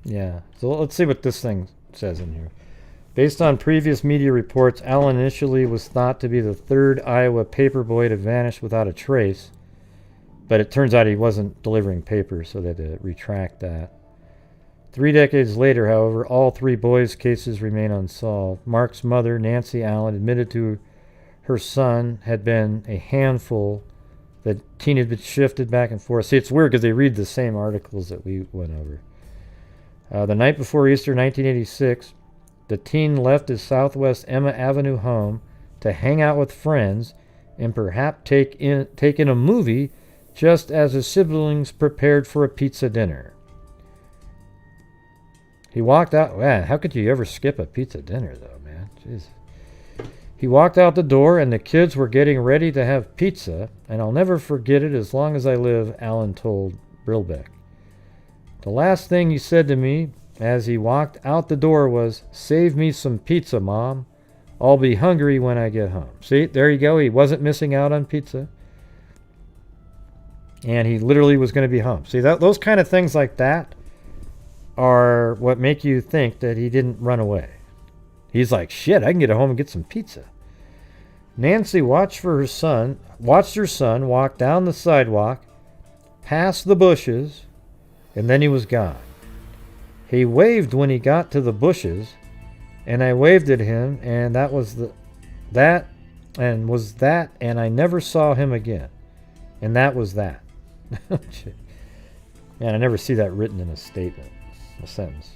Yeah, so let's see what this thing says in here. Based on previous media reports, Allen initially was thought to be the third Iowa paperboy to vanish without a trace, but it turns out he wasn't delivering papers, so they had to retract that. 3 decades later, however, all 3 boys' cases remain unsolved. Mark's mother, Nancy Allen, admitted to her son had been a handful, that teen had been shifted back and forth. See, it's weird because they read the same articles that we went over. The night before Easter 1986, the teen left his Southwest Emma Avenue home to hang out with friends and perhaps take in a movie just as his siblings prepared for a pizza dinner. He walked out... Man, how could you ever skip a pizza dinner, though, man? Jeez. He walked out the door, and the kids were getting ready to have pizza, and I'll never forget it as long as I live, Allen told Brilbeck. The last thing he said to me as he walked out the door was, "Save me some pizza, Mom. I'll be hungry when I get home." See, there you go. He wasn't missing out on pizza. And he literally was going to be home. See, those kind of things like that are what make you think that he didn't run away. He's like, shit, I can get home and get some pizza. Nancy watched her son walk down the sidewalk, past the bushes, and then he was gone. He waved when he got to the bushes, and I waved at him, and that, and I never saw him again. And that was that. Man, I never see that written in a statement, a sentence.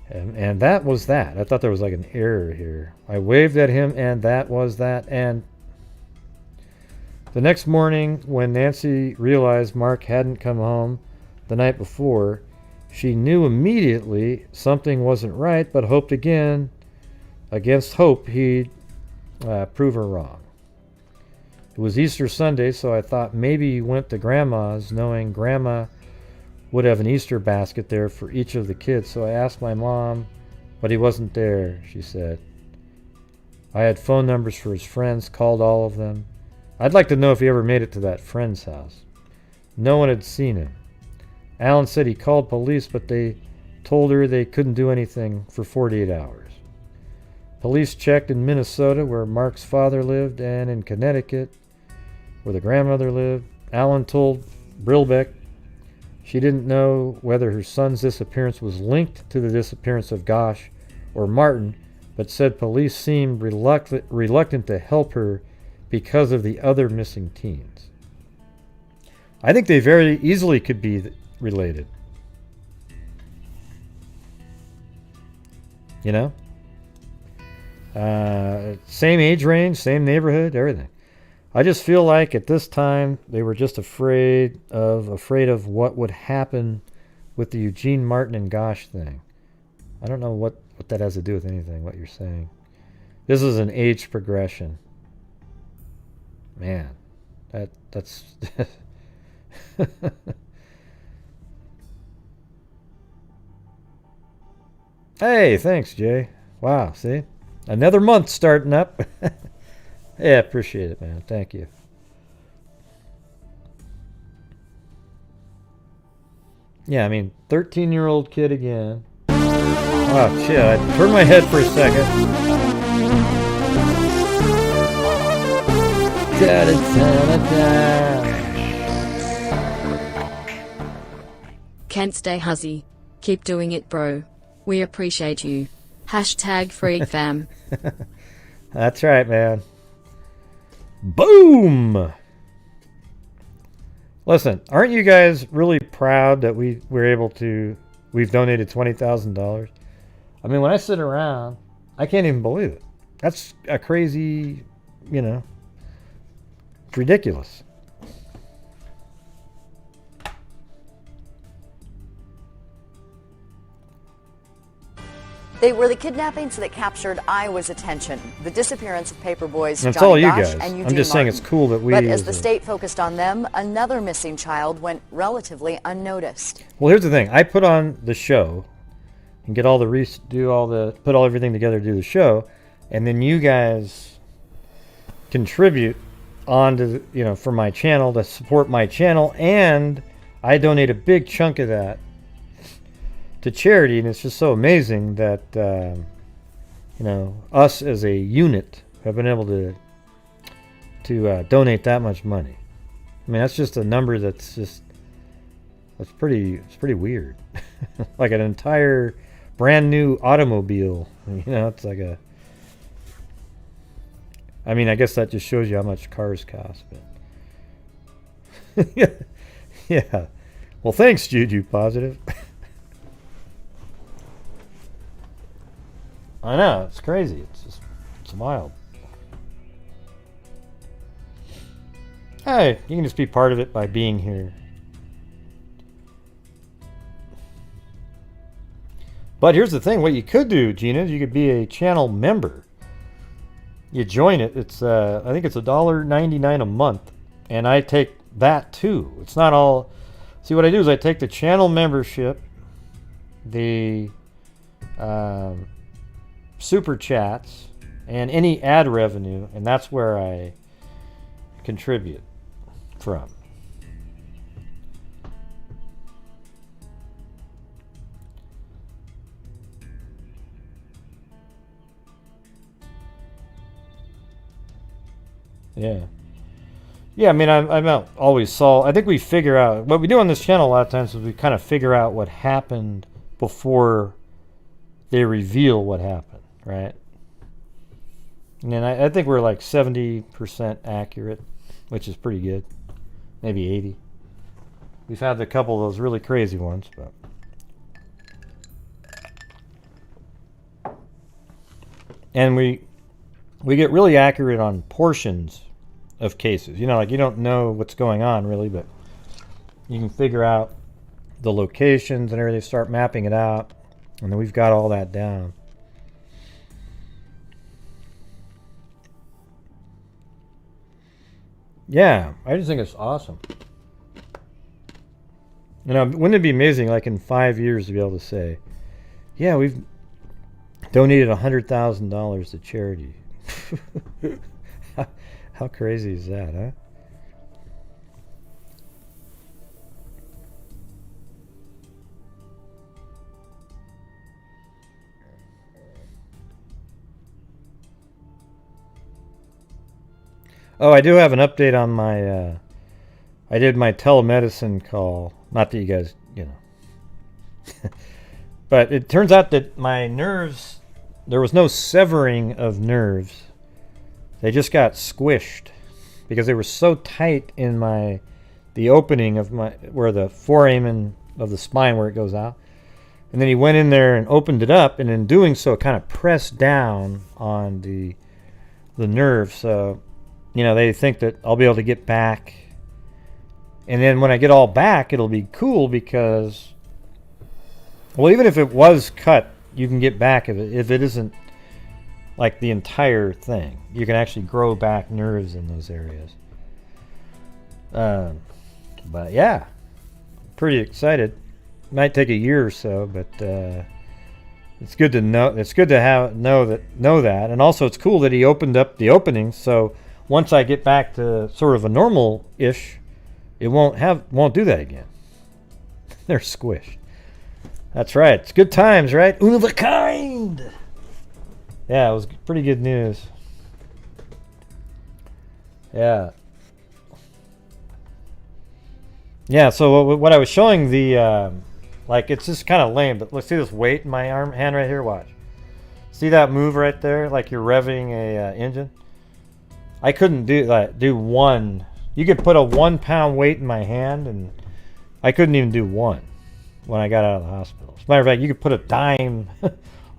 And that was that. I thought there was like an error here. I waved at him, and that was that. And the next morning, when Nancy realized Mark hadn't come home the night before, she knew immediately something wasn't right, but hoped again, against hope, he'd prove her wrong. It was Easter Sunday, so I thought maybe he went to Grandma's, knowing Grandma would have an Easter basket there for each of the kids. So I asked my mom, but he wasn't there, she said. I had phone numbers for his friends, called all of them. I'd like to know if he ever made it to that friend's house. No one had seen him. Allen said he called police, but they told her they couldn't do anything for 48 hours. Police checked in Minnesota, where Marc's father lived, and in Connecticut, where the grandmother lived. Alan told Brilbeck she didn't know whether her son's disappearance was linked to the disappearance of Gosch or Martin, but said police seemed reluctant to help her because of the other missing teens. I think they very easily could be related. You know? Same age range, same neighborhood, everything. I just feel like at this time they were just afraid of what would happen with the Eugene Martin and Gosch thing. I don't know what that has to do with anything, what you're saying. This is an age progression. Man, that's... Hey, thanks, Jay. Wow, see? Another month starting up. Yeah, appreciate it, man. Thank you. Yeah, I mean, 13-year-old kid again. Oh, shit. I turned my head for a second. Can't stay huzzy. Keep doing it, bro. We appreciate you. #FreakFam. That's right, man. Boom! Listen, aren't you guys really proud that we've donated $20,000? I mean, when I sit around, I can't even believe it. That's a crazy, it's ridiculous. They were the kidnappings that captured Iowa's attention. The disappearance of paperboys That's Johnny all you Gosch guys. and Eugene I'm just saying Martin. it's cool that we... But as the state focused on them, another missing child went relatively unnoticed. Well, here's the thing. I put on the show and get all the put everything together to do the show, and then you guys contribute onto for my channel to support my channel, and I donate a big chunk of that to charity, and it's just so amazing that us as a unit have been able to donate that much money. I mean, that's just a number it's pretty weird. Like an entire brand new automobile, it's like I mean, I guess that just shows you how much cars cost, but yeah. Well, thanks, Juju Positive. I know, it's crazy. It's wild. Hey, you can just be part of it by being here. But here's the thing, what you could do, Gina, is you could be a channel member. You join it, it's I think it's $1.99 a month, and I take that too. It's not all... See, what I do is I take the channel membership, the super chats, and any ad revenue, and that's where I contribute from. Yeah, I mean, I'm not always solved. I think we figure out what we do on this channel a lot of times is we kind of figure out what happened before they reveal what happened, right? And then I think we're like 70% accurate, which is pretty good. Maybe 80. We've had a couple of those really crazy ones, but and we get really accurate on portions of cases. Like you don't know what's going on really, but you can figure out the locations and everything, start mapping it out, and then we've got all that down. Yeah, I just think it's awesome. Wouldn't it be amazing, like in 5 years, to be able to say, yeah, we've donated $100,000 to charity. How crazy is that, huh? Oh, I do have an update on my, I did my telemedicine call. Not that you guys, you know. But it turns out that my nerves, there was no severing of nerves. They just got squished because they were so tight in the opening of my, where the foramen of the spine where it goes out. And then he went in there and opened it up, and in doing so, it kind of pressed down on the nerve. So, you know, they think that I'll be able to get back. And then when I get all back, it'll be cool because, well, even if it was cut, you can get back if it isn't like the entire thing. You can actually grow back nerves in those areas. But yeah, pretty excited. Might take a year or so, but it's good to know. It's good to know that, and also it's cool that he opened up the opening. So once I get back to sort of a normal-ish, it won't do that again. They're squished. That's right. It's good times, right? One of a kind. Yeah, it was pretty good news. Yeah. Yeah, so what I was showing like, it's just kind of lame, but let's see this weight in my hand right here. Watch. See that move right there? Like you're revving a engine? I couldn't do one. You could put a 1 pound weight in my hand, and I couldn't even do one when I got out of the hospital. As a matter of fact, you could put a dime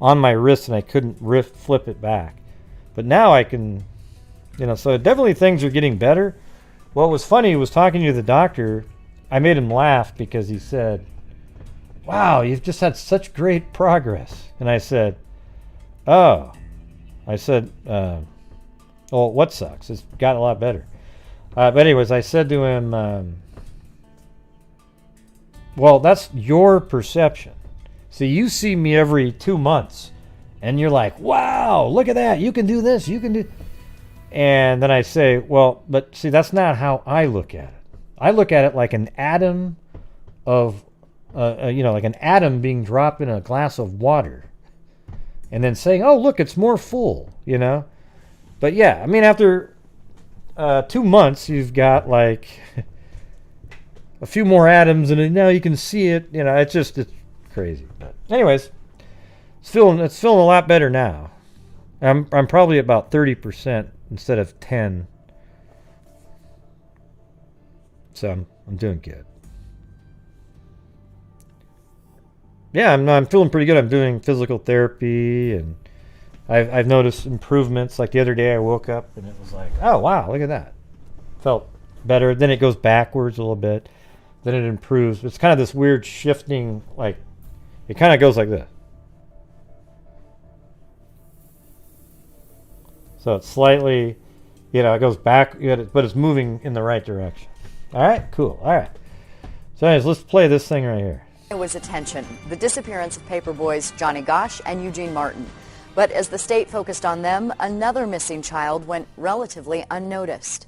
on my wrist, and I couldn't flip it back. But now I can, you know, so definitely things are getting better. What was funny was talking to the doctor. I made him laugh because he said, "Wow, you've just had such great progress." And I said, "Oh." I said, "Well, what sucks? It's gotten a lot better." But anyways, I said to him, well, that's your perception. See, you see me every 2 months, and you're like, "Wow, look at that. You can do this. You can do..." And then I say, well, but see, that's not how I look at it. I look at it like an atom of, you know, like an atom being dropped in a glass of water. And then saying, "Oh, look, it's more full," you know? But yeah, I mean, after 2 months, you've got like a few more atoms, and now you can see it. You know, it's crazy. But anyways, it's feeling a lot better now. I'm probably about 30% instead of 10. So I'm doing good. Yeah, I'm feeling pretty good. I'm doing physical therapy, and I've noticed improvements. Like the other day, I woke up and it was like, "Oh wow, look at that." Felt better. Then it goes backwards a little bit. Then it improves. It's kind of this weird shifting. Like it kind of goes like this. So it's slightly, you know, it goes back, but it's moving in the right direction. All right, cool. All right. So anyways, let's play this thing right here. It was attention, the disappearance of paperboys Johnny Gosch and Eugene Martin. But as the state focused on them, another missing child went relatively unnoticed.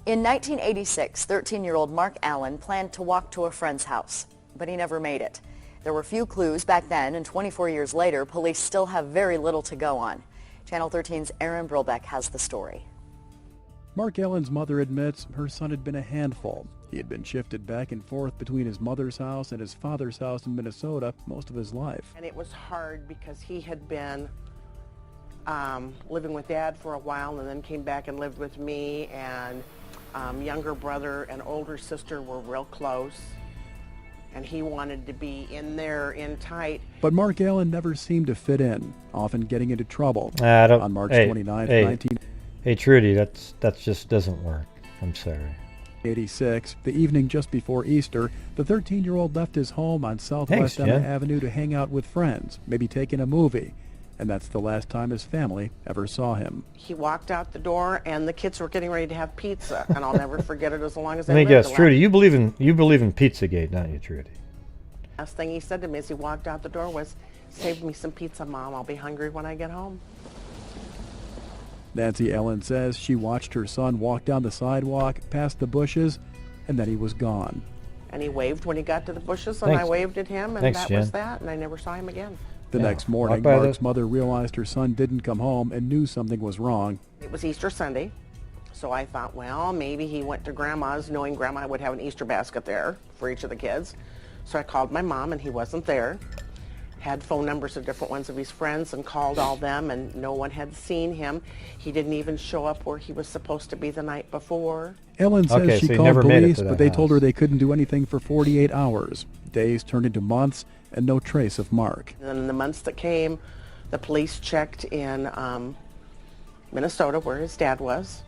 In 1986, 13-year-old Marc Allen planned to walk to a friend's house, but he never made it. There were few clues back then, and 24 years later, police still have very little to go on. Channel 13's Aaron Brilbeck has the story. Marc Allen's mother admits her son had been a handful. He had been shifted back and forth between his mother's house and his father's house in Minnesota most of his life. And it was hard because he had been living with Dad for a while and then came back and lived with me, and younger brother and older sister were real close, and he wanted to be in there in tight. But Marc Allen never seemed to fit in, often getting into trouble. On March 29th, 19... Hey, Trudy, that just doesn't work. I'm sorry. 86, the evening just before Easter, the 13-year-old left his home on Southwest Emma Avenue to hang out with friends, maybe take in a movie. And that's the last time his family ever saw him. He walked out the door, and the kids were getting ready to have pizza, and I'll never forget it as long as I live. Let me guess, Trudy, you believe in Pizzagate, don't you, Trudy? Last thing he said to me as he walked out the door was, "Save me some pizza, Mom. I'll be hungry when I get home." Nancy Allen says she watched her son walk down the sidewalk, past the bushes, and then he was gone. And he waved when he got to the bushes, and I waved at him, and that was that, and I never saw him again. The next morning, Mark's mother realized her son didn't come home and knew something was wrong. It was Easter Sunday, So I thought, well, maybe he went to Grandma's, knowing Grandma would have an Easter basket there for each of the kids. So I called my mom, and he wasn't there. Had phone numbers of different ones of his friends and called all them, and no one had seen him. He didn't even show up where he was supposed to be the night before. Ellen says Okay, she so he called never made it police, to that but they told her house. they couldn't do anything for 48 hours. Days turned into months, and no trace of Marc. And then in the months that came, the police checked in Minnesota, where his dad was.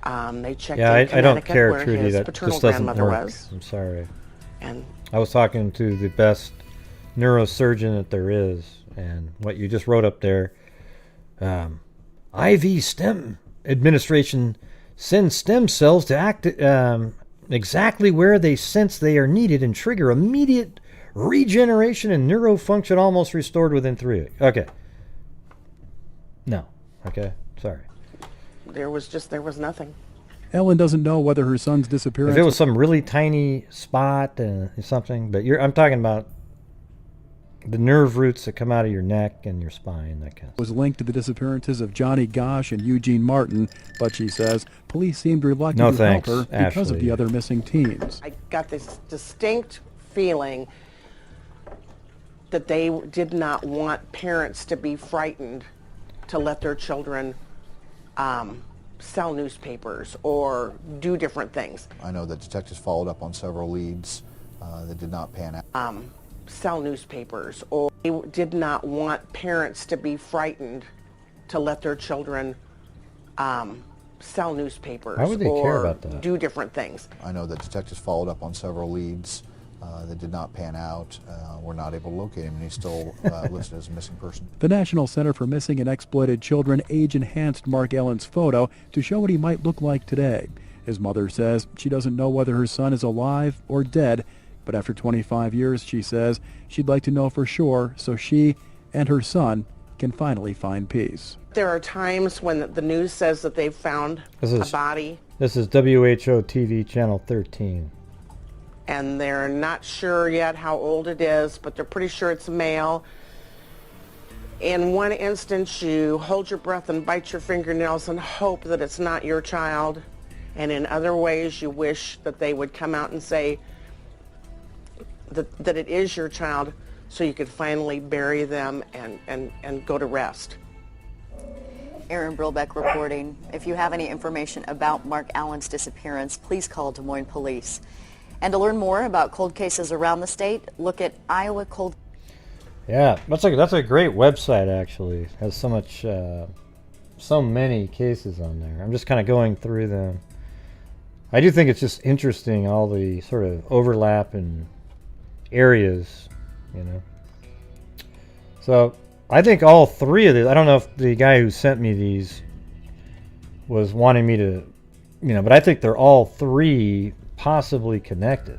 They checked Yeah, in I don't Connecticut, care, where Trudy. his That paternal just doesn't grandmother work. was. I'm sorry. And I was talking to the best neurosurgeon that there is, and what you just wrote up there, IV stem administration sends stem cells to act exactly where they sense they are needed and trigger immediate regeneration and neurofunction almost restored within 3 weeks. Okay. No. Okay. Sorry. there was nothing. Ellen doesn't know whether her son's disappearance If it was some really tiny spot something, but I'm talking about the nerve roots that come out of your neck and your spine, that kind of was linked to the disappearances of Johnny Gosch and Eugene Martin, but she says police seemed reluctant No to thanks, help her because of Ashley. the other missing teens. I got this distinct feeling that they did not want parents to be frightened to let their children sell newspapers or do different things. I know that detectives followed up on several leads that did not pan out. Sell newspapers, or they did not want parents to be frightened to let their children sell newspapers Why would they or care about that? do different things. I know that detectives followed up on several leads that did not pan out. Were not able to locate him, and he's still listed as a missing person. The National Center for Missing and Exploited Children age-enhanced Marc Ellen's photo to show what he might look like today. His mother says she doesn't know whether her son is alive or dead, but after 25 years, she says she'd like to know for sure so she and her son can finally find peace. There are times when the news says that they've found a body This is WHO TV channel 13. and they're not sure yet how old it is, but they're pretty sure it's a male. In one instance, you hold your breath and bite your fingernails and hope that it's not your child. And in other ways, you wish that they would come out and say that it is your child, so you could finally bury them and go to rest. Aaron Brilbeck reporting. If you have any information about Marc Allen's disappearance, please call Des Moines Police. And to learn more about cold cases around the state, look at Iowa Cold. Yeah, that's a great website, actually. It has so much, so many cases on there. I'm just kind of going through them. I do think it's just interesting, all the sort of overlap in areas, you know. So I think all three of these, I don't know if the guy who sent me these was wanting me to, you know, but I think they're all three possibly connected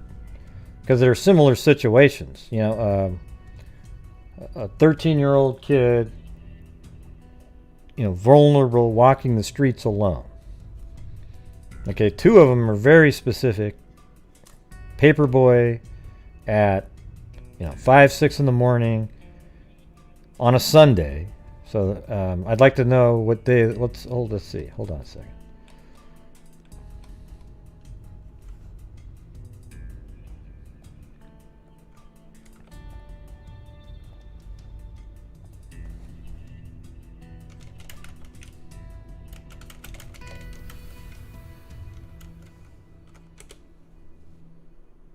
because they're similar situations, you know. A 13-year-old kid, you know, vulnerable, walking the streets alone. Okay, two of them are very specific. Paperboy at, you know, 5, 6 in the morning on a Sunday. So I'd like to know what day. Let's see. Hold on a second.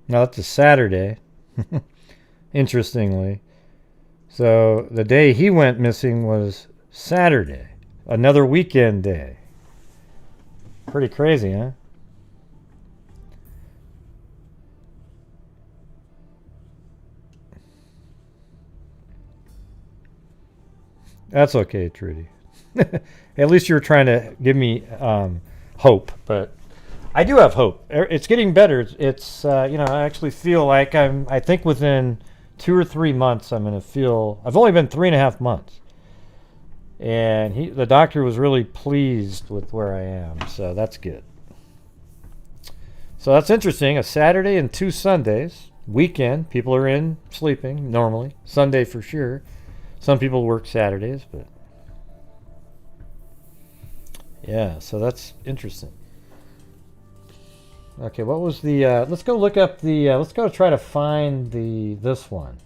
Now that's a Saturday, interestingly. So the day he went missing was Saturday, another weekend day. Pretty crazy, huh? That's okay, Trudy. At least you're trying to give me hope, but I do have hope. It's getting better. It's you know, I actually feel like I think within 2 or 3 months I'm going to feel, I've only been 3.5 months. And the doctor was really pleased with where I am, so that's good. So that's interesting. A Saturday and 2 Sundays, weekend. People are in sleeping normally. Sunday for sure. Some people work Saturdays, but yeah, so that's interesting. Okay, what was the, let's go look up the, let's go try to find this one.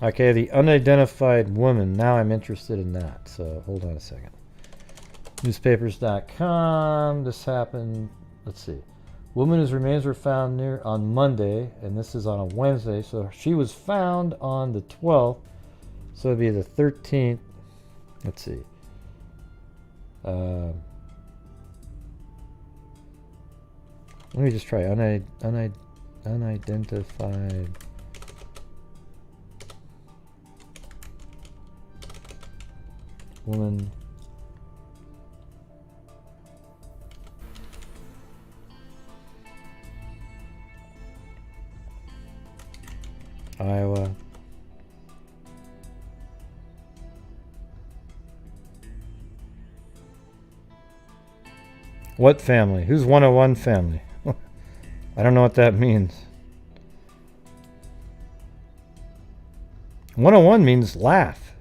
Okay, the unidentified woman. Now I'm interested in that. So hold on a second. Newspapers.com. This happened, let's see. Woman whose remains were found on Monday, and this is on a Wednesday. So she was found on the 12th. So it'd be the 13th. Let's see. Let me just try unidentified woman. Iowa. What family? Who's 101 family? I don't know what that means. 101 means laugh.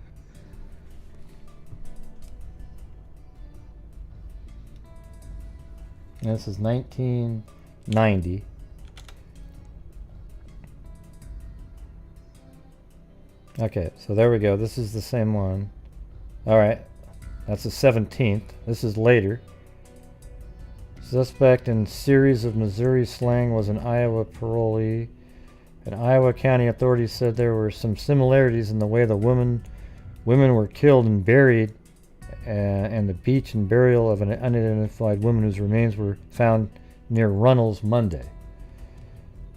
And this is 1990. Okay, so there we go. This is the same one. Alright, that's the 17th. This is later. Suspect in series of Missouri slang was an Iowa parolee. And Iowa County authorities said there were some similarities in the way the women were killed and buried, and the beach and burial of an unidentified woman whose remains were found near Runnels Monday.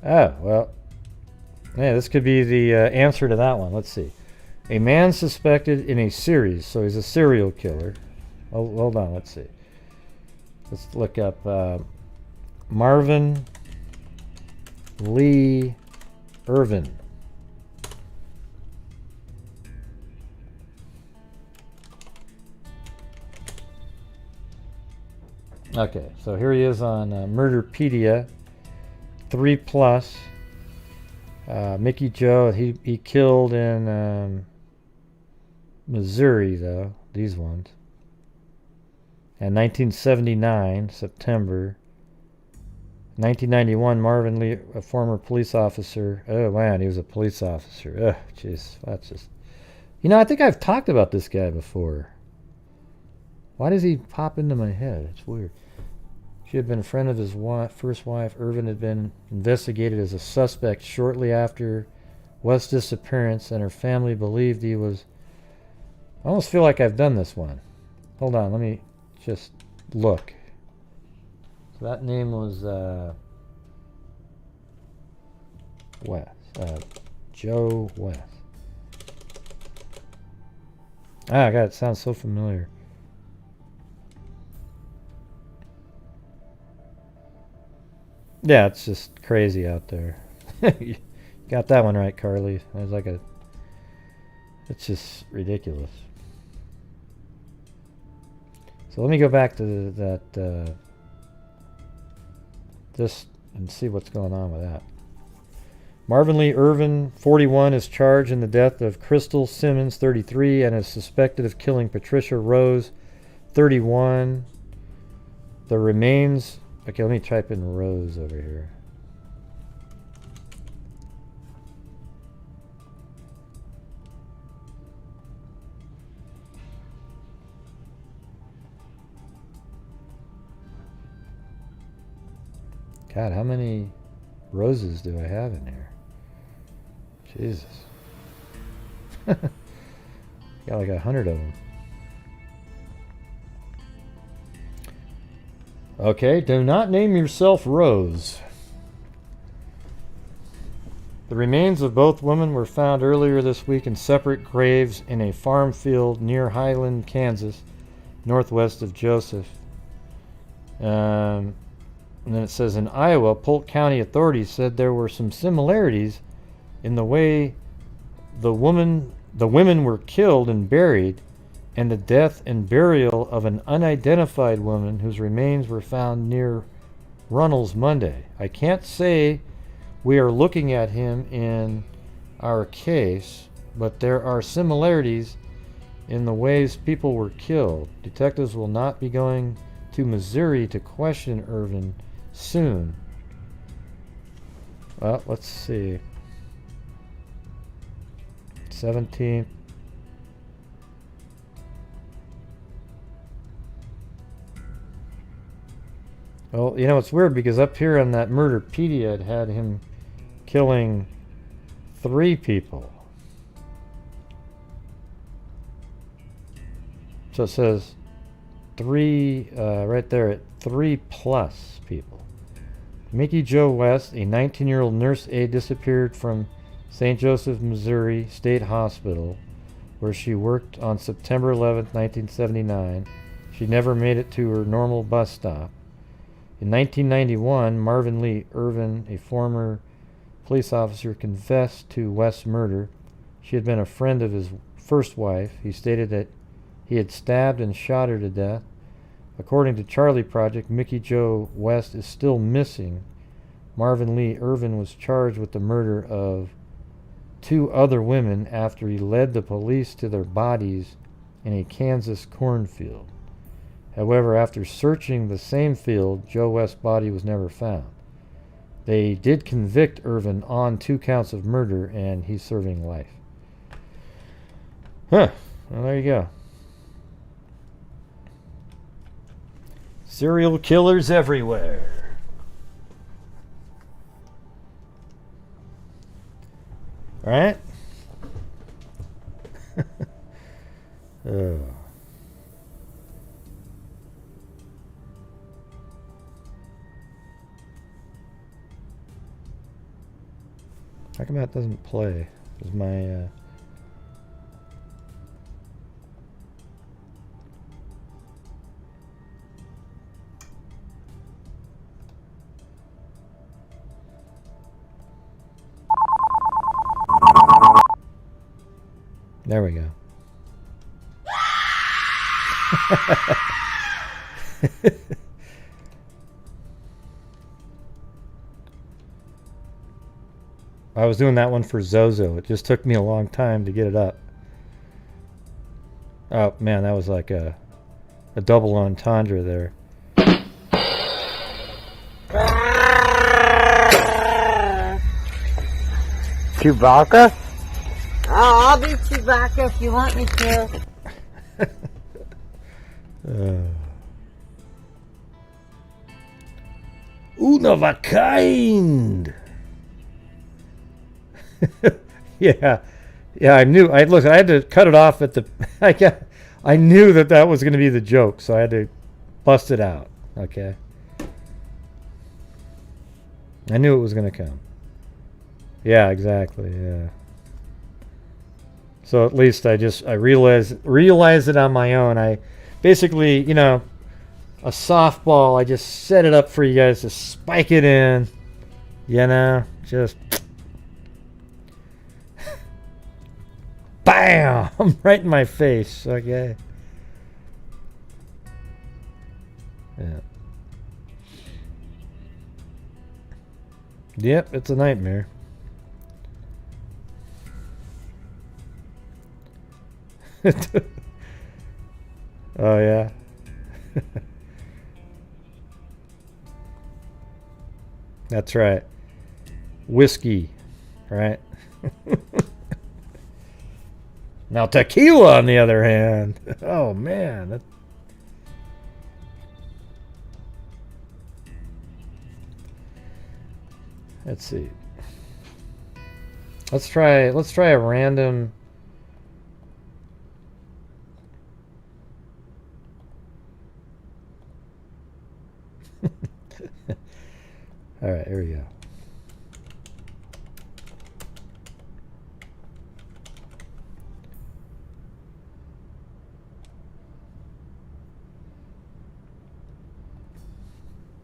Oh, well, yeah, this could be the answer to that one. Let's see. A man suspected in a series, so he's a serial killer. Oh, hold on, let's see. Let's look up Marvin Lee Irvin. Okay, so here he is on Murderpedia, 3+. Mickey Joe, he killed in Missouri, though, these ones. And 1979, September. 1991, Marvin Lee, a former police officer. Oh, man, he was a police officer. Oh, jeez, that's just... You know, I think I've talked about this guy before. Why does he pop into my head? It's weird. She had been a friend of his first wife. Irvin had been investigated as a suspect shortly after West's disappearance, and her family believed he was... I almost feel like I've done this one. Hold on, let me just look. So that name was West. Joe West. Ah, God, it sounds so familiar. Yeah, it's just crazy out there. You got that one right, Carly. It's like a... It's just ridiculous. So let me go back to that... this and see what's going on with that. Marvin Lee Irvin, 41, is charged in the death of Crystal Simmons, 33, and is suspected of killing Patricia Rose, 31. The remains... Okay, let me type in Rose over here. God, how many roses do I have in here? Jesus. Got like 100 of them. Okay, do not name yourself Rose. The remains of both women were found earlier this week in separate graves in a farm field near Highland, Kansas, northwest of Joseph. And then it says in Iowa, Polk County authorities said there were some similarities in the way the women were killed and buried, and the death and burial of an unidentified woman whose remains were found near Runnels Monday. I can't say we are looking at him in our case, but there are similarities in the ways people were killed. Detectives will not be going to Missouri to question Irvin soon. Well, let's see. 17th. Well, you know, it's weird because up here on that Murderpedia, it had him killing 3 people. So it says 3, right there at 3 plus people. Mickey Jo West, a 19-year-old nurse aide, disappeared from St. Joseph, Missouri State Hospital, where she worked on September 11th, 1979. She never made it to her normal bus stop. In 1991, Marvin Lee Irvin, a former police officer, confessed to West's murder. She had been a friend of his first wife. He stated that he had stabbed and shot her to death. According to Charlie Project, Mickey Jo West is still missing. Marvin Lee Irvin was charged with the murder of 2 other women after he led the police to their bodies in a Kansas cornfield. However, after searching the same field, Jo West's body was never found. They did convict Irvin on 2 counts of murder, and he's serving life. Huh. Well, there you go. Serial killers everywhere. Right? How come that doesn't play? Is my There we go. I was doing that one for Zozo. It just took me a long time to get it up. Oh man, that was like a double entendre there. Chewbacca? Oh, I'll be Chewbacca if you want me to. One of a kind. Yeah, I knew. I had to cut it off at the. I knew that was going to be the joke, so I had to bust it out. Okay. I knew it was going to come. Yeah, exactly. Yeah. So at least I realized it on my own. I basically, you know, a softball. I just set it up for you guys to spike it in. You know, just. Bam! Right in my face. Okay. Yeah. Yep, it's a nightmare. Oh yeah. That's right. Whiskey, right? Now tequila, on the other hand. Oh man. Let's see. Let's try a random. All right, here we go.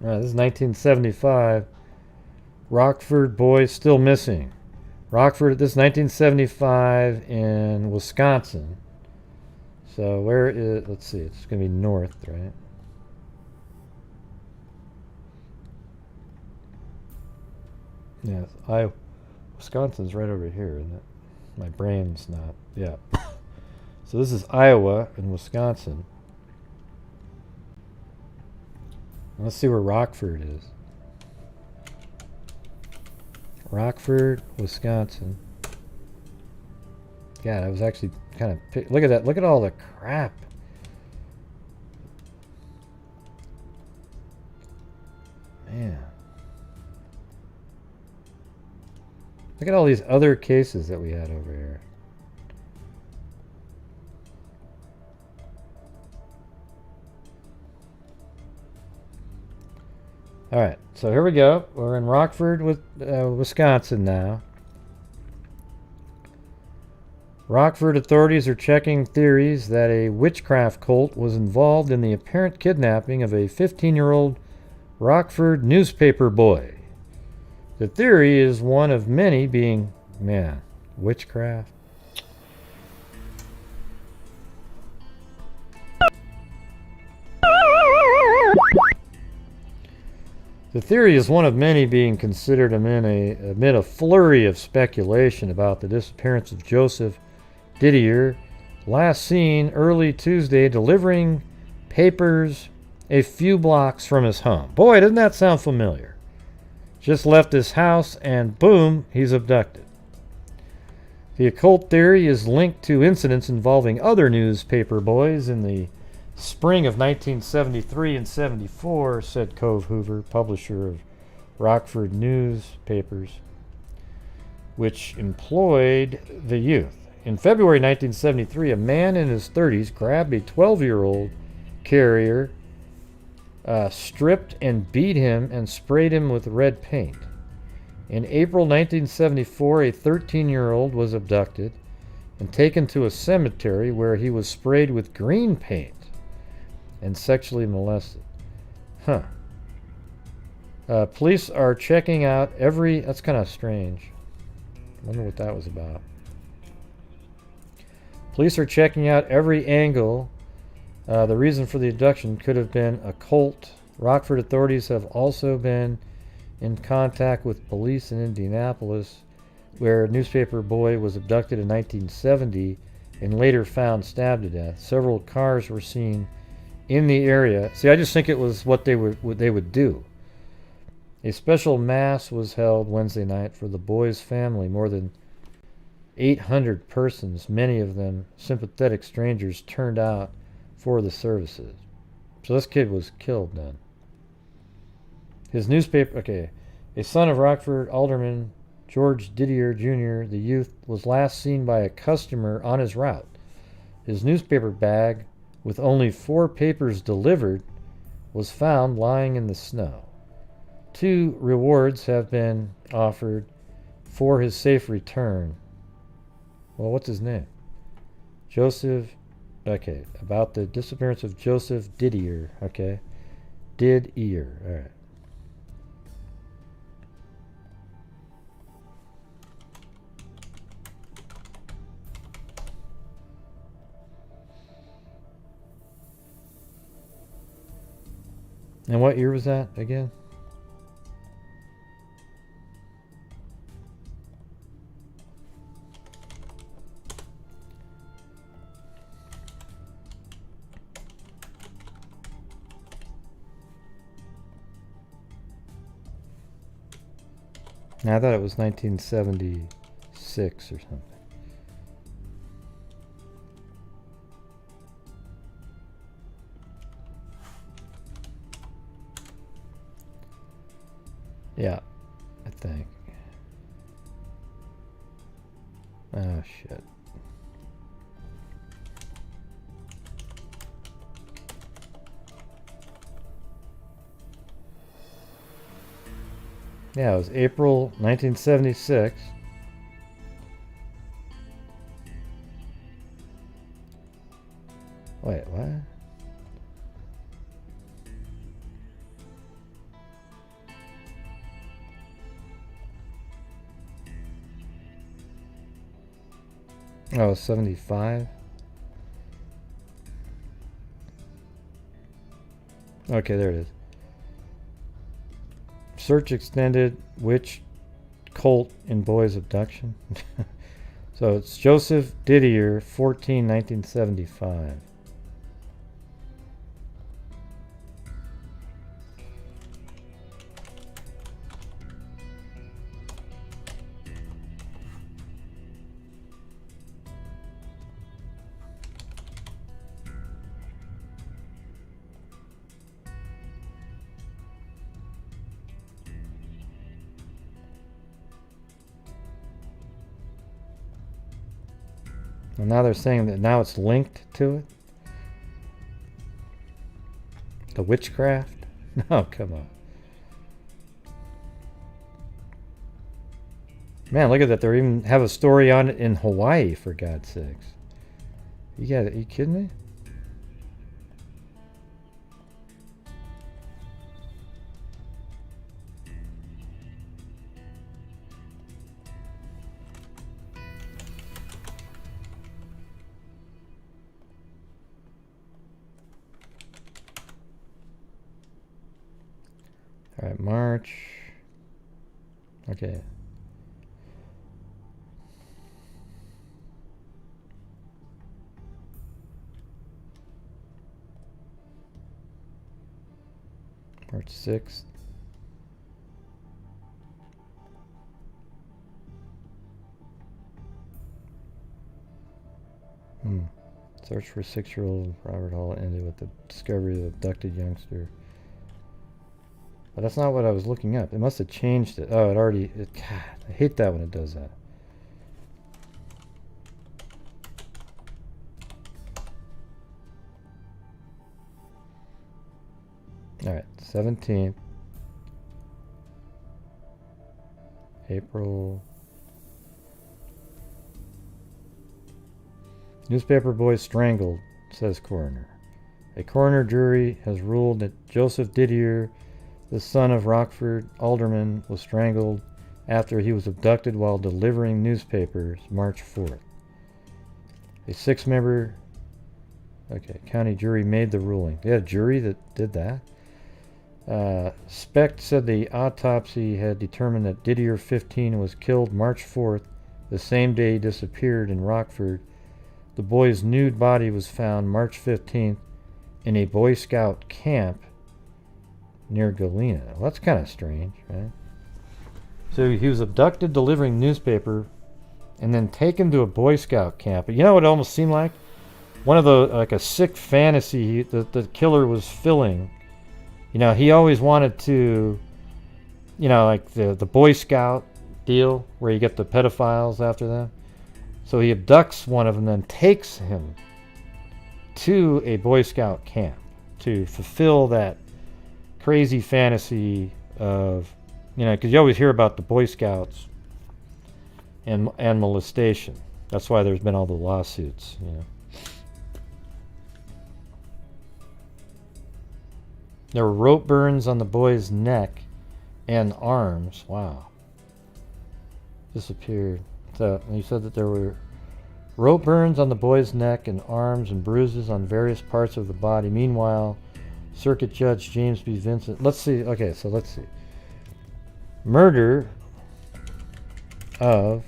All right, this is 1975. Rockford boys still missing. Rockford, this is 1975 in Wisconsin. So where is, let's see, it's going to be north, right? Yeah, Wisconsin's right over here, isn't it? My brain's not, yeah. So this is Iowa and Wisconsin. Let's see where Rockford is. Rockford, Wisconsin. God, I was actually kind of... Look at that. Look at all the crap. Man. Look at all these other cases that we had over here. Alright, so here we go. We're in Rockford, Wisconsin now. Rockford authorities are checking theories that a witchcraft cult was involved in the apparent kidnapping of a 15-year-old Rockford newspaper boy. The theory is one of many being, man, witchcraft. The theory is one of many being considered amid a flurry of speculation about the disappearance of Joseph Didier, last seen early Tuesday delivering papers a few blocks from his home. Boy, doesn't that sound familiar? Just left his house and boom, he's abducted. The occult theory is linked to incidents involving other newspaper boys in the spring of 1973 and 74, said Cove Hoover, publisher of Rockford newspapers, which employed the youth. In February 1973, a man in his 30s grabbed a 12-year-old carrier, stripped and beat him and sprayed him with red paint. In April 1974, a 13-year-old was abducted and taken to a cemetery where he was sprayed with green paint and sexually molested. Police are checking out every... That's kind of strange. I wonder what that was about. Police are checking out every angle. The reason for the abduction could have been a cult. Rockford authorities have also been in contact with police in Indianapolis, where a newspaper boy was abducted in 1970 and later found stabbed to death. Several cars were seen in the area. See, I just think it was what they would do. A special mass was held Wednesday night for the boy's family. More than 800 persons, many of them sympathetic strangers, turned out for the services. So this kid was killed then. His newspaper, okay, a son of Rockford alderman George Didier Jr., the youth was last seen by a customer on his route. His newspaper bag, with only 4 papers delivered, was found lying in the snow. 2 rewards have been offered for his safe return. Well, what's his name? Joseph, okay, about the disappearance of Joseph Didier, okay. Didier, all right. And what year was that again? I thought it was 1976 or something. Yeah, I think. Oh, shit. Yeah, it was April 1976. Wait, what? Oh, 75? Okay, there it is. Search extended. Which cult in boy's abduction? So it's Joseph Didier, 1975. And now they're saying that now it's linked to it. The witchcraft? No, come on. Man, look at that. They even have a story on it in Hawaii, for God's sakes. Are you kidding me? All right, March. Okay. March 6th. Search for 6-year-old Robert Hall ended with the discovery of the abducted youngster. But that's not what I was looking up. It must have changed it. Oh, God, I hate that when it does that. Alright, 17th. April. Newspaper boy strangled, says coroner. A coroner jury has ruled that Joseph Didier, the son of Rockford alderman, was strangled after he was abducted while delivering newspapers March 4th. A 6-member county jury made the ruling. They had a jury that did that? Specht said the autopsy had determined that Didier, 15, was killed March 4th, the same day he disappeared in Rockford. The boy's nude body was found March 15th in a Boy Scout camp near Galena. Well, that's kind of strange, right? So he was abducted delivering newspaper and then taken to a Boy Scout camp. You know what it almost seemed like? One of the, like a sick fantasy that the killer was filling. You know, he always wanted to, you know, like the Boy Scout deal where you get the pedophiles after them. So he abducts one of them, then takes him to a Boy Scout camp to fulfill that crazy fantasy of, you know, because you always hear about the Boy Scouts and molestation. That's why there's been all the lawsuits, you know. There were rope burns on the boy's neck and arms. Wow. Disappeared. So he said that there were rope burns on the boy's neck and arms and bruises on various parts of the body. Meanwhile, Circuit Judge James B. Vincent. Let's see. Okay, so let's see. Murder of.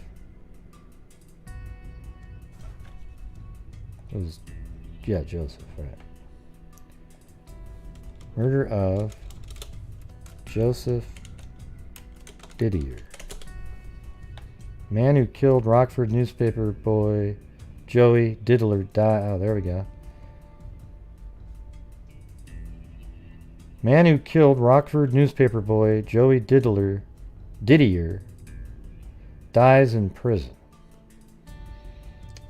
It was, yeah, Joseph, right. Murder of Joseph Didier. Man who killed Rockford newspaper boy Joey Diddler died. Oh, there we go. Man who killed Rockford newspaper boy Joey Didier dies in prison.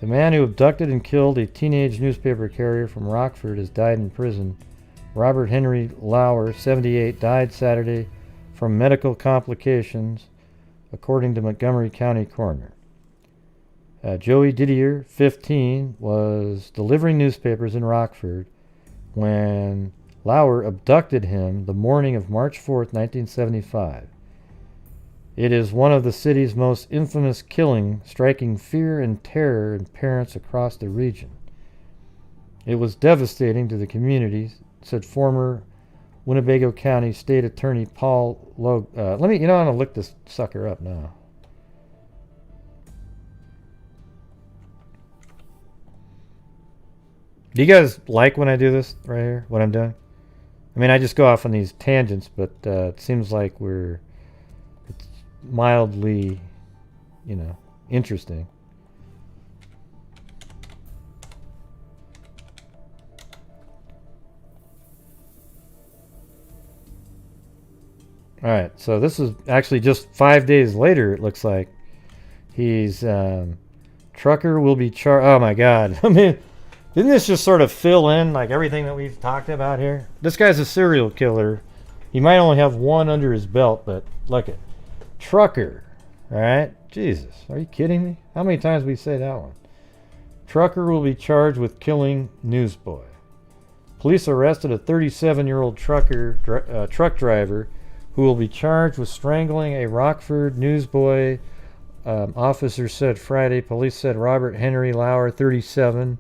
The man who abducted and killed a teenage newspaper carrier from Rockford has died in prison. Robert Henry Lauer, 78, died Saturday from medical complications, according to Montgomery County Coroner. Joey Didier, 15, was delivering newspapers in Rockford when Lauer abducted him the morning of March 4th, 1975. It is one of the city's most infamous killings, striking fear and terror in parents across the region. It was devastating to the community, said former Winnebago County State Attorney Paul Logue. I'm going to look this sucker up now. Do you guys like when I do this right here, what I'm doing? I mean, I just go off on these tangents, but it seems like it's mildly, interesting. All right, so this is actually just 5 days later, it looks like. He's Trucker will be charged. Oh my God. I mean, didn't this just sort of fill in like everything that we've talked about here? This guy's a serial killer. He might only have one under his belt, but look at Trucker. All right. Jesus. Are you kidding me? How many times we say that one? Trucker will be charged with killing newsboy. Police arrested a 37-year-old truck driver who will be charged with strangling a Rockford newsboy. Officers said Friday. Police said Robert Henry Lauer, 37,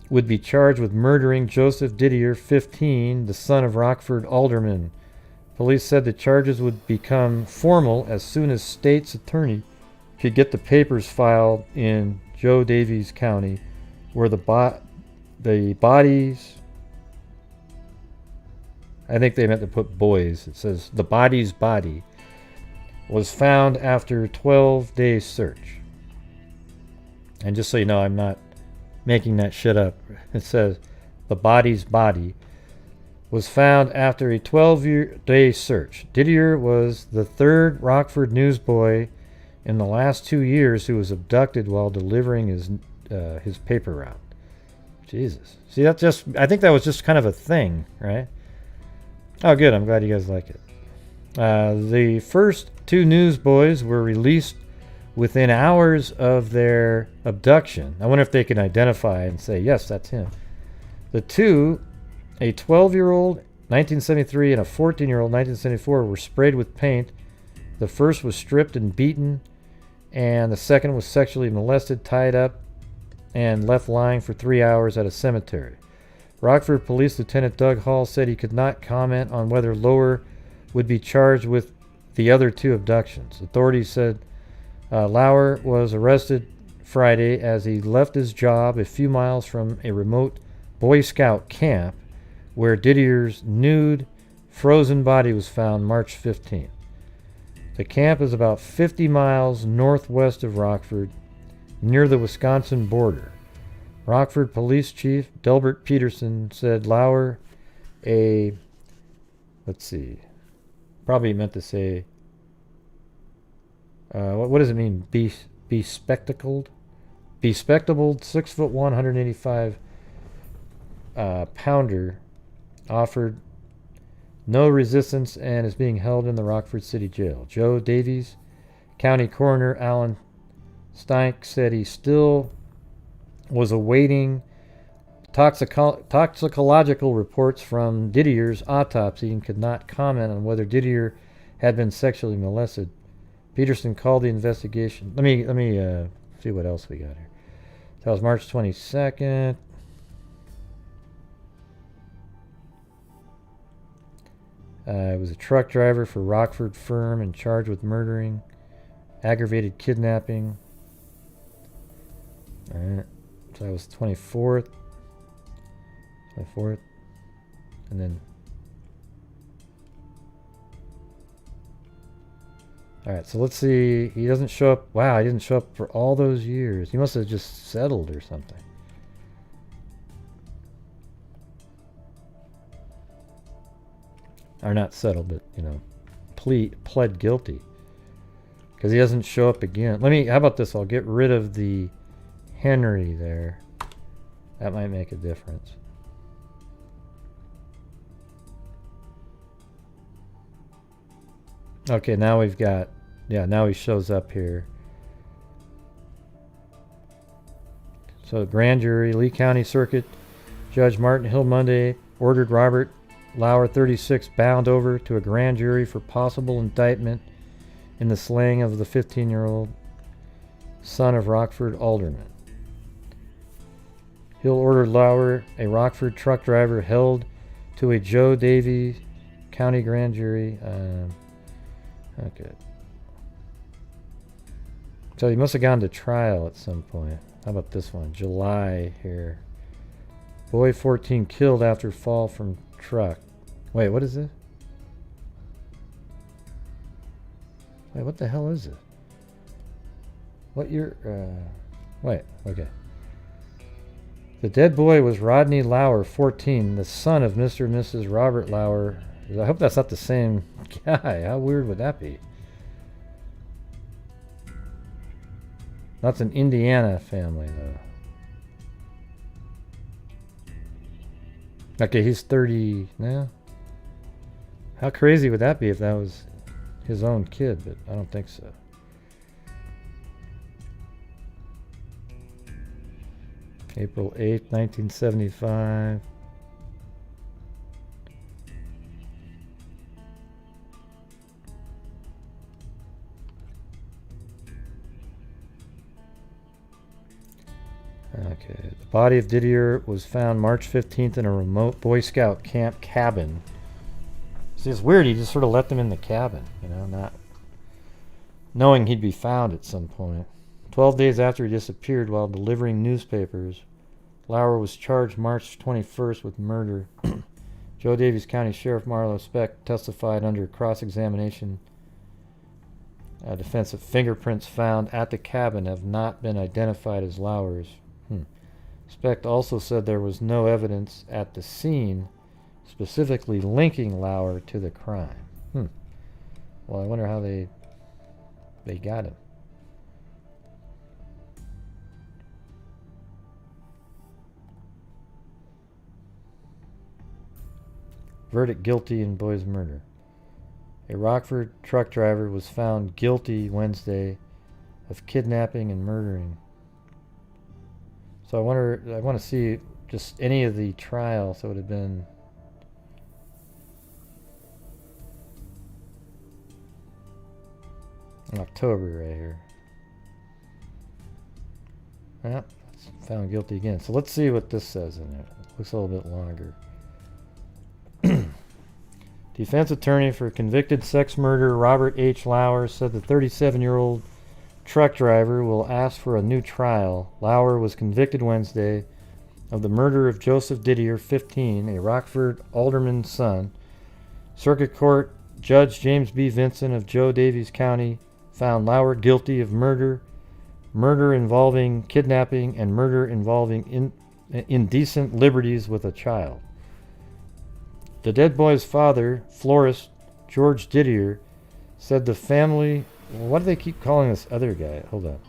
would be charged with murdering Joseph Didier, 15, the son of Rockford alderman. Police said the charges would become formal as soon as state's attorney could get the papers filed in Joe Davies County, where the bodies, I think they meant to put boys. It says the body's body was found after 12-day search. And just so you know, I'm not making that shit up. It says the body's body was found after a 12-day search. Didier was the third Rockford newsboy in the last 2 years who was abducted while delivering his paper route. Jesus. See, I think that was just kind of a thing, right? Oh, good. I'm glad you guys like it. The first two newsboys were released within hours of their abduction. I wonder if they can identify and say, yes, that's him. The two, a 12-year-old, 1973, and a 14-year-old, 1974, were sprayed with paint. The first was stripped and beaten, and the second was sexually molested, tied up, and left lying for 3 hours at a cemetery. Rockford Police Lieutenant Doug Hall said he could not comment on whether Lower would be charged with the other two abductions. Authorities said Lauer was arrested Friday as he left his job a few miles from a remote Boy Scout camp where Didier's nude, frozen body was found March 15th. The camp is about 50 miles northwest of Rockford, near the Wisconsin border. Rockford Police Chief Delbert Peterson said Lauer, probably meant to say, what does it mean? Bespectacled? Bespectacled 6'1", 185 pounder offered no resistance and is being held in the Rockford City Jail. Joe Davies, County Coroner Alan Steinck, said he still was awaiting toxicological reports from Didier's autopsy and could not comment on whether Didier had been sexually molested. Peterson called the investigation. Let me see what else we got here. That was March 22nd. It was a truck driver for Rockford firm and charged with murdering, aggravated kidnapping. All right. So that was 24th. And then... Alright, so let's see. He doesn't show up. Wow, he didn't show up for all those years. He must have just settled or something. Or not settled, but, pled guilty. Because he doesn't show up again. How about this? I'll get rid of the Henry there. That might make a difference. Okay, now we've got... Yeah, now he shows up here. So, grand jury, Lee County Circuit Judge Martin Hill Monday ordered Robert Lauer, 36, bound over to a grand jury for possible indictment in the slaying of the 15-year-old son of Rockford alderman. Hill ordered Lauer, a Rockford truck driver, held to a Joe Davies County grand jury. Okay. So he must have gone to trial at some point. How about this one? July here. Boy 14 killed after fall from truck. Wait, what is this? Wait, what the hell is it? What year? Wait, okay. The dead boy was Rodney Lauer, 14, the son of Mr. and Mrs. Robert Lauer. I hope that's not the same guy. How weird would that be? That's an Indiana family, though. Okay, he's 30 now. How crazy would that be if that was his own kid? But I don't think so. April 8th, 1975. Okay, the body of Didier was found March 15th in a remote Boy Scout camp cabin. See, it's weird, he just sort of let them in the cabin, you know, not knowing he'd be found at some point. 12 days after he disappeared while delivering newspapers, Lauer was charged March 21st with murder. Joe Daviess County Sheriff Marlo Speck testified under cross-examination. Defensive fingerprints found at the cabin have not been identified as Lauer's. Speck also said there was no evidence at the scene specifically linking Lauer to the crime. Well, I wonder how they got him. Verdict: guilty in boy's murder. A Rockford truck driver was found guilty Wednesday of kidnapping and murdering. So I want to see just any of the trials. So it would have been in October right here. Yeah, found guilty again. So let's see what this says in it. It looks a little bit longer. Defense attorney for convicted sex murderer Robert H. Lauer said the 37-year-old truck driver will ask for a new trial. Lauer was convicted Wednesday of the murder of Joseph Didier, 15, a Rockford alderman's son. Circuit Court Judge James B. Vinson of Joe Daviess County found Lauer guilty of murder, murder involving kidnapping, and murder involving indecent liberties with a child. The dead boy's father, florist George Didier, said the family... What do they keep calling this other guy? Hold on.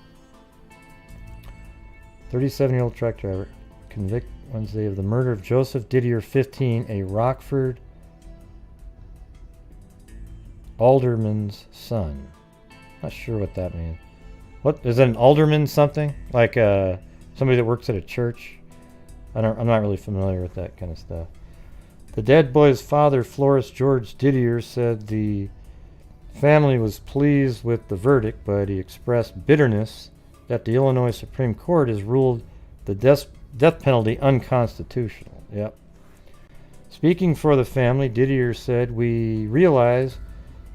37-year-old truck driver, convicted Wednesday of the murder of Joseph Didier, 15, a Rockford alderman's son. Not sure what that means. What is that, an alderman something? Like somebody that works at a church? I'm not really familiar with that kind of stuff. The dead boy's father, florist George Didier, said the family was pleased with the verdict, but he expressed bitterness that the Illinois Supreme Court has ruled the death penalty unconstitutional. Yep. Speaking for the family, Didier said, "We realize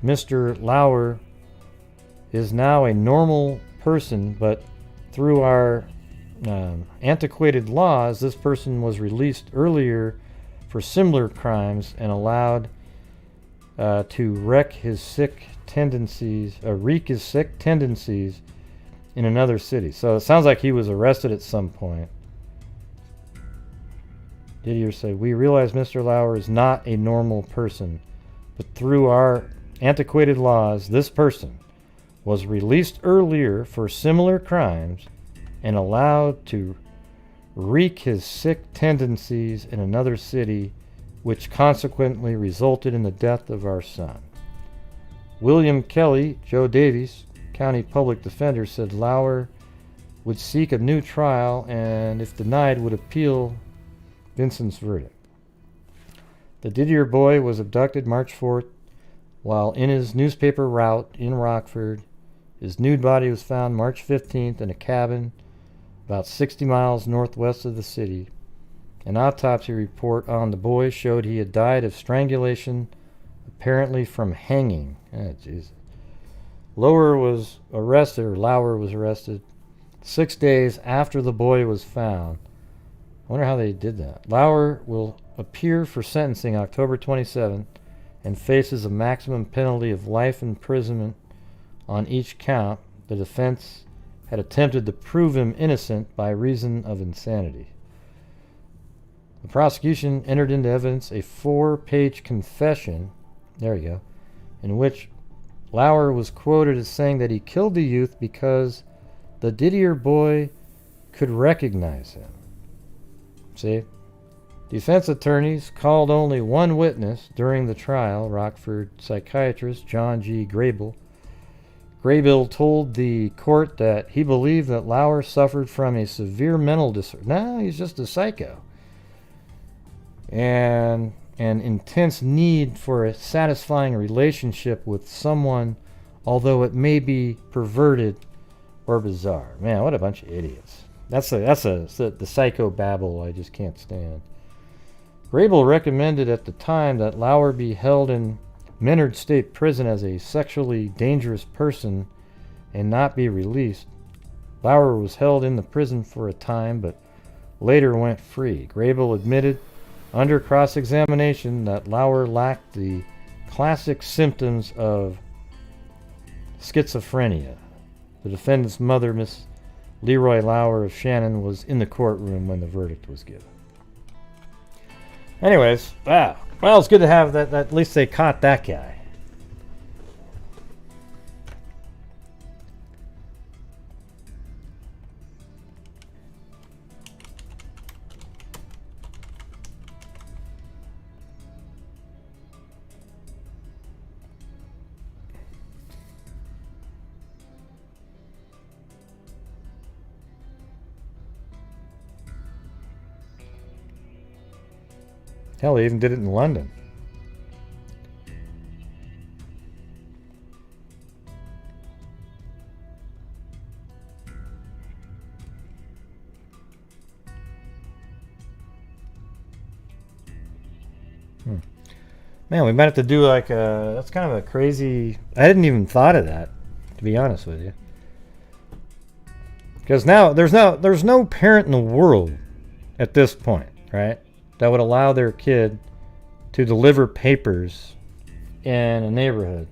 Mr. Lauer is now a normal person, but through our antiquated laws, this person was released earlier for similar crimes and allowed to wreak his sick tendencies in another city." So it sounds like he was arrested at some point. Didier said, "We realize Mr. Lauer is not a normal person, but through our antiquated laws, this person was released earlier for similar crimes and allowed to wreak his sick tendencies in another city, which consequently resulted in the death of our son." William Kelly, Joe Daviess County Public Defender, said Lauer would seek a new trial and, if denied, would appeal Vinson's verdict. The Didier boy was abducted March 4th while in his newspaper route in Rockford. His nude body was found March 15th in a cabin about 60 miles northwest of the city. An autopsy report on the boy showed he had died of strangulation, apparently from hanging. Jesus. Lauer was arrested 6 days after the boy was found. I wonder how they did that. Lauer will appear for sentencing October 27th and faces a maximum penalty of life imprisonment on each count. The defense had attempted to prove him innocent by reason of insanity. The prosecution entered into evidence a 4-page confession, in which Lauer was quoted as saying that he killed the youth because the Didier boy could recognize him. See? Defense attorneys called only one witness during the trial, Rockford psychiatrist John G. Grable. Grable told the court that he believed that Lauer suffered from a severe mental disorder. No, he's just a psycho. And an intense need for a satisfying relationship with someone, although it may be perverted or bizarre. Man, what a bunch of idiots. That's the psycho babble I just can't stand. Grable recommended at the time that Lauer be held in Menard State Prison as a sexually dangerous person and not be released. Lauer was held in the prison for a time, but later went free. Grable admitted under cross-examination that Lauer lacked the classic symptoms of schizophrenia. The defendant's mother, Miss Leroy Lauer of Shannon, was in the courtroom when the verdict was given. Anyways, well, it's good to have that. At least they caught that guy. Hell, they even did it in London. Man, we might have to do like a... That's kind of a crazy... I hadn't even thought of that, to be honest with you. Because now, there's no parent in the world at this point, right, that would allow their kid to deliver papers in a neighborhood.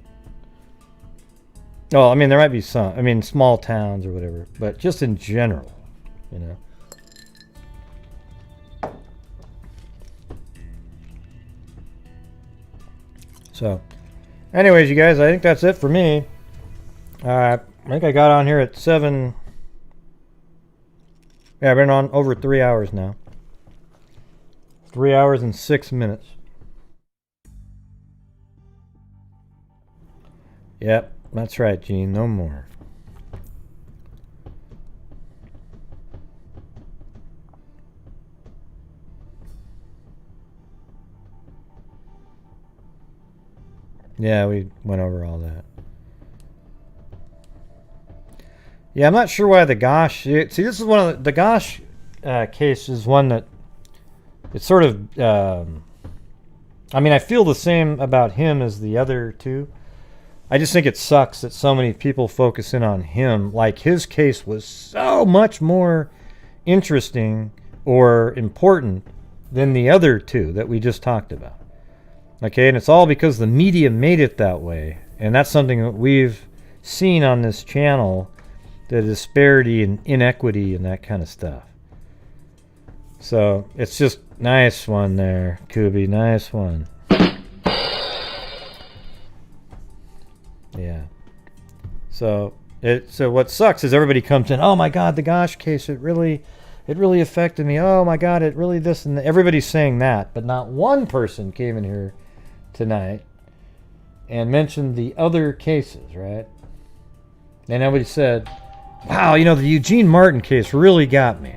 Oh, I mean, there might be some. I mean, small towns or whatever. But just in general, you know. So, anyways, you guys, I think that's it for me. I think I got on here at 7. Yeah, I've been on over 3 hours now. 3 hours and 6 minutes. Yep, that's right, Gene. No more. Yeah, we went over all that. Yeah, I'm not sure why the Gosch... See, this is one of the Gosch case is one that... It's sort of... I mean, I feel the same about him as the other two. I just think it sucks that so many people focus in on him. Like, his case was so much more interesting or important than the other two that we just talked about. Okay, and it's all because the media made it that way. And that's something that we've seen on this channel, the disparity and inequity and that kind of stuff. So, it's just nice one there, Kubi. Nice one. Yeah. So what sucks is everybody comes in, oh my God, the Gosch case, it really affected me. Oh my God, it really this and that. Everybody's saying that, but not one person came in here tonight and mentioned the other cases, right? And nobody said, wow, you know, the Eugene Martin case really got me.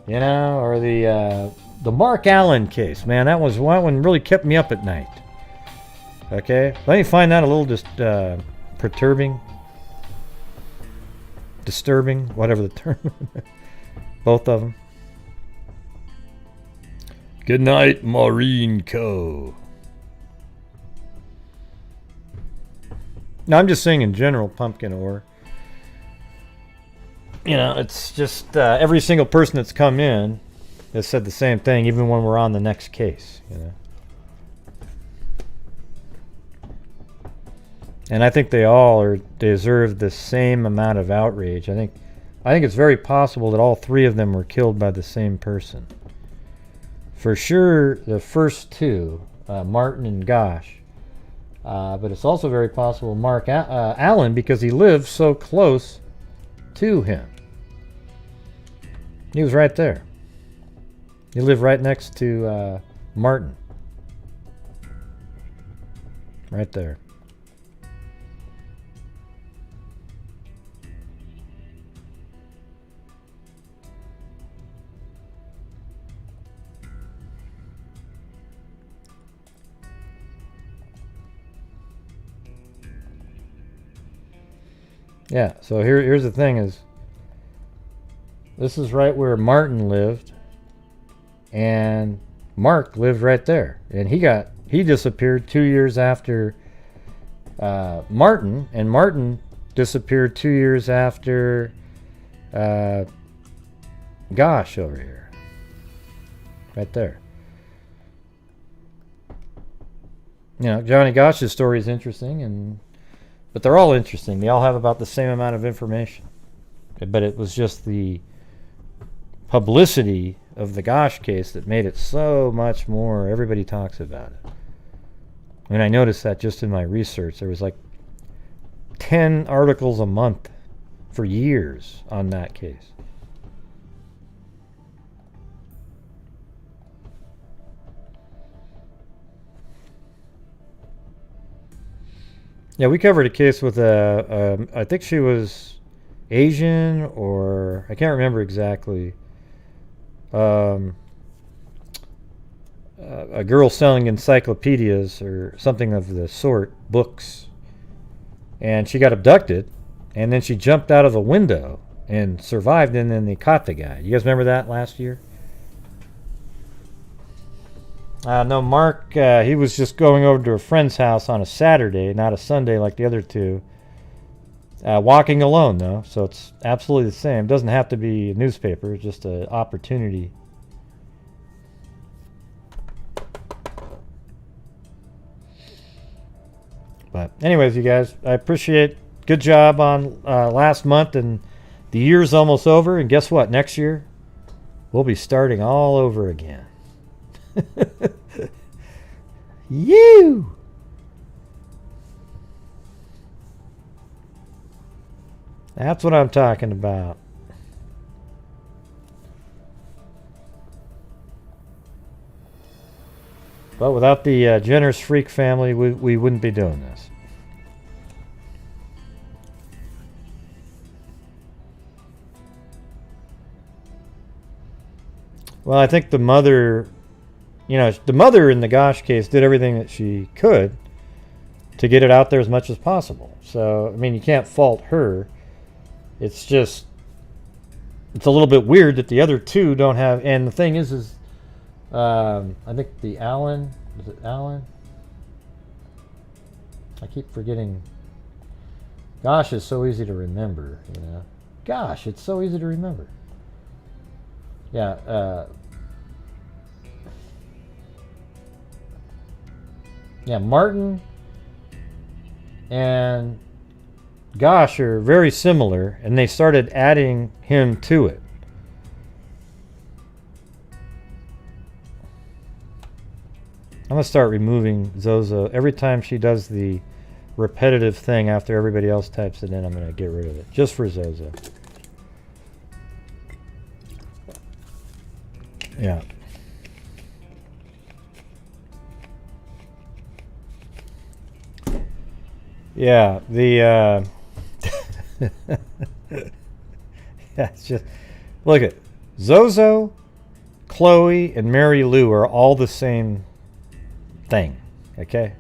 You know, or the Mark Allen case, man, that one really kept me up at night. Okay, let me find that a little just disturbing, whatever the term. Both of them. Good night, Maureen Co. No, I'm just saying in general, pumpkin ore. You know, it's just every single person that's come in has said the same thing, even when we're on the next case, you know. And I think they all deserve the same amount of outrage. I think it's very possible that all three of them were killed by the same person. For sure, the first two, Martin and Gosch. But it's also very possible Mark Allen, because he lives so close to him. He was right there. He lived right next to Martin. Right there. Yeah, so here's the thing is, this is right where Martin lived, and Marc lived right there, and he disappeared 2 years after Martin, and Martin disappeared 2 years after Gosch over here, right there. You know, Johnny Gosch's story is interesting, but they're all interesting. They all have about the same amount of information. But it was just the publicity of the Gosch case that made it so much more. Everybody talks about it. I mean, I noticed that just in my research. There was like 10 articles a month for years on that case. Yeah, we covered a case with I think she was Asian, or I can't remember exactly. A girl selling encyclopedias or something of the sort, books, and she got abducted, and then she jumped out of a window and survived, and then they caught the guy. You guys remember that last year? No, Marc, he was just going over to a friend's house on a Saturday, not a Sunday like the other two. Walking alone, though, so it's absolutely the same. It doesn't have to be a newspaper, it's just an opportunity. But anyways, you guys, I appreciate. Good job on last month, and the year's almost over, and guess what? Next year, we'll be starting all over again. You! That's what I'm talking about. But without the generous freak family, we wouldn't be doing this. Well, I think the mother, the mother in the Gosch case did everything that she could to get it out there as much as possible. So, I mean, you can't fault her. It's just, it's a little bit weird that the other two don't have, and the thing is I think the Allen, is it Allen? I keep forgetting. Gosh, it's so easy to remember, Gosh, it's so easy to remember. Yeah, Martin and Gosch are very similar, and they started adding him to it. I'm going to start removing Zozo. Every time she does the repetitive thing after everybody else types it in, I'm going to get rid of it, just for Zozo. Yeah. Yeah, yeah, it's just, look at Zozo, Chloe, and Mary Lou are all the same thing, okay?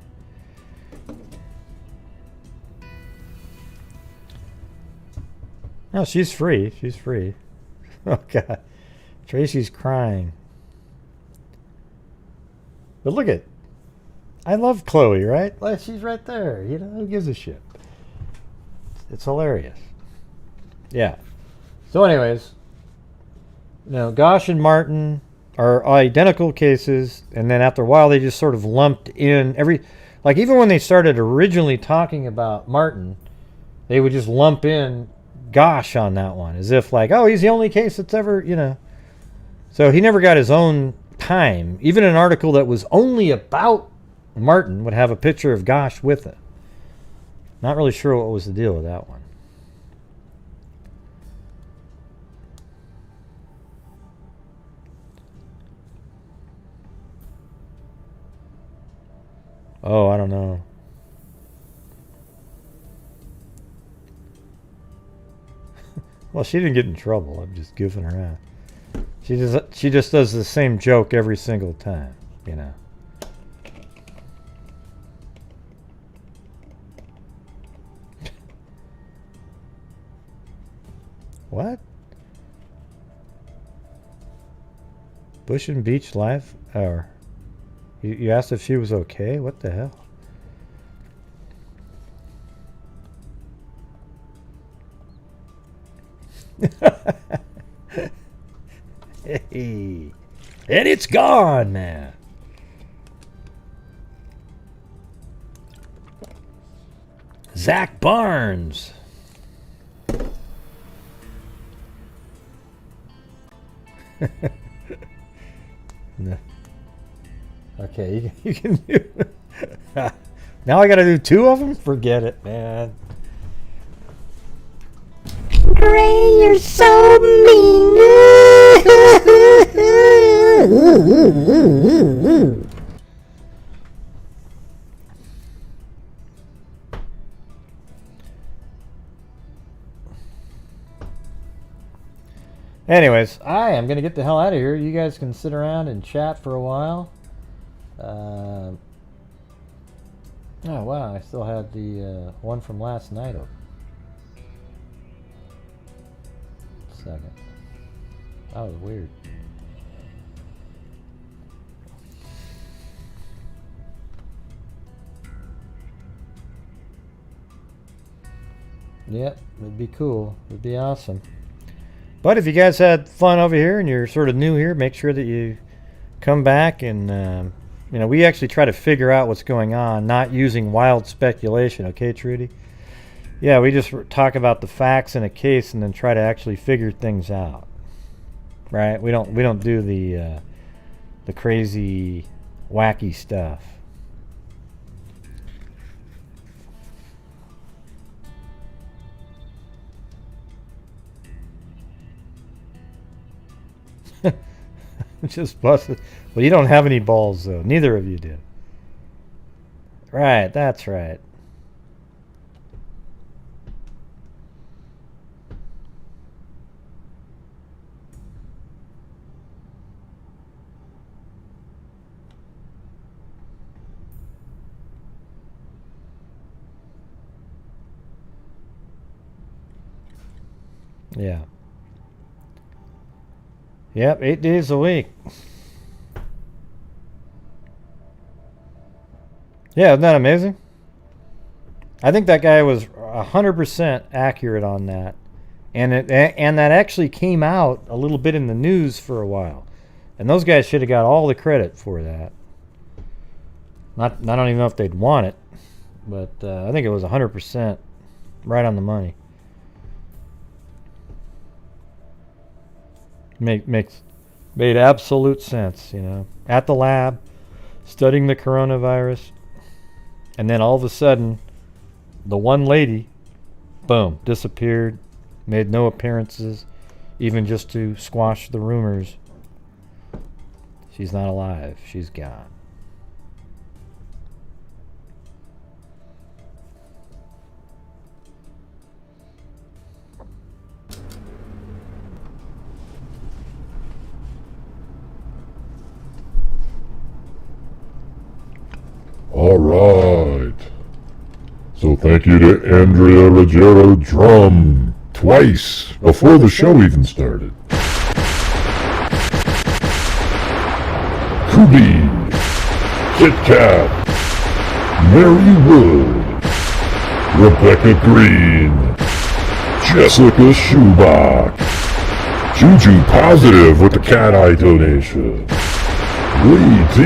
No, she's free. She's free. Oh, God. Tracy's crying. But look at, I love Chloe, right? Like, she's right there. Who gives a shit? It's hilarious. Yeah. So anyways, Gosch and Martin are identical cases, and then after a while they just sort of lumped in even when they started originally talking about Martin, they would just lump in Gosch on that one, as if like, oh, he's the only case that's ever, So he never got his own time. Even an article that was only about Martin would have a picture of Gosch with it. Not really sure what was the deal with that one. Oh, I don't know. Well, she didn't get in trouble. I'm just goofing around. She just does the same joke every single time, you know. What? Bush and Beach Live? Or you asked if she was okay? What the hell? Hey, and it's gone, man. Zach Barnes. No. Okay, you can do. Now I gotta do 2 of them? Forget it, man. Gray, you're so mean. Anyways, I am going to get the hell out of here. You guys can sit around and chat for a while. Oh, wow. I still had the one from last night open. Second. That was weird. Yep, it'd be cool. It'd be awesome. But if you guys had fun over here and you're sort of new here, make sure that you come back and, you know, we actually try to figure out what's going on, not using wild speculation. Okay, Trudy? Yeah, we just talk about the facts in a case and then try to actually figure things out. Right? We don't do the crazy, wacky stuff. Just busted. Well, you don't have any balls, though. Neither of you did. Right, that's right. Yeah. Yep, 8 days a week. Yeah, isn't that amazing? I think that guy was 100% accurate on that. And that actually came out a little bit in the news for a while. And those guys should have got all the credit for that. I don't even know if they'd want it. But I think it was 100% right on the money. Made absolute sense, you know. At the lab, studying the coronavirus, and then all of a sudden, the one lady, boom, disappeared, made no appearances, even just to squash the rumors. She's not alive. She's gone. All right. So thank you to Andrea Ruggiero Drum twice before the show even started. Kubi, Kit Kat, Mary Wood, Rebecca Green, Jessica Schubach, Juju Positive with the cat eye donation, Lee T,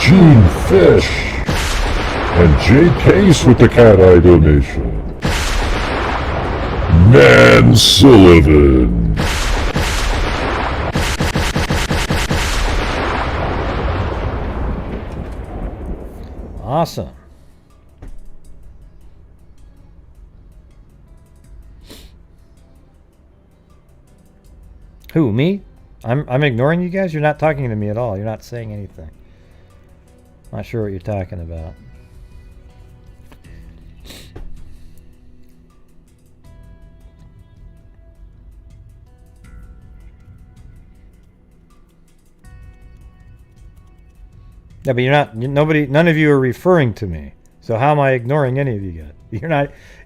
Gene Fish, and Jay Case with the cat eye donation. Man Sullivan. Awesome. Who, me? I'm ignoring you guys? You're not talking to me at all. You're not saying anything. Not sure what you're talking about. Yeah, but none of you are referring to me. So how am I ignoring any of you guys?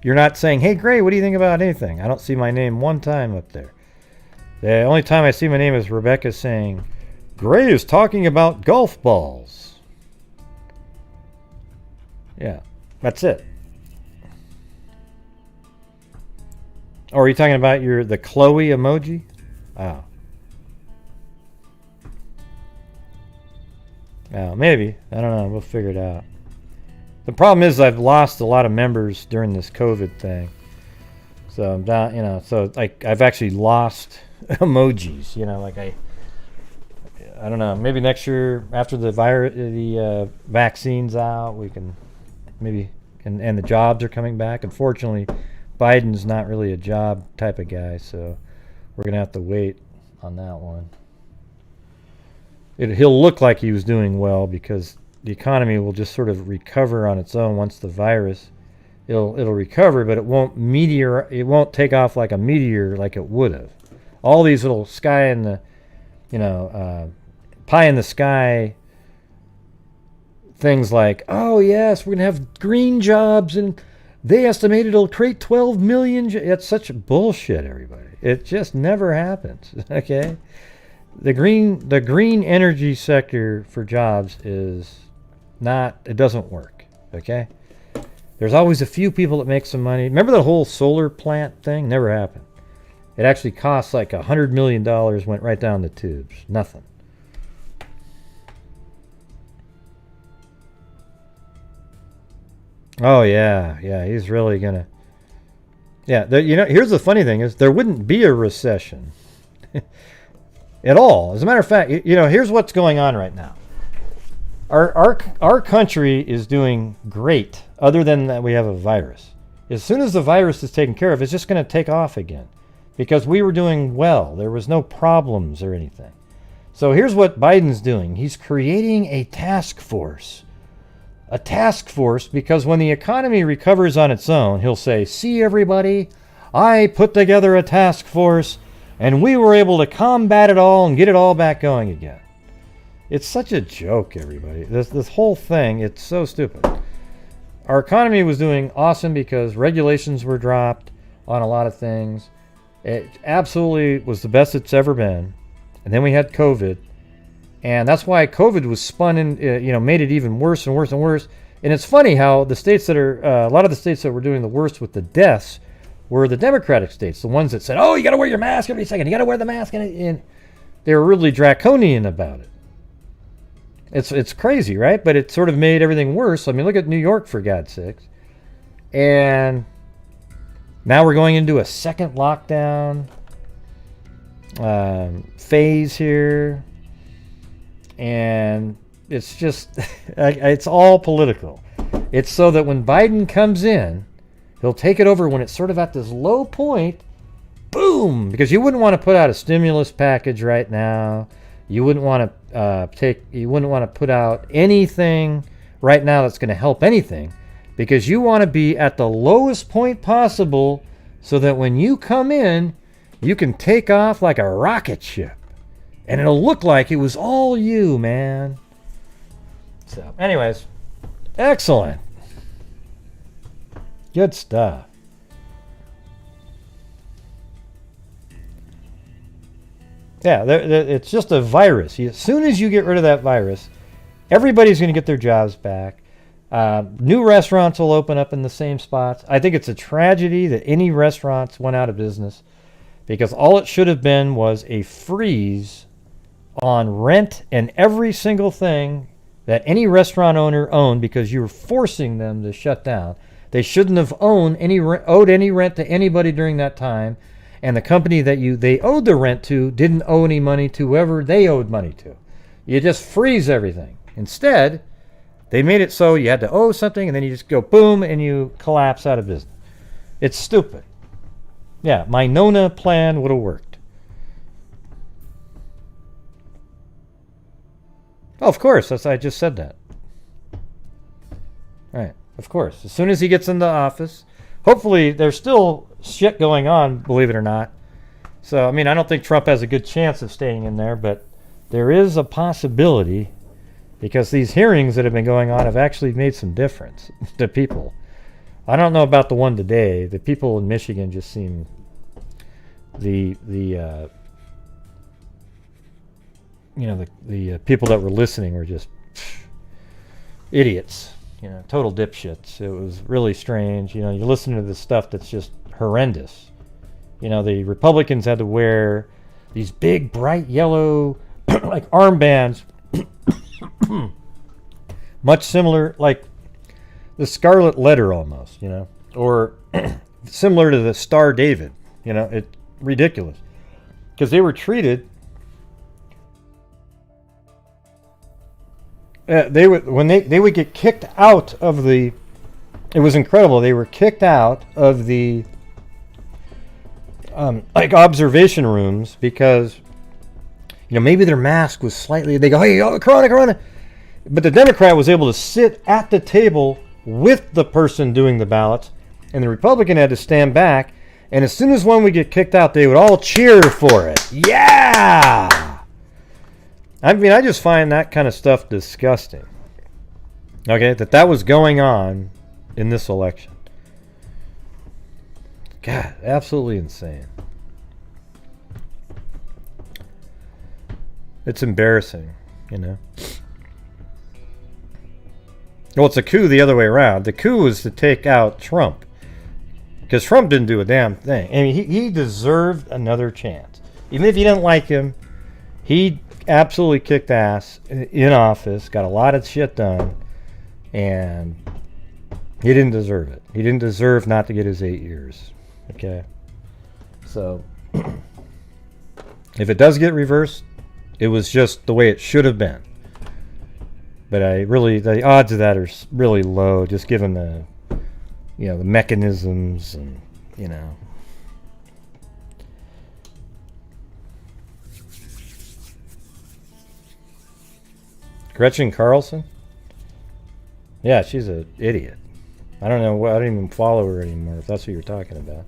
You're not saying, "Hey, Gray, what do you think about anything?" I don't see my name one time up there. The only time I see my name is Rebecca saying, "Gray is talking about golf balls." Yeah, that's it. Or are you talking about the Chloe emoji? Oh. Oh, maybe. I don't know. We'll figure it out. The problem is I've lost a lot of members during this COVID thing. So I'm down, so I've actually lost emojis, like I don't know, maybe next year after the vaccine's out, we can maybe, and the jobs are coming back. Unfortunately, Biden's not really a job type of guy, so we're going to have to wait on that one. He'll look like he was doing well because the economy will just sort of recover on its own once the virus. It'll recover, but it won't take off like a meteor like it would have. All these little pie in the sky things like, oh yes, we're gonna have green jobs and they estimate it'll create 12 million. It's such bullshit, everybody. It just never happens. Okay. The green energy sector for jobs it doesn't work, okay? There's always a few people that make some money. Remember the whole solar plant thing? Never happened. It actually cost like $100 million, went right down the tubes. Nothing. Oh, yeah, he's really gonna... Yeah, here's the funny thing is there wouldn't be a recession. At all. As a matter of fact, here's what's going on right now. Our country is doing great, other than that we have a virus. As soon as the virus is taken care of, it's just going to take off again. Because we were doing well. There was no problems or anything. So here's what Biden's doing. He's creating a task force. A task force because when the economy recovers on its own, he'll say, "See everybody, I put together a task force and we were able to combat it all and get it all back going again." It's such a joke, everybody. This whole thing, it's so stupid. Our economy was doing awesome because regulations were dropped on a lot of things. It absolutely was the best it's ever been. And then we had COVID. And that's why COVID was spun in, made it even worse and worse and worse. And it's funny how the states that are, a lot of the states that were doing the worst with the deaths were the Democratic states, the ones that said, "Oh, you got to wear your mask every second. You got to wear the mask," and they were really draconian about it. It's crazy, right? But it sort of made everything worse. I mean, look at New York, for God's sakes. And now we're going into a second lockdown phase here, and it's just it's all political. It's so that when Biden comes in, he'll take it over when it's sort of at this low point. Boom! Because you wouldn't want to put out a stimulus package right now. You wouldn't want to put out anything right now that's going to help anything, because you want to be at the lowest point possible so that when you come in, you can take off like a rocket ship. And it'll look like it was all you, man. So, anyways, excellent. Good stuff. Yeah, it's just a virus. As soon as you get rid of that virus, everybody's going to get their jobs back. New restaurants will open up in the same spots. I think it's a tragedy that any restaurants went out of business, because all it should have been was a freeze on rent and every single thing that any restaurant owner owned, because you were forcing them to shut down. They shouldn't have owed any rent to anybody during that time. And the company that they owed the rent to didn't owe any money to whoever they owed money to. You just freeze everything. Instead, they made it so you had to owe something, and then you just go boom, and you collapse out of business. It's stupid. Yeah, my Nona plan would have worked. Oh, of course, I just said that. Right, of course. As soon as he gets in the office, hopefully there's still shit going on, believe it or not. So, I mean, I don't think Trump has a good chance of staying in there, but there is a possibility because these hearings that have been going on have actually made some difference to people. I don't know about the one today. The people in Michigan just seem the people that were listening were just idiots, total dipshits. It was really strange. You're listening to this stuff that's just horrendous. The Republicans had to wear these big, bright yellow, like armbands, much similar, like the Scarlet Letter almost, or similar to the Star David. It's ridiculous because they were treated. They would get kicked out of the. It was incredible. They were kicked out of the observation rooms because maybe their mask was slightly. They go, hey, Corona, but the Democrat was able to sit at the table with the person doing the ballots, and the Republican had to stand back. And as soon as one would get kicked out, they would all cheer for it. Yeah. I mean, I just find that kind of stuff disgusting. Okay, that was going on in this election. God, absolutely insane. It's embarrassing, Well, it's a coup the other way around. The coup was to take out Trump. Because Trump didn't do a damn thing. I mean, he deserved another chance. Even if you didn't like him, he absolutely kicked ass in office, got a lot of shit done, and he didn't deserve it. He didn't deserve not to get his 8 years. Okay? So, if it does get reversed, it was just the way it should have been. But the odds of that are really low, just given the mechanisms and, Gretchen Carlson? Yeah, she's an idiot. I don't know. I don't even follow her anymore, if that's what you're talking about.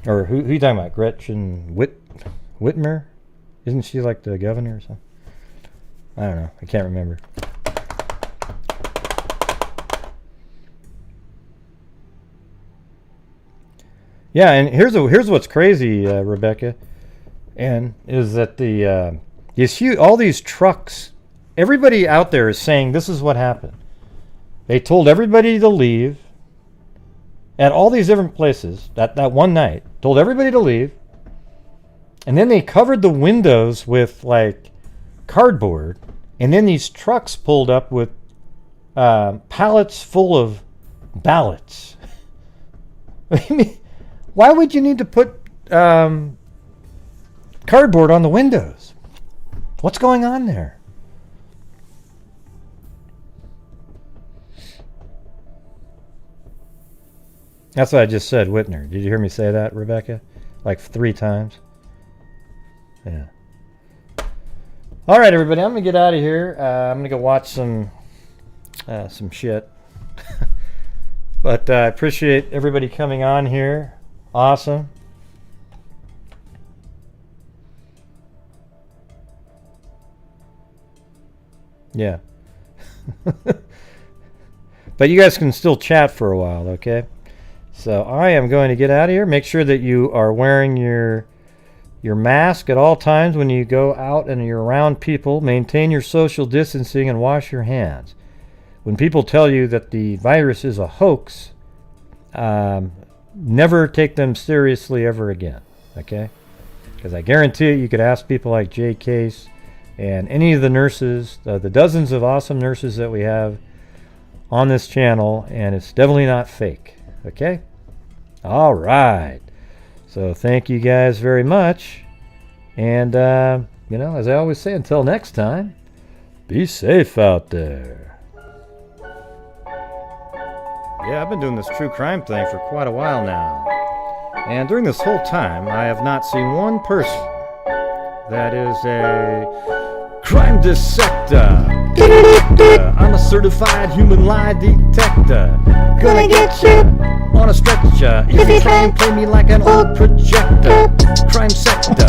Or who you talking about? Gretchen Whitmer? Isn't she like the governor or something? I don't know. I can't remember. Yeah, and here's what's crazy, Rebecca, and is that all these trucks, everybody out there is saying this is what happened. They told everybody to leave at all these different places that one night. Told everybody to leave, and then they covered the windows with like cardboard, and then these trucks pulled up with pallets full of ballots. I mean, why would you need to put cardboard on the windows? What's going on there? That's what I just said, Whitner. Did you hear me say that, Rebecca? Like 3 times? Yeah. All right, everybody. I'm going to get out of here. I'm going to go watch some shit. But I appreciate everybody coming on here. Awesome. Yeah. But you guys can still chat for a while, okay? So I am going to get out of here. Make sure that you are wearing your mask at all times when you go out and you're around people. Maintain your social distancing and wash your hands. When people tell you that the virus is a hoax, never take them seriously ever again, okay? Because I guarantee you could ask people like Jay Case and any of the nurses, the dozens of awesome nurses that we have on this channel, and it's definitely not fake, okay? All right. So thank you guys very much. And, as I always say, until next time, be safe out there. Yeah, I've been doing this true crime thing for quite a while now. And during this whole time, I have not seen one person that is a crime dissector. inspector. I'm a certified human lie detector. Gonna get you on a stretcher if you try and play me like an old projector. Crime sector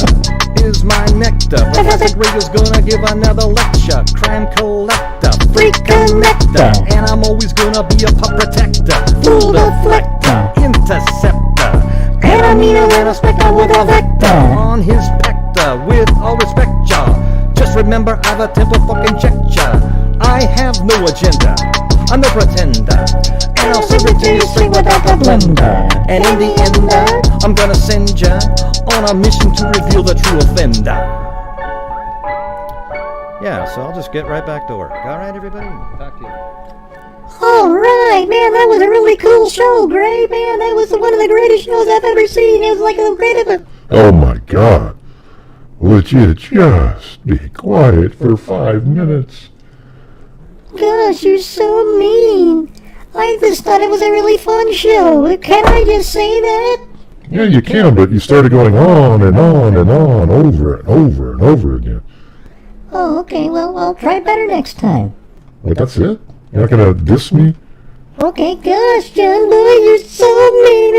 is my nectar. Professor Regal's gonna give another lecture. Crime collector, freak connector, and I'm always gonna be a pup protector. Fool deflector, interceptor, and I mean an inspector with a vector on his pector. With all respect, y'all, just remember I've a temple fucking checked ya. I have no agenda, I'm no pretender, and I'll serve it to you straight without the blender. And in the end, I'm gonna send ya on a mission to reveal the true offender. Yeah, so I'll just get right back to work. All right, everybody? Talk to you. All right, man, that was a really cool show, Gray. Man, that was one of the greatest shows I've ever seen. It was like the greatest. Oh my God. Would you just be quiet for 5 minutes? Gosh, you're so mean. I just thought it was a really fun show. Can I just say that? Yeah, you can, but you started going on and on and on, over and over and over again. Oh, okay, well, I'll try better next time. Wait, that's it? You're not gonna diss me? Okay, gosh, John boy, you're so mean.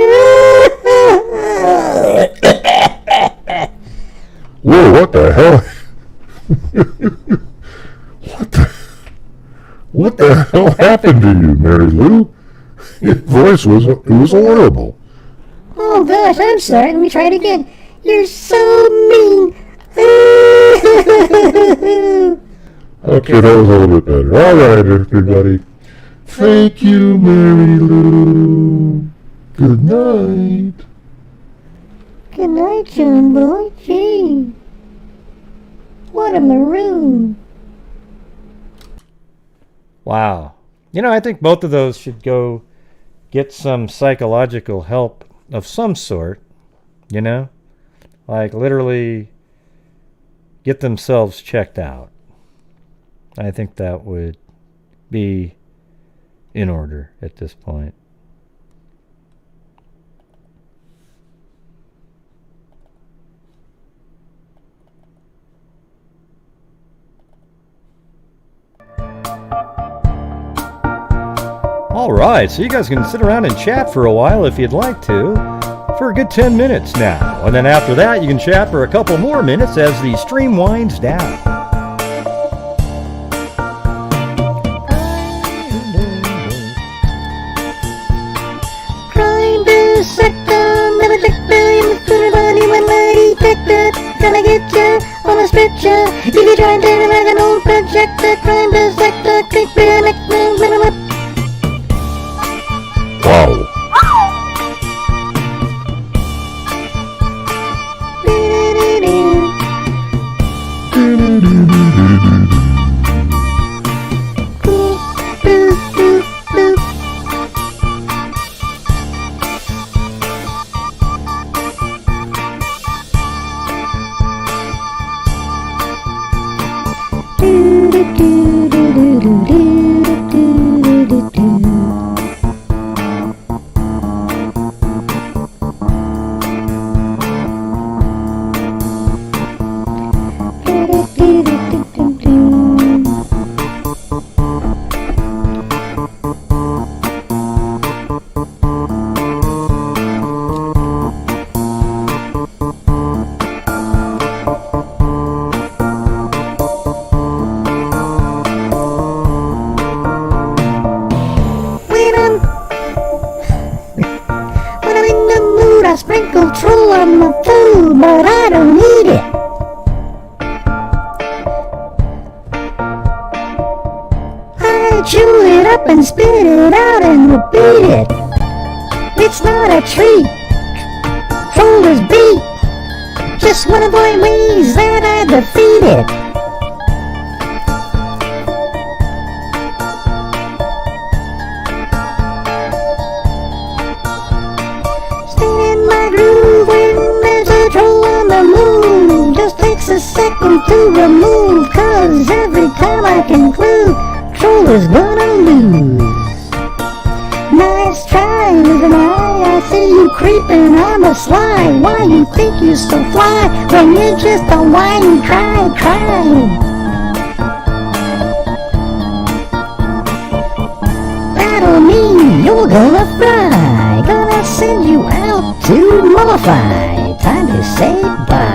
Whoa, what the hell? What the hell happened to you, Mary Lou? Your voice was horrible. Oh, gosh, I'm sorry. Let me try it again. You're so mean. Okay, that was a little bit better. All right, everybody. Thank you, Mary Lou. Good night. Good night, John boy. Gee. What a maroon. Wow. You know, I think both of those should go get some psychological help of some sort, you know? Like, literally get themselves checked out. I think that would be in order at this point. Alright, so you guys can sit around and chat for a while if you'd like to, for a good 10 minutes now. And then after that, you can chat for a couple more minutes as the stream winds down. Crime dissector, never check the body when I detect it. Gonna get ya on a stretcher. If you try and turn it like an old projector, crime dissector, click the next minute. Wow. Control on my food, but I don't eat it. I chew it up and spit it out and repeat it. It's not a treat. Trollers beat. Just one of my ways that I defeat it. A second to remove, cause every time I conclude, Troller's gonna lose. Nice try, living eye, I see you creeping on the sly. Why you think you're so fly, when you're just a whiny cry. You're gonna fly, gonna send you out to mollify. Time to say bye.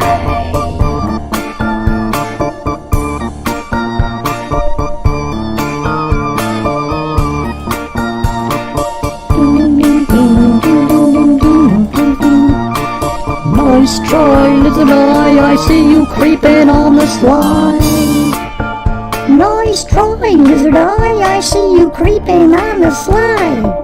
Nice try, lizard eye, I see you creeping on the slide. Nice try, lizard eye, I see you creeping on the slide.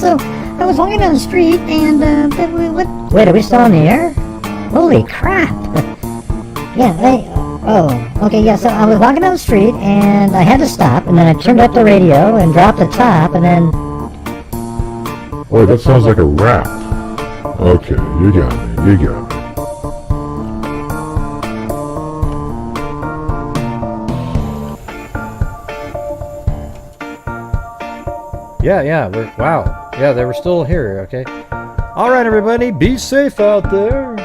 so I was walking down the street and, wait, are we still on the air? Holy crap. Okay, yeah, so I was walking down the street and I had to stop, and then I turned up the radio and dropped the top, and then... Boy, that sounds like a rap. Okay, you got me. Yeah, wow. Yeah, they were still here, okay? All right, everybody, be safe out there.